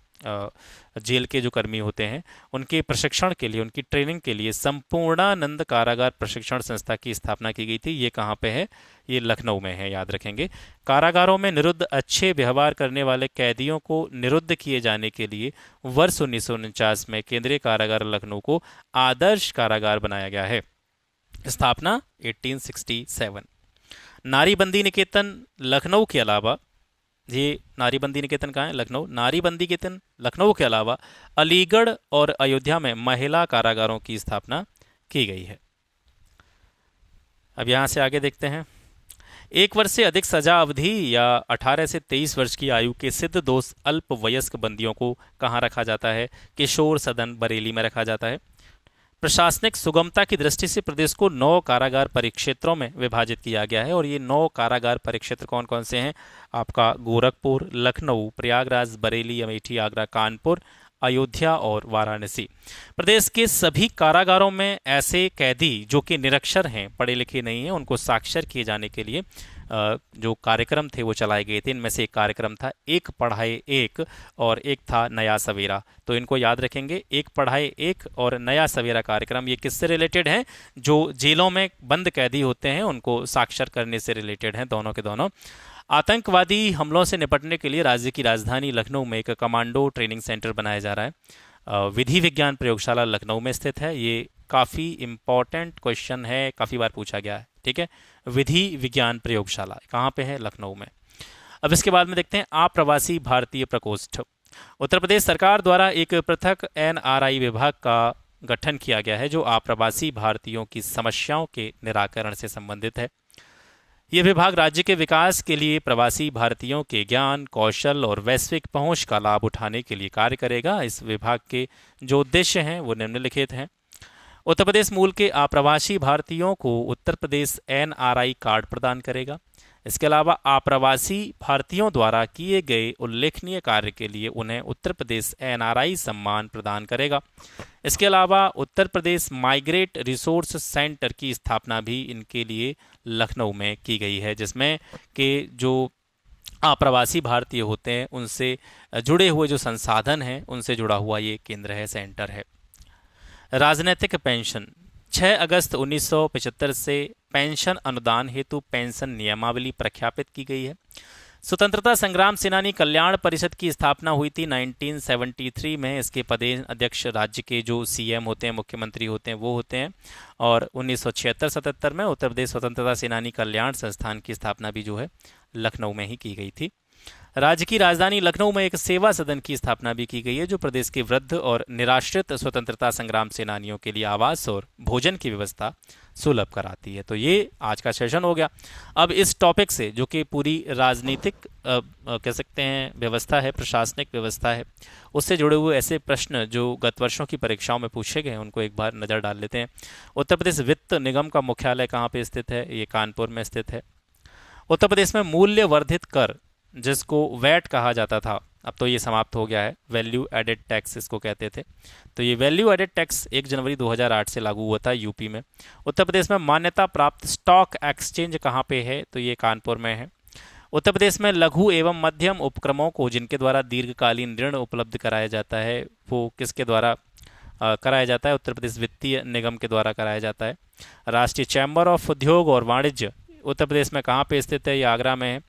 जेल के जो कर्मी होते हैं, उनके प्रशिक्षण के लिए, उनकी ट्रेनिंग के लिए संपूर्णानंद कारागार प्रशिक्षण संस्था की स्थापना की गई थी। ये कहाँ पे है? ये लखनऊ में है, याद रखेंगे। कारागारों में निरुद्ध अच्छे व्यवहार करने वाले कैदियों को निरुद्ध किए जाने के लिए वर्ष 1949 में केंद्रीय कारागार लखनऊ को आदर्श कारागार बनाया गया है। स्थापना 1867। नारी बंदी निकेतन लखनऊ के अलावा, ये नारी बंदी निकेतन कहाँ है? लखनऊ। नारी बंदी निकेतन लखनऊ के अलावा अलीगढ़ और अयोध्या में महिला कारागारों की स्थापना की गई है। अब यहाँ से आगे देखते हैं। 1 वर्ष से अधिक सजा अवधि या 18 से 23 वर्ष की आयु के सिद्ध दोष अल्पवयस्क बंदियों को कहाँ रखा जाता है? किशोर सदन बरेली में रखा जाता है। प्रशासनिक सुगमता की दृष्टि से प्रदेश को 9 कारागार परिक्षेत्रों में विभाजित किया गया है, और ये 9 कारागार परिक्षेत्र कौन कौन से हैं? आपका गोरखपुर, लखनऊ, प्रयागराज, बरेली, अमेठी, आगरा, कानपुर, अयोध्या और वाराणसी। प्रदेश के सभी कारागारों में ऐसे कैदी जो कि निरक्षर हैं, पढ़े लिखे नहीं हैं, उनको साक्षर किए जाने के लिए जो कार्यक्रम थे वो चलाए गए थे। इनमें से एक कार्यक्रम था एक पढ़ाए एक, और एक था नया सवेरा। तो इनको याद रखेंगे, एक पढ़ाए एक और नया सवेरा कार्यक्रम। ये किससे रिलेटेड हैं? जो जेलों में बंद कैदी होते हैं उनको साक्षर करने से रिलेटेड हैं, दोनों के दोनों। आतंकवादी हमलों से निपटने के लिए राज्य की राजधानी लखनऊ में एक कमांडो ट्रेनिंग सेंटर बनाया जा रहा है। विधि विज्ञान प्रयोगशाला लखनऊ में स्थित है। ये काफ़ी इम्पॉर्टेंट क्वेश्चन है, काफ़ी बार पूछा गया है, ठीक है। विधि विज्ञान प्रयोगशाला कहाँ पे है? लखनऊ में। अब इसके बाद में देखते हैं अप्रवासी भारतीय प्रकोष्ठ। उत्तर प्रदेश सरकार द्वारा एक पृथक NRI विभाग का गठन किया गया है जो अप्रवासी भारतीयों की समस्याओं के निराकरण से संबंधित है। यह विभाग राज्य के विकास के लिए प्रवासी भारतीयों के ज्ञान, कौशल और वैश्विक पहुंच का लाभ उठाने के लिए कार्य करेगा। इस विभाग के जो उद्देश्य हैं वो निम्नलिखित हैं। उत्तर प्रदेश मूल के अप्रवासी भारतीयों को उत्तर प्रदेश NRI कार्ड प्रदान करेगा। इसके अलावा आप्रवासी भारतीयों द्वारा किए गए उल्लेखनीय कार्य के लिए उन्हें उत्तर प्रदेश एनआरआई सम्मान प्रदान करेगा। इसके अलावा Uttar Pradesh migrate resource centre की स्थापना भी इनके लिए लखनऊ में की गई है, जिसमें कि जो आप्रवासी भारतीय होते हैं उनसे जुड़े हुए जो संसाधन हैं उनसे जुड़ा हुआ ये केंद्र है, सेंटर है। राजनैतिक पेंशन 6 अगस्त 1975 से पेंशन अनुदान हेतु पेंशन नियमावली प्रख्यापित की गई है। स्वतंत्रता संग्राम सेनानी कल्याण परिषद की स्थापना हुई थी 1973 में। इसके पदेन अध्यक्ष राज्य के जो सीएम होते हैं, मुख्यमंत्री होते हैं, वो होते हैं। और 1976-77 में उत्तर प्रदेश स्वतंत्रता सेनानी कल्याण संस्थान की स्थापना भी जो है लखनऊ में ही की गई थी। राज्य की राजधानी लखनऊ में एक सेवा सदन की स्थापना भी की गई है, जो प्रदेश के वृद्ध और निराश्रित स्वतंत्रता संग्राम सेनानियों के लिए आवास और भोजन की व्यवस्था सुलभ कराती है। तो ये आज का सेशन हो गया। अब इस टॉपिक से, जो कि पूरी राजनीतिक कह सकते हैं व्यवस्था है, प्रशासनिक व्यवस्था है, उससे जुड़े हुए ऐसे प्रश्न जो गत वर्षों की परीक्षाओं में पूछे गए हैं उनको एक बार नज़र डाल लेते हैं। उत्तर प्रदेश वित्त निगम का मुख्यालय कहाँ पे स्थित है? ये कानपुर में स्थित है। उत्तर प्रदेश में मूल्य वर्धित कर, जिसको वैट कहा जाता था, अब तो ये समाप्त हो गया है, वैल्यू एडेड टैक्स इसको कहते थे। तो ये वैल्यू एडेड टैक्स 1 जनवरी 2008 से लागू हुआ था यूपी में। उत्तर प्रदेश में मान्यता प्राप्त स्टॉक एक्सचेंज कहाँ पे है? तो ये कानपुर में है। उत्तर प्रदेश में लघु एवं मध्यम उपक्रमों को जिनके द्वारा दीर्घकालीन ऋण उपलब्ध कराया जाता है, वो किसके द्वारा कराया जाता है? उत्तर प्रदेश वित्तीय निगम के द्वारा कराया जाता है। राष्ट्रीय चैम्बर ऑफ उद्योग और वाणिज्य उत्तर प्रदेश में कहाँ पे स्थित है? ये आगरा में है।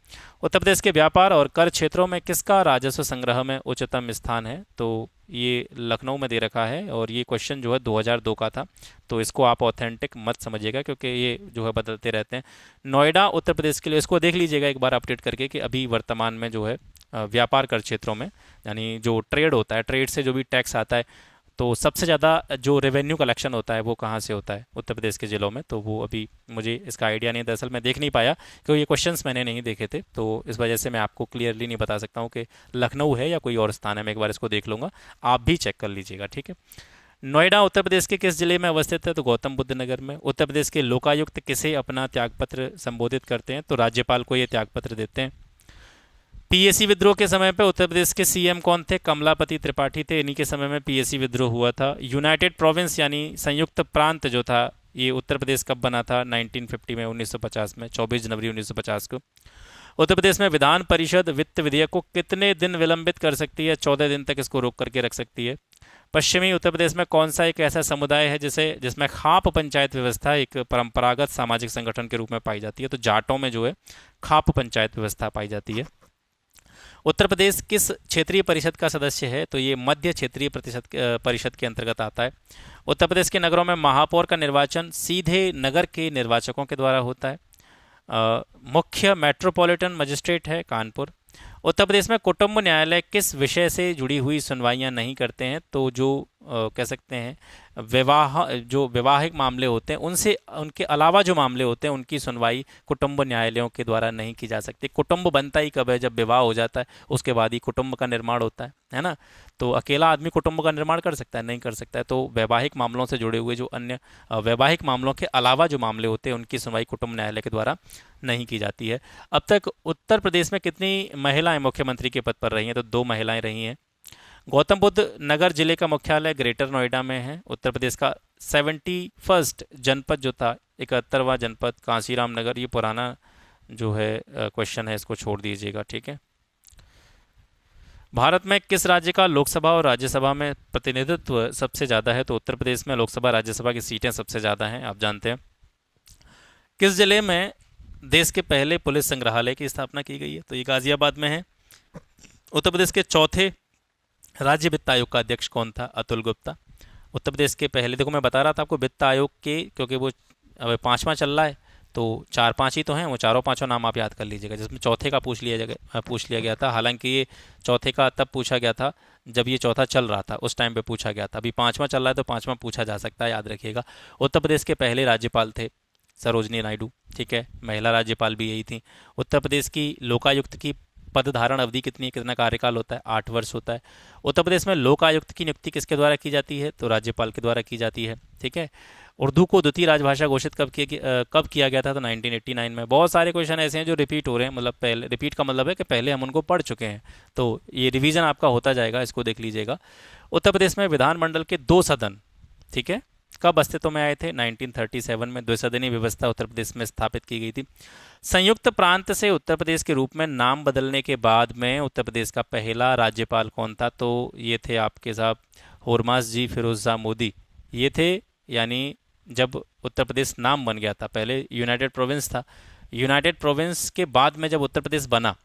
उत्तर प्रदेश के व्यापार और कर क्षेत्रों में किसका राजस्व संग्रह में उच्चतम स्थान है? तो ये लखनऊ में दे रखा है, और ये क्वेश्चन जो है 2002 का था, तो इसको आप ऑथेंटिक मत समझिएगा क्योंकि ये जो है बदलते रहते हैं। नोएडा उत्तर प्रदेश के लिए, इसको देख लीजिएगा एक बार अपडेट करके कि अभी वर्तमान में जो है व्यापार कर क्षेत्रों में, यानी जो ट्रेड होता है, ट्रेड से जो भी टैक्स आता है, तो सबसे ज़्यादा जो रेवेन्यू कलेक्शन होता है वो कहाँ से होता है? उत्तर प्रदेश के ज़िलों में। तो वो अभी मुझे इसका आइडिया नहीं, दरअसल मैं देख नहीं पाया क्योंकि ये क्वेश्चंस मैंने नहीं देखे थे, तो इस वजह से मैं आपको क्लियरली नहीं बता सकता हूँ कि लखनऊ है या कोई और स्थान है। मैं एक बार इसको देख लूँगा, आप भी चेक कर लीजिएगा, ठीक है। नोएडा उत्तर प्रदेश के किस जिले में अवस्थित है? तो गौतम बुद्ध नगर में। उत्तर प्रदेश के लोकायुक्त किसे अपना त्यागपत्र संबोधित करते हैं? तो राज्यपाल को ये त्यागपत्र देते हैं। पीएसी विद्रोह के समय पे उत्तर प्रदेश के सीएम कौन थे? कमलापति त्रिपाठी थे। इन्हीं के समय में पीएसी विद्रोह हुआ था। यूनाइटेड प्रोविंस यानी संयुक्त प्रांत जो था, ये उत्तर प्रदेश कब बना था? 1950 में, 1950 में, 24 जनवरी 1950 को। उत्तर प्रदेश में विधान परिषद वित्त विधेयक को कितने दिन विलंबित कर सकती है? 14 दिन तक इसको रोक करके रख सकती है। पश्चिमी उत्तर प्रदेश में कौन सा एक ऐसा समुदाय है जिसमें खाप पंचायत व्यवस्था एक परंपरागत सामाजिक संगठन के रूप में पाई जाती है? तो जाटों में जो है खाप पंचायत व्यवस्था पाई जाती है। उत्तर प्रदेश किस क्षेत्रीय परिषद का सदस्य है? तो ये मध्य क्षेत्रीय परिषद के अंतर्गत आता है। उत्तर प्रदेश के नगरों में महापौर का निर्वाचन सीधे नगर के निर्वाचकों के द्वारा होता है। मुख्य मेट्रोपॉलिटन मजिस्ट्रेट है कानपुर। उत्तर प्रदेश में कुटुंब न्यायालय किस विषय से जुड़ी हुई सुनवाइयां नहीं करते हैं? तो जो कह सकते हैं जो वैवाहिक मामले होते हैं उनसे, उनके अलावा जो मामले होते हैं उनकी सुनवाई कुटुंब न्यायालयों के द्वारा नहीं की जा सकती। कुटुंब बनता ही कब है? जब विवाह हो जाता है, उसके बाद ही कुटुंब का निर्माण होता है ना। तो अकेला आदमी कुटुंब का निर्माण कर सकता है? नहीं कर सकता है। तो वैवाहिक मामलों से जुड़े हुए जो अन्य वैवाहिक मामलों के अलावा जो मामले होते हैं उनकी सुनवाई कुटुंब न्यायालय के द्वारा नहीं की जाती है। अब तक उत्तर प्रदेश में कितनी महिलाएं मुख्यमंत्री के पद पर रही हैं? तो 2 महिलाएं रही हैं। गौतम बुद्ध नगर जिले का मुख्यालय ग्रेटर नोएडा में है। उत्तर प्रदेश का 71st जनपद जो था, 71वां जनपद कांसीराम नगर। ये पुराना जो है क्वेश्चन है, इसको छोड़ दीजिएगा, ठीक है। भारत में किस राज्य का लोकसभा और राज्यसभा में प्रतिनिधित्व सबसे ज़्यादा है? तो उत्तर प्रदेश में लोकसभा राज्यसभा की सीटें सबसे ज़्यादा हैं, आप जानते हैं। किस जिले में देश के पहले पुलिस संग्रहालय की स्थापना की गई है? तो ये गाजियाबाद में है। उत्तर प्रदेश के चौथे राज्य वित्त आयोग का अध्यक्ष कौन था? अतुल गुप्ता। उत्तर प्रदेश के पहले, देखो मैं बता रहा था आपको वित्त आयोग के, क्योंकि वो अब 5वां चल रहा है तो 4-5 ही तो हैं, वो चारों पांचों नाम आप याद कर लीजिएगा, जिसमें चौथे का पूछ लिया गया था। हालांकि ये चौथे का तब पूछा गया था जब ये चौथा चल रहा था, उस टाइम पे पूछा गया था। अभी 5वां चल रहा है तो 5वां पूछा जा सकता है, याद रखिएगा। उत्तर प्रदेश के पहले राज्यपाल थे सरोजनी नायडू, ठीक है, महिला राज्यपाल भी यही थी। उत्तर प्रदेश की लोकायुक्त की पद धारण अवधि कितनी है? कितना कार्यकाल होता है? 8 वर्ष होता है। उत्तर प्रदेश में लोकायुक्त की नियुक्ति किसके द्वारा की जाती है? तो राज्यपाल के द्वारा की जाती है, ठीक है। उर्दू को द्वितीय राजभाषा घोषित कब किया गया था? तो 1989 में। बहुत सारे क्वेश्चन ऐसे हैं जो रिपीट हो रहे हैं, मतलब पहले रिपीट का मतलब है कि पहले हम उनको पढ़ चुके हैं, तो ये रिवीजन आपका होता जाएगा, इसको देख लीजिएगा। उत्तर प्रदेश में विधानमंडल के दो सदन, ठीक है, कब अस्तित्व में आए थे? 1937 में द्विसदनीय व्यवस्था उत्तर प्रदेश में स्थापित की गई थी। संयुक्त प्रांत से उत्तर प्रदेश के रूप में नाम बदलने के बाद में उत्तर प्रदेश का पहला राज्यपाल कौन था? तो ये थे आपके साहब होरमास जी फिरोजशाह मोदी, ये थे। यानी जब उत्तर प्रदेश नाम बन गया था, पहले यूनाइटेड प्रोविंस था, यूनाइटेड प्रोविंस के बाद में जब उत्तर प्रदेश बना,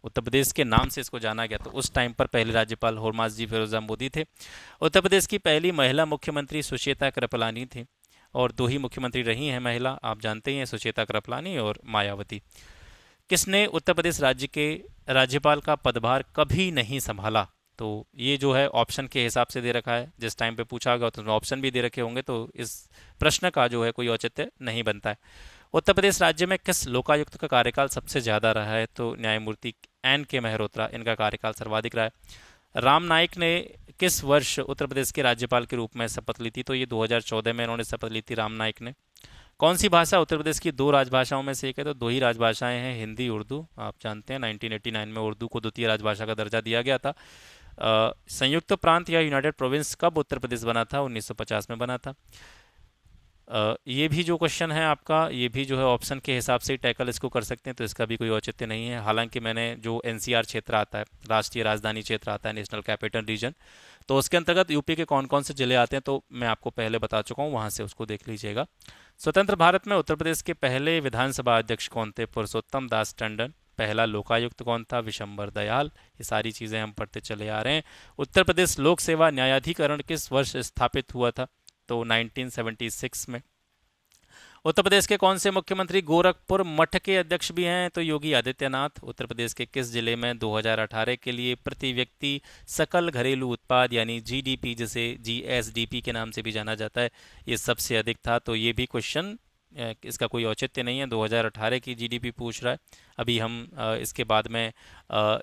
उत्तर प्रदेश के नाम से इसको जाना गया, तो उस टाइम पर पहले राज्यपाल होरमास जी फिरोजशाह मोदी थे। उत्तर प्रदेश की पहली महिला मुख्यमंत्री सुचेता कृपलानी थी, और दो ही मुख्यमंत्री रही हैं महिला, आप जानते ही हैं, सुचेता कृपलानी और मायावती। किसने उत्तर प्रदेश राज्य के राज्यपाल का पदभार कभी नहीं संभाला? तो ये जो है ऑप्शन के हिसाब से दे रखा है, जिस टाइम पे पूछा होगा तो ऑप्शन भी दे रखे होंगे, तो इस प्रश्न का जो है कोई औचित्य नहीं बनता है। उत्तर प्रदेश राज्य में किस लोकायुक्त का कार्यकाल सबसे ज़्यादा रहा है? तो न्यायमूर्ति एन के मेहरोत्रा, इनका कार्यकाल सर्वाधिक रहा है। राम नाईक ने किस वर्ष उत्तर प्रदेश के राज्यपाल के रूप में शपथ ली थी? तो ये 2014 में इन्होंने शपथ ली थी राम नाईक ने। कौन सी भाषा उत्तर प्रदेश की दो राजभाषाओं में से एक है? तो दो ही राजभाषाएं हैं, हिंदी उर्दू। आप जानते हैं 1989 में उर्दू को द्वितीय राजभाषा का दर्जा दिया गया था। संयुक्त प्रांत या यूनाइटेड प्रोविंस कब उत्तर प्रदेश बना था? 1950 में बना था। ये भी जो क्वेश्चन है आपका, ये भी जो है ऑप्शन के हिसाब से ही टैकल इसको कर सकते हैं, तो इसका भी कोई औचित्य नहीं है। हालांकि मैंने जो एनसीआर क्षेत्र आता है, राष्ट्रीय राजधानी क्षेत्र आता है, नेशनल कैपिटल रीजन, तो उसके अंतर्गत यूपी के कौन कौन से जिले आते हैं तो मैं आपको पहले बता चुका हूँ, वहाँ से उसको देख लीजिएगा। स्वतंत्र भारत में उत्तर प्रदेश के पहले विधानसभा अध्यक्ष कौन थे? पुरुषोत्तम दास टंडन। पहला लोकायुक्त कौन था? विशंबर दयाल। ये सारी चीज़ें हम पढ़ते चले आ रहे हैं। उत्तर प्रदेश लोक सेवा न्यायाधिकरण किस वर्ष स्थापित हुआ था? तो 1976 में। उत्तर प्रदेश के कौन से मुख्यमंत्री गोरखपुर मठ के अध्यक्ष भी हैं? तो योगी आदित्यनाथ। उत्तर प्रदेश के किस जिले में 2018 के लिए प्रति व्यक्ति सकल घरेलू उत्पाद यानी जीडीपी, जिसे जीएसडीपी के नाम से भी जाना जाता है, ये सबसे अधिक था? तो ये भी क्वेश्चन, इसका कोई औचित्य नहीं है, 2018 की जीडीपी पूछ रहा है। अभी हम इसके बाद में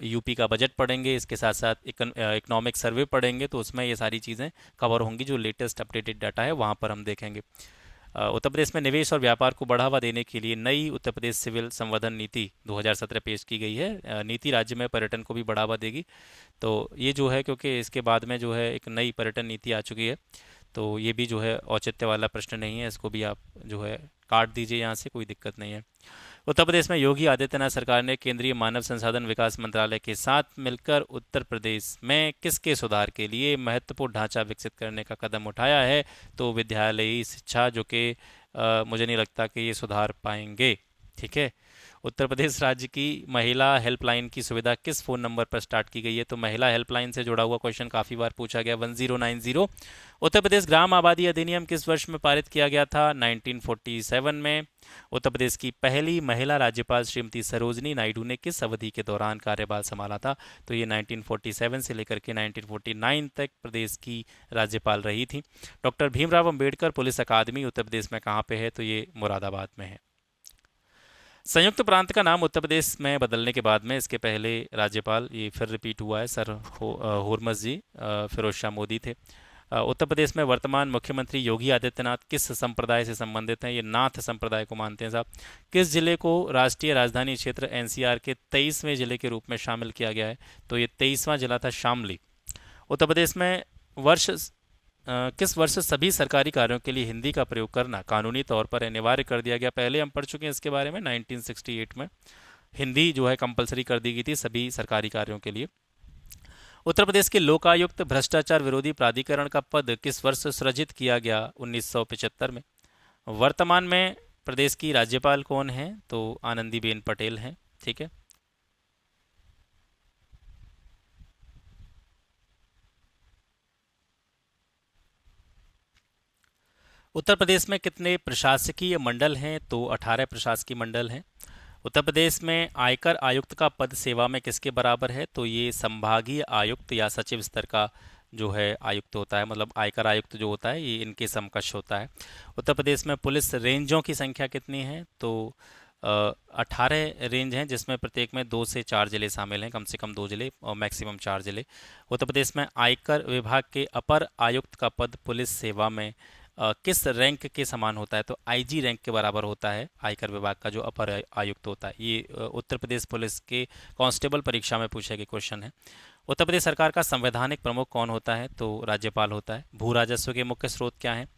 यूपी का बजट पढ़ेंगे, इसके साथ साथ इकोनॉमिक सर्वे पढ़ेंगे, तो उसमें ये सारी चीज़ें कवर होंगी, जो लेटेस्ट अपडेटेड डाटा है वहाँ पर हम देखेंगे। उत्तर प्रदेश में निवेश और व्यापार को बढ़ावा देने के लिए नई उत्तर प्रदेश सिविल संवर्धन नीति 2017 पेश की गई है। नीति राज्य में पर्यटन को भी बढ़ावा देगी, तो ये जो है, क्योंकि इसके बाद में जो है एक नई पर्यटन नीति आ चुकी है, तो ये भी जो है औचित्य वाला प्रश्न नहीं है, इसको भी आप जो है काट दीजिए, यहाँ से कोई दिक्कत नहीं है। उत्तर प्रदेश में योगी आदित्यनाथ सरकार ने केंद्रीय मानव संसाधन विकास मंत्रालय के साथ मिलकर उत्तर प्रदेश में किसके सुधार के लिए महत्वपूर्ण ढांचा विकसित करने का कदम उठाया है? तो विद्यालयी शिक्षा, जो कि मुझे नहीं लगता कि ये सुधार पाएंगे, ठीक है। उत्तर प्रदेश राज्य की महिला हेल्पलाइन की सुविधा किस फ़ोन नंबर पर स्टार्ट की गई है? तो महिला हेल्पलाइन से जुड़ा हुआ क्वेश्चन काफ़ी बार पूछा गया, 1090। उत्तर प्रदेश ग्राम आबादी अधिनियम किस वर्ष में पारित किया गया था? 1947 में। उत्तर प्रदेश की पहली महिला राज्यपाल श्रीमती सरोजनी नायडू ने किस अवधि के दौरान कार्यभार संभाला था? तो ये 1947 से लेकर के 1949 तक प्रदेश की राज्यपाल रही थी। डॉक्टर भीमराव अंबेडकर पुलिस अकादमी उत्तर प्रदेश में कहाँ पे है? तो ये मुरादाबाद में है। संयुक्त प्रांत का नाम उत्तर प्रदेश में बदलने के बाद में इसके पहले राज्यपाल, ये फिर रिपीट हुआ है, सर होरमस जी फिरोजशाह मोदी थे। उत्तर प्रदेश में वर्तमान मुख्यमंत्री योगी आदित्यनाथ किस संप्रदाय से संबंधित हैं? ये नाथ संप्रदाय को मानते हैं साहब। किस जिले को राष्ट्रीय राजधानी क्षेत्र एनसीआर के 23वें जिले के रूप में शामिल किया गया है? तो ये 23वां जिला था शामली। उत्तर प्रदेश में वर्ष किस वर्ष सभी सरकारी कार्यों के लिए हिंदी का प्रयोग करना कानूनी तौर पर अनिवार्य कर दिया गया? पहले हम पढ़ चुके हैं इसके बारे में, 1968 में हिंदी जो है कंपलसरी कर दी गई थी सभी सरकारी कार्यों के लिए। उत्तर प्रदेश के लोकायुक्त भ्रष्टाचार विरोधी प्राधिकरण का पद किस वर्ष सृजित किया गया? 1975 में। वर्तमान में प्रदेश की राज्यपाल कौन है? तो आनंदीबेन पटेल हैं, ठीक है। उत्तर प्रदेश में कितने प्रशासकीय मंडल हैं? तो 18 प्रशासकीय मंडल हैं। उत्तर प्रदेश में आयकर आयुक्त का पद सेवा में किसके बराबर है? तो ये संभागीय आयुक्त या सचिव स्तर का जो है आयुक्त होता है, मतलब आयकर आयुक्त जो होता है ये इनके समकक्ष होता है। उत्तर प्रदेश में पुलिस रेंजों की संख्या कितनी है? तो 18 रेंज हैं, जिसमें प्रत्येक में 2 से 4 जिले शामिल हैं, कम से कम 2 जिले और मैक्सिमम 4 जिले। उत्तर प्रदेश में आयकर विभाग के अपर आयुक्त का पद पुलिस सेवा में किस रैंक के समान होता है? तो आईजी रैंक के बराबर होता है आयकर विभाग का जो अपर आयुक्त होता है। ये उत्तर प्रदेश पुलिस के कांस्टेबल परीक्षा में पूछा गया क्वेश्चन है। उत्तर प्रदेश सरकार का संवैधानिक प्रमुख कौन होता है? तो राज्यपाल होता है। भू राजस्व के मुख्य स्रोत क्या हैं?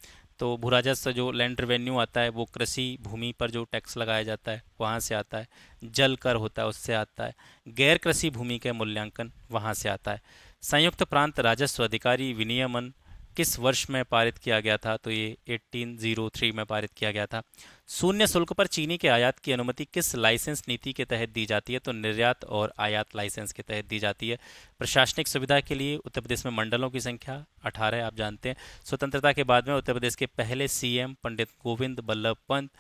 तो भू राजस्व जो लैंड रेवेन्यू आता है वो कृषि भूमि पर जो टैक्स लगाया जाता है वहाँ से आता है। जल कर होता है उससे आता है। गैर कृषि भूमि का मूल्यांकन वहाँ से आता है। संयुक्त प्रांत राजस्व अधिकारी विनियमन किस वर्ष में पारित किया गया था? तो ये 1803 में पारित किया गया था। शून्य शुल्क पर चीनी के आयात की अनुमति किस लाइसेंस नीति के तहत दी जाती है? तो निर्यात और आयात लाइसेंस के तहत दी जाती है। प्रशासनिक सुविधा के लिए उत्तर प्रदेश में मंडलों की संख्या 18 आप जानते हैं। स्वतंत्रता के बाद में उत्तर प्रदेश के पहले सीएम पंडित गोविंद बल्लभ पंत।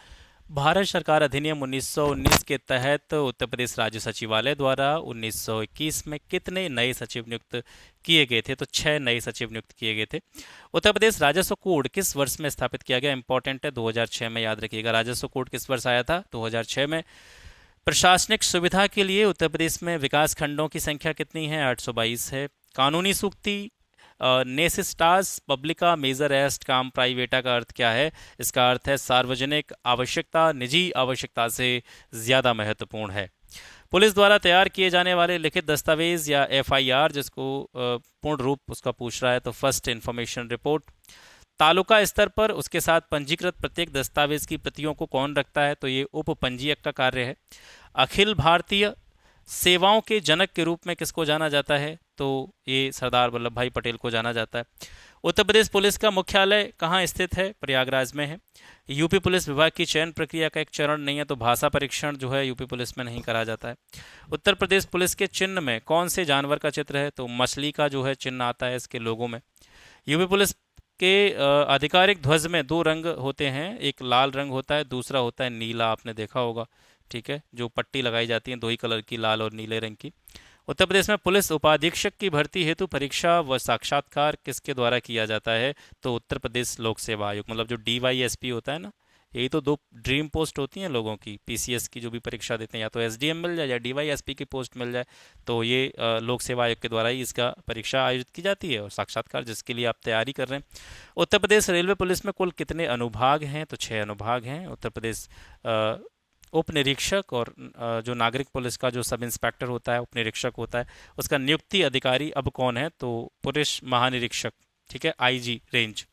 भारत सरकार अधिनियम 1919 के तहत उत्तर प्रदेश राज्य सचिवालय द्वारा 1921 में कितने नए सचिव नियुक्त किए गए थे? तो 6 नए सचिव नियुक्त किए गए थे। उत्तर प्रदेश राजस्व कोड किस वर्ष में स्थापित किया गया? इंपॉर्टेंट है, 2006 में। याद रखिएगा राजस्व कोड किस वर्ष आया था? 2006 में। प्रशासनिक सुविधा के लिए उत्तर प्रदेश में विकास खंडों की संख्या कितनी है? 822 है। कानूनी सूक्ति नेसेसिटास पब्लिका मेजर एस्ट काम प्राइवेटा का अर्थ क्या है? इसका अर्थ है सार्वजनिक आवश्यकता निजी आवश्यकता से ज़्यादा महत्वपूर्ण है। पुलिस द्वारा तैयार किए जाने वाले लिखित दस्तावेज या एफआईआर, जिसको पूर्ण रूप उसका पूछ रहा है, तो फर्स्ट इंफॉर्मेशन रिपोर्ट। तालुका स्तर पर उसके साथ पंजीकृत प्रत्येक दस्तावेज की प्रतियों को कौन रखता है? तो ये उप पंजीयक का कार्य है। अखिल भारतीय सेवाओं के जनक के रूप में किसको जाना जाता है? तो ये सरदार वल्लभ भाई पटेल को जाना जाता है। उत्तर प्रदेश पुलिस का मुख्यालय कहाँ स्थित है? प्रयागराज में है। यूपी पुलिस विभाग की चयन प्रक्रिया का एक चरण नहीं है, तो भाषा परीक्षण जो है यूपी पुलिस में नहीं करा जाता है। उत्तर प्रदेश पुलिस के चिन्ह में कौन से जानवर का चित्र है? तो मछली का जो है चिन्ह आता है इसके लोगों में। यूपी पुलिस के आधिकारिक ध्वज में दो रंग होते हैं, एक लाल रंग होता है, दूसरा होता है नीला, आपने देखा होगा। ठीक है, जो पट्टी लगाई जाती है दो ही कलर की, लाल और नीले रंग की। उत्तर प्रदेश में पुलिस उपाधीक्षक की भर्ती हेतु परीक्षा व साक्षात्कार किसके द्वारा किया जाता है? तो उत्तर प्रदेश लोक सेवा आयोग, मतलब जो डीवाईएसपी होता है ना, यही तो दो ड्रीम पोस्ट होती हैं लोगों की। पीसीएस की जो भी परीक्षा देते हैं, या तो एसडीएम मिल जाए या डीवाईएसपी की पोस्ट मिल जाए, तो ये लोक सेवा आयोग के द्वारा ही इसका परीक्षा आयोजित की जाती है और साक्षात्कार जिसके लिए आप तैयारी कर रहे हैं। उत्तर प्रदेश रेलवे पुलिस में कुल कितने अनुभाग हैं? तो 6 अनुभाग हैं। उत्तर प्रदेश उप निरीक्षक और जो नागरिक पुलिस का जो सब इंस्पेक्टर होता है, उप निरीक्षक होता है, उसका नियुक्ति अधिकारी अब कौन है? तो पुलिस महानिरीक्षक। ठीक है, IG range.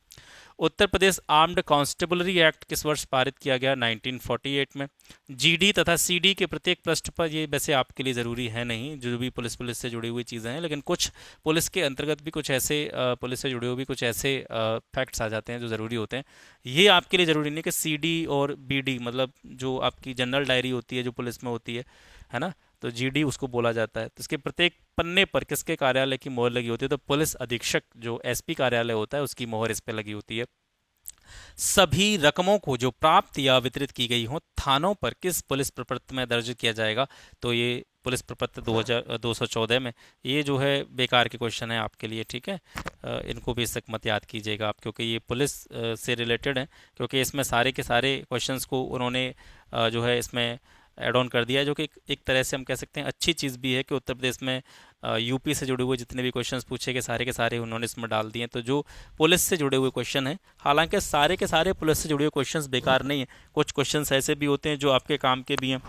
Uttar Pradesh armed constabulary act किस वर्ष पारित किया गया? 1948 में। जीडी तथा सीडी के प्रत्येक पृष्ठ पर, ये वैसे आपके लिए ज़रूरी है नहीं, जो भी पुलिस से जुड़ी हुई चीज़ें हैं, लेकिन कुछ पुलिस के अंतर्गत भी कुछ ऐसे पुलिस से जुड़े हुए भी कुछ ऐसे फैक्ट्स आ जाते हैं जो ज़रूरी होते हैं। ये आपके लिए ज़रूरी नहीं कि सीडी और बीडी, मतलब जो आपकी जनरल डायरी होती है जो पुलिस में होती है ना, तो जीडी उसको बोला जाता है। तो इसके प्रत्येक पन्ने पर किसके कार्यालय की मोहर लगी होती है? तो पुलिस अधीक्षक जो एसपी कार्यालय होता है उसकी मोहर इस पे लगी होती है। सभी रकमों को जो प्राप्त या वितरित की गई हो थानों पर किस पुलिस प्रपत्र में दर्ज किया जाएगा? तो ये पुलिस प्रपत्र 2214 में। ये जो है बेकार के क्वेश्चन है आपके लिए, ठीक है, इनको भी तक मत याद कीजिएगा आप, क्योंकि ये पुलिस से रिलेटेड है, क्योंकि इसमें सारे के सारे क्वेश्चंस को उन्होंने जो है इसमें एड ऑन कर दिया है, जो कि एक तरह से हम कह सकते हैं अच्छी चीज़ भी है कि उत्तर प्रदेश में यूपी से जुड़े हुए जितने भी क्वेश्चंस पूछे गए सारे के सारे उन्होंने इसमें डाल दिए हैं। तो जो पुलिस से जुड़े हुए क्वेश्चन हैं, हालांकि सारे के सारे पुलिस से जुड़े हुए क्वेश्चंस बेकार नहीं है, कुछ क्वेश्चंस ऐसे भी होते हैं जो आपके काम के भी हैं,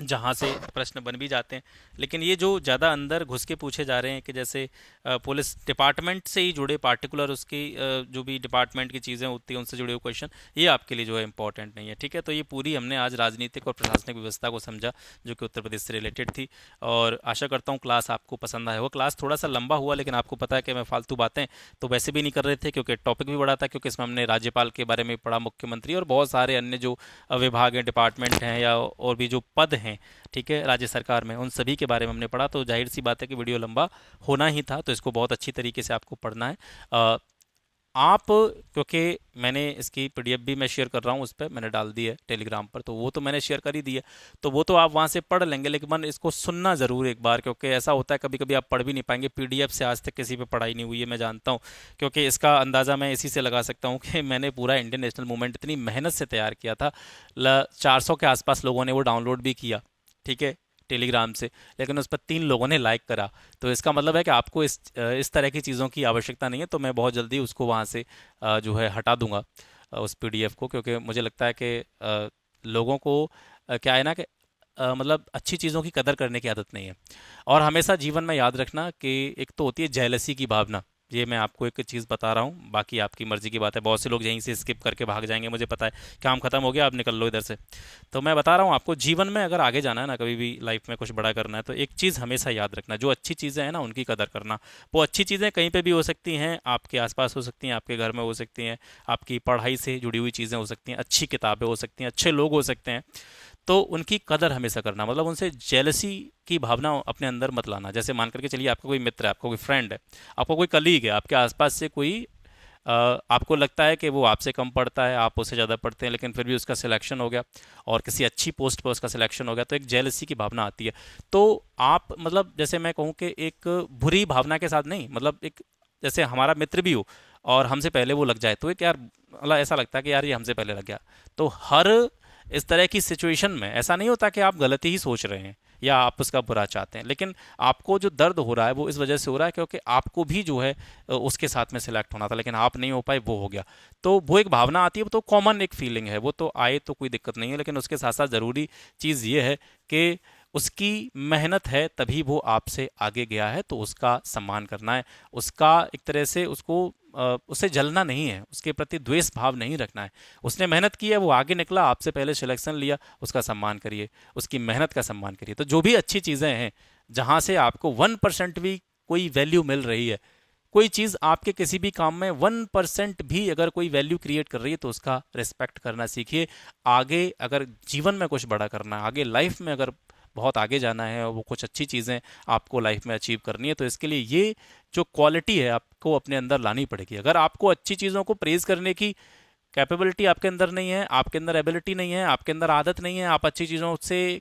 जहाँ से प्रश्न बन भी जाते हैं, लेकिन ये जो ज़्यादा अंदर घुस के पूछे जा रहे हैं कि जैसे पुलिस डिपार्टमेंट से ही जुड़े पार्टिकुलर उसकी जो भी डिपार्टमेंट की चीज़ें होती हैं उनसे जुड़े हुए क्वेश्चन, ये आपके लिए जो है इंपॉर्टेंट नहीं है। ठीक है, तो ये पूरी हमने आज राजनीतिक और प्रशासनिक व्यवस्था को समझा जो कि उत्तर प्रदेश से रिलेटेड थी, और आशा करता हूँ क्लास आपको पसंद आया होगा। क्लास थोड़ा सा लंबा हुआ, लेकिन आपको पता है कि मैं फालतू बातें तो वैसे भी नहीं कर रहे थे, क्योंकि टॉपिक भी बड़ा था, क्योंकि इसमें हमने राज्यपाल के बारे में पढ़ा, मुख्यमंत्री और बहुत सारे अन्य जो विभाग हैं, डिपार्टमेंट हैं, या और भी जो पद हैं, ठीक है, राज्य सरकार में, उन सभी के बारे में हमने पढ़ा। तो जाहिर सी बात है कि वीडियो लंबा होना ही था, तो इसको बहुत अच्छी तरीके से आपको पढ़ना है। आप, क्योंकि मैंने इसकी पीडीएफ भी मैं शेयर कर रहा हूँ, उस पर मैंने डाल दी है टेलीग्राम पर, तो वो तो मैंने शेयर कर ही दी है, तो वो तो आप वहाँ से पढ़ लेंगे, लेकिन इसको सुनना ज़रूर एक बार, क्योंकि ऐसा होता है कभी कभी आप पढ़ भी नहीं पाएंगे। पीडीएफ से आज तक किसी पे पढ़ाई नहीं हुई है, मैं जानता हूँ, क्योंकि इसका अंदाज़ा मैं इसी से लगा सकता हूँ कि मैंने पूरा इंडियन नेशनल मूवमेंट इतनी मेहनत से तैयार किया था। 400 के आसपास लोगों ने वो डाउनलोड भी किया, ठीक है, टेलीग्राम से, लेकिन उस पर 3 लोगों ने लाइक करा, तो इसका मतलब है कि आपको इस तरह की चीज़ों की आवश्यकता नहीं है। तो मैं बहुत जल्दी उसको वहाँ से जो है हटा दूंगा, उस पीडीएफ को, क्योंकि मुझे लगता है कि लोगों को क्या है ना कि मतलब अच्छी चीज़ों की कदर करने की आदत नहीं है। और हमेशा जीवन में याद रखना कि एक तो होती है जेलसी की भावना, ये मैं आपको एक चीज़ बता रहा हूँ, बाकी आपकी मर्ज़ी की बात है। बहुत से लोग यहीं से स्किप करके भाग जाएंगे, मुझे पता है, काम खत्म हो गया, आप निकल लो इधर से। तो मैं बता रहा हूँ आपको, जीवन में अगर आगे जाना है ना, कभी भी लाइफ में कुछ बड़ा करना है, तो एक चीज़ हमेशा याद रखना, जो अच्छी चीज़ें हैं ना उनकी कदर करना। वो अच्छी चीज़ें कहीं पे भी हो सकती हैं, आपके आसपास हो सकती हैं, आपके घर में हो सकती हैं, आपकी पढ़ाई से जुड़ी हुई चीज़ें हो सकती हैं, अच्छी किताबें हो सकती हैं, अच्छे लोग हो सकते हैं। तो उनकी कदर हमेशा करना, मतलब उनसे जेलसी की भावना अपने अंदर मत लाना। जैसे मान करके चलिए, आपका कोई मित्र है, आपका कोई फ्रेंड है, आपका कोई कलीग है, आपके आसपास से कोई आपको लगता है कि वो आपसे कम पढ़ता है, आप उससे ज़्यादा पढ़ते हैं, लेकिन फिर भी उसका सिलेक्शन हो गया और किसी अच्छी पोस्ट पर उसका सिलेक्शन हो गया, तो एक जेलसी की भावना आती है। तो आप मतलब जैसे मैं कहूँ कि एक बुरी भावना के साथ नहीं, मतलब एक जैसे हमारा मित्र भी हो और हमसे पहले वो लग जाए, तो एक यार मतलब ऐसा लगता है कि यार ये हमसे पहले लग गया। तो हर इस तरह की सिचुएशन में ऐसा नहीं होता कि आप गलती ही सोच रहे हैं या आप उसका बुरा चाहते हैं, लेकिन आपको जो दर्द हो रहा है वो इस वजह से हो रहा है क्योंकि आपको भी जो है उसके साथ में सिलेक्ट होना था, लेकिन आप नहीं हो पाए, वो हो गया। तो वो एक भावना आती है, वो तो कॉमन एक फीलिंग है, वो तो आए तो कोई दिक्कत नहीं है, लेकिन उसके साथ साथ ज़रूरी चीज़ ये है कि उसकी मेहनत है तभी वो आपसे आगे गया है, तो उसका सम्मान करना है, उसका एक तरह से उसको उससे जलना नहीं है, उसके प्रति द्वेष भाव नहीं रखना है। उसने मेहनत की है, वो आगे निकला, आपसे पहले सिलेक्शन लिया, उसका सम्मान करिए, उसकी मेहनत का सम्मान करिए। तो जो भी अच्छी चीज़ें हैं, जहाँ से आपको 1% भी कोई वैल्यू मिल रही है, कोई चीज़ आपके किसी भी काम में 1% भी अगर कोई वैल्यू क्रिएट कर रही है, तो उसका रिस्पेक्ट करना सीखिए। आगे अगर जीवन में कुछ बड़ा करना है, आगे लाइफ में अगर बहुत आगे जाना है और वो कुछ अच्छी चीज़ें आपको लाइफ में अचीव करनी है, तो इसके लिए ये जो क्वालिटी है आपको अपने अंदर लानी पड़ेगी। अगर आपको अच्छी चीज़ों को प्रेज करने की कैपेबिलिटी आपके अंदर नहीं है, आपके अंदर एबिलिटी नहीं है, आपके अंदर आदत नहीं है, आप अच्छी चीज़ों से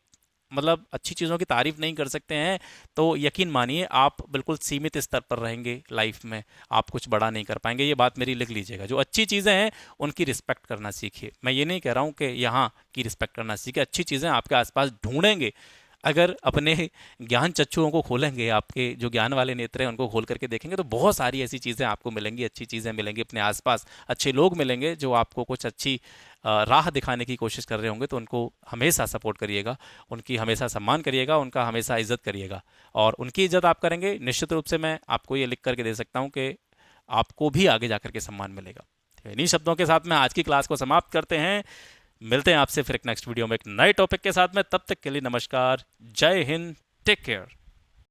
मतलब अच्छी चीज़ों की तारीफ नहीं कर सकते हैं, तो यकीन मानिए आप बिल्कुल सीमित स्तर पर रहेंगे लाइफ में, आप कुछ बड़ा नहीं कर पाएंगे। ये बात मेरी लिख लीजिएगा। जो अच्छी चीज़ें हैं उनकी रिस्पेक्ट करना सीखिए। मैं ये नहीं कह रहा हूँ कि यहाँ की रिस्पेक्ट करना सीखिए, अच्छी चीज़ें आपके आसपास ढूंढेंगे। अगर अपने ज्ञान चक्षुओं को खोलेंगे, आपके जो ज्ञान वाले नेत्र हैं उनको खोल करके देखेंगे, तो बहुत सारी ऐसी चीज़ें आपको मिलेंगी, अच्छी चीज़ें मिलेंगी अपने आसपास, अच्छे लोग मिलेंगे जो आपको कुछ अच्छी राह दिखाने की कोशिश कर रहे होंगे। तो उनको हमेशा सपोर्ट करिएगा, उनकी हमेशा सम्मान करिएगा, उनका हमेशा इज्जत करिएगा। और उनकी इज्जत आप करेंगे, निश्चित रूप से मैं आपको ये लिख करके दे सकता हूँ कि आपको भी आगे जाकर के सम्मान मिलेगा। तो इन्हीं शब्दों के साथ में आज की क्लास को समाप्त करते हैं। मिलते हैं आपसे फिर एक नेक्स्ट वीडियो में एक नए टॉपिक के साथ में। तब तक के लिए नमस्कार, जय हिंद, टेक केयर।